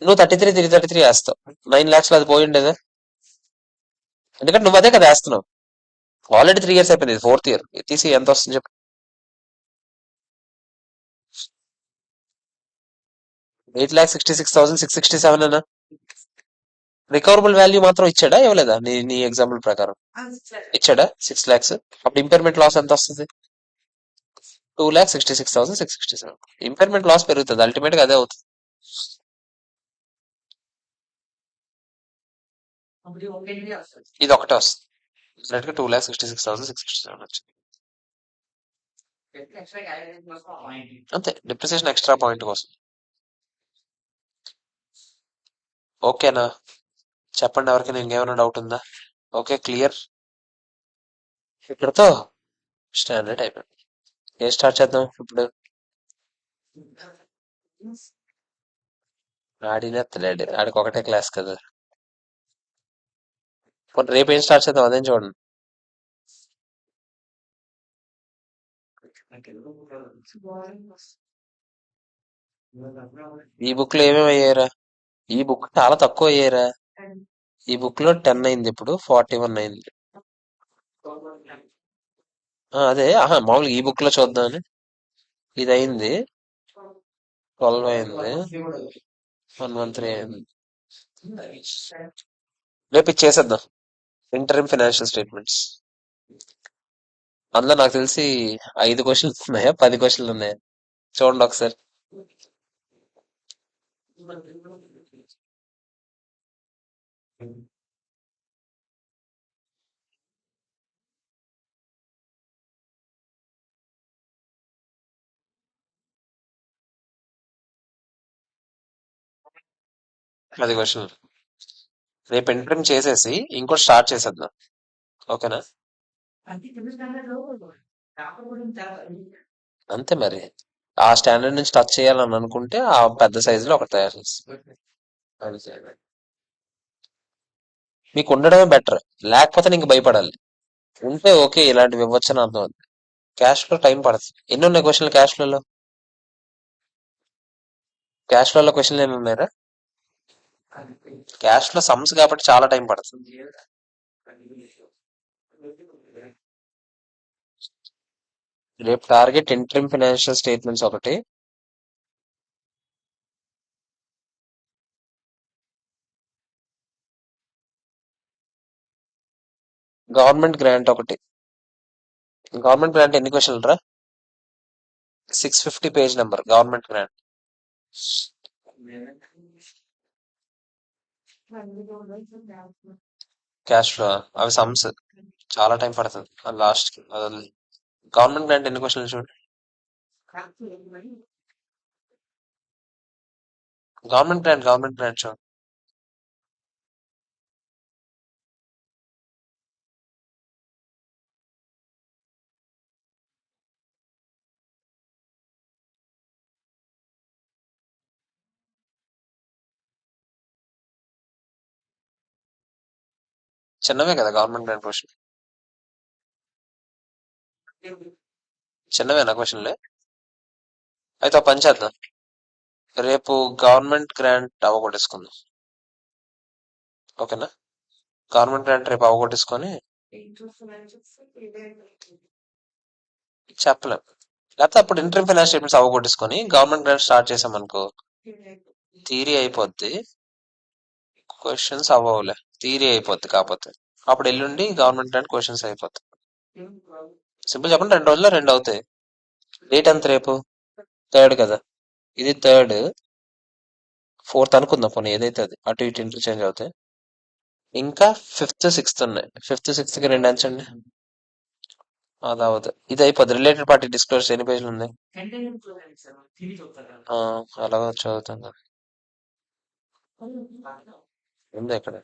నువ్వు 33,333 వేస్తావు, 9 lakhs లో అది పోయి ఉండేదా? ఎందుకంటే నువ్వు అదే కదా వేస్తున్నావు. ఆల్రెడీ 3 years అయిపోయింది, 4th year. తీసి ఎంత వస్తుంది చెప్పు? 8,66,667 అన్నా. రికవరబుల్ వాల్యూ మాత్రం ఇచ్చాడా ఇవ్వలేదా? నీ ఎగ్జాంపుల్ ప్రకారం ఇచ్చాడా? 6 lakhs. అప్పుడు ఇంపైర్మెంట్ లాస్ ఎంత వస్తుంది? 2,66,667. ఇంపైర్మెంట్ లాస్ పెరుగుతుంది, అల్టిమేట్ గా అదే అవుతుంది. ఇది ఒకటే వస్తుంది. డైరెక్ట్ గా 2,66,667 వచ్చింది. అంతే, డిప్రిసియేషన్ ఎక్స్ట్రా పాయింట్ కోసం. ఓకేనా? చెప్పండి, ఎవరికైనా ఇంకేమైనా డౌట్ ఉందా? Okay, clear. ఇక్కడతో స్టాండర్డ్ అయిపోయింది. ఏ స్టార్ట్ చేద్దాం ఇప్పుడు? ఆడినెత్తలేడు, ఆడికి ఒకటే క్లాస్ కదా. పోనీ రేపు ఏం స్టార్ట్ చేద్దాం అదేం చూడండి. ఈ బుక్ లో ఏమేమి అయ్యారా? ఈ బుక్ చాలా తక్కువ అయ్యారా. ఈ బుక్ లో 10 అయింది, ఇప్పుడు 41 అయింది. అదే మామూలుగా ఈ బుక్ లో చూద్దామని. ఇది అయింది 12 అయింది, 113 అయింది. రేపు ఇది చేసేద్దాం, ఇంటర్మ్ ఫైనాన్షియల్ స్టేట్మెంట్స్. అందులో నాకు తెలిసి 5 క్వశ్చన్స్ ఉన్నాయా, 10 క్వశ్చన్లు ఉన్నాయా? చూడండి ఒకసారి. అది క్వశ్చన్. రేపు ఇంటర్మ్ చేసేసి ఇంకోటి స్టార్ట్ చేసేద్దాం, ఓకేనా? అంతే మరి. ఆ స్టాండర్డ్ నుంచి టచ్ చేయాలని అనుకుంటే ఆ పెద్ద సైజులో ఒకటి తయారు చేస్తాం. అంతే. మీకు ఉండడమే బెటర్, లేకపోతే నీకు భయపడాలి. ఉంటే ఓకే, ఇలాంటివి ఇవ్వచ్చు అని అర్థం. క్యాష్ లో టైం పడుతుంది. ఎన్ని ఉన్నాయి క్వశ్చన్లు క్యాష్ ఫ్లో లో? క్యాష్ ఫ్లో లో క్వశ్చన్లు ఎన్ని ఉన్నాయరా? క్యాష్ లో సమ్స్ కాబట్టి చాలా టైం పడుతుంది. రేపు టార్గెట్ ఇంటర్మ్ ఫైనాన్షియల్ స్టేట్మెంట్స్ ఒకటి, గవర్నమెంట్ గ్రాంట్ ఒకటి. గవర్నమెంట్ గ్రాంట్ ఎన్ని క్వశ్చన్లు రా? 650 page number government grant. Cash flow అవి సమ్స్ చాలా టైం పడుతుంది లాస్ట్ కి. గవర్నమెంట్ గ్రాంట్ ఎన్ని క్వశ్చన్లు చూడండి. గవర్నమెంట్ గ్రాంట్ చూడండి. చిన్నవే కదా గవర్నమెంట్ గ్రాంట్ క్వశ్చన్. చిన్నవేనా క్వశ్చన్లే? అయితే ఒక పని చేద్దాం, రేపు గవర్నమెంట్ గ్రాంట్ అవగొట్టేసుకుందాం, ఓకేనా? గవర్నమెంట్ గ్రాంట్ రేపు అవగొట్టేసుకొని చెప్పలేం. లేకపోతే అప్పుడు ఇంటర్మ్ ఫైనాన్స్ స్టేట్మెంట్స్ అవగొట్టేసుకొని గవర్నమెంట్ గ్రాంట్ స్టార్ట్ చేసాం అనుకో, థియరీ అయిపోద్ది, క్వశ్చన్స్ అవ్వవులే. థియరీ అయిపోద్ది కాకపోతే. అప్పుడు ఎల్లుండి గవర్నమెంట్ గ్రాంట్ క్వశ్చన్స్ అయిపోతాయి. సింపుల్ చెప్పండి, 2 రోజుల్లో 2 అవుతాయి. డేట్ ఎంత రేపు? 3rd కదా. ఇది 3rd, 4th అనుకుందాం పోనీ, ఏదైతే అది అటు ఇటు ఇంటర్చేంజ్ అవుతాయి. ఇంకా 5th 6th ఉన్నాయి. 5th 6th కి 2 అంచండి. అది అవదు. ఇది అయిపోద్ది. రిలేటెడ్ పార్టీ డిస్క్లోజర్ ఎన్ని పేజీలు ఉంది? అలాగా చదువుతాను. ఉంది ఎక్కడ?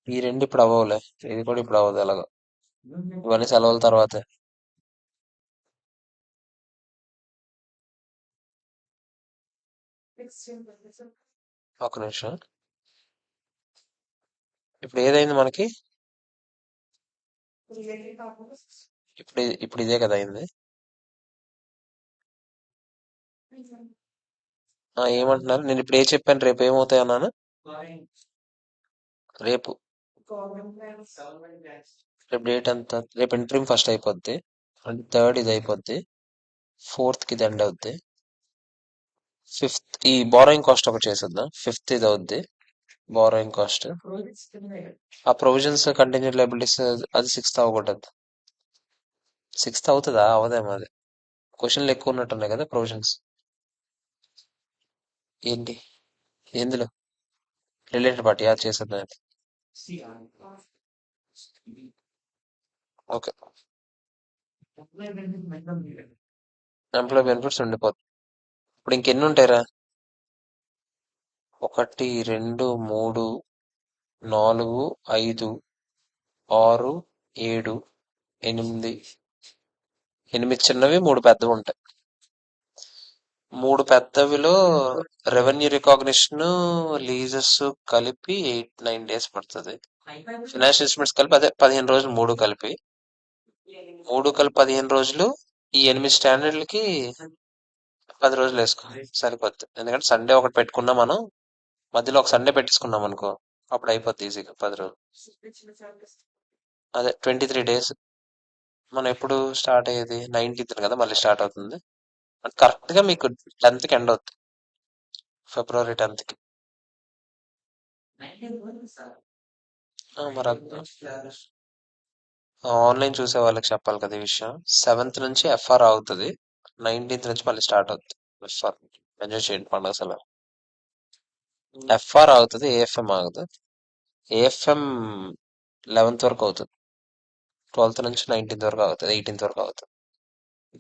ఈ 2 ఇప్పుడు అవ్వవులే, ఇది కూడా ఇప్పుడు అవ్వదు. ఎలాగో ఇవన్నీ సెలవుల తర్వాత. ఒక నిమిషం, ఇప్పుడు ఏదైంది మనకి? ఇప్పుడు ఇదే కదా అయింది. ఏమంటున్నారు? నేను ఇప్పుడు చెప్పాను, రేపు ఏమవుతాయి అన్నాను. రేపు రేపు డేట్ ఎంత? రేపు ఇంటర్మ్ ఫస్ట్ అయిపోద్ది, అంటే 3rd ఇది అయిపోద్ది, 4th కి ఇది ఎండ్ అవుద్ది, 5th ఈ బారోయింగ్ కాస్ట్ ఒకటి చేసేద్దాం. 5th ఇది అవుద్ది బారోయింగ్ కాస్ట్. ఆ ప్రొవిజన్స్ కంటిన్యూడ్ లైబిలిటీస్ అది 6th అవ్వకూడదు. 6th అవుతుందా? అవదేమో, అది క్వశ్చన్లు ఎక్కువ ఉన్నట్టున్నాయి కదా ప్రొవిజన్స్. ఏంటి ఎందులో రిలేటెడ్ పార్టీ యాడ్ చేసేద్దాం. ఓకే. ఎంప్లాయ్ బెనిఫిట్స్ ఉండిపోతుంది. ఇప్పుడు ఇంకెన్ని ఉంటాయిరా? 1, 2, 3, 4, 5, 6, 7, 8. 8 చిన్నవి, 3 పెద్దవి ఉంటాయి. 3 పెద్దవిలో రెవెన్యూ రికాగ్నిషన్, లీజెస్ కలిపి 8-9 డేస్ పడుతుంది. ఫినాన్షియల్ ఇన్స్ట్రుమెంట్స్ కలిపి అదే 15 రోజులు, 3 కలిపి 15 రోజులు. ఈ 8 స్టాండర్డ్లకి 10 రోజులు వేసుకో, సరిపోద్ది. ఎందుకంటే సండే ఒకటి పెట్టుకున్నాం మనం, మధ్యలో ఒక సండే పెట్టించుకున్నాం అనుకో, అప్పుడు అయిపోద్ది ఈజీగా 10 రోజులు. అదే 23 డేస్. మనం ఎప్పుడు స్టార్ట్ అయ్యేది 19th కదా, మళ్ళీ స్టార్ట్ అవుతుంది. కరెక్ట్ గా మీకు 10th కి ఎండ్ అవుతుంది, February 10th కి. మరి ఆన్లైన్ చూసే వాళ్ళకి చెప్పాలి కదా ఈ విషయం. 7th నుంచి ఎఫ్ఆర్ అవుతుంది, 19th నుంచి మళ్ళీ స్టార్ట్ అవుతుంది ఎఫ్ఆర్. ఎంజాయ్ చేయండి పండుగ సెలవు. ఎఫ్ఆర్ అవుతుంది, ఏఎఫ్ఎం ఆగుతుంది. ఏఎఫ్ఎం 11th వరకు అవుతుంది, 12th నుంచి 19th వరకు అవుతుంది, 18th వరకు అవుతుంది.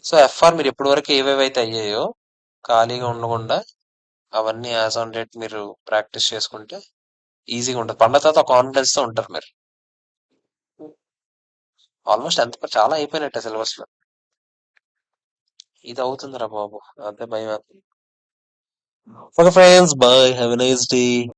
సో ఎఫ్ఆర్ మీరు ఎప్పటి వరకు ఏవేవైతే అయ్యాయో ఖాళీగా ఉండకుండా అవన్నీ యాజ్ ఆన్ డేట్ మీరు ప్రాక్టీస్ చేసుకుంటే ఈజీగా ఉంటుంది. పండుగ తర్వాత కాన్ఫిడెన్స్ తో ఉంటారు మీరు. ఆల్మోస్ట్ ఎంత చాలా అయిపోయినట్టే సిలబస్ లో. ఇది అవుతుందిరా బాబు, అదే భయం. Okay friends, bye, have a nice day.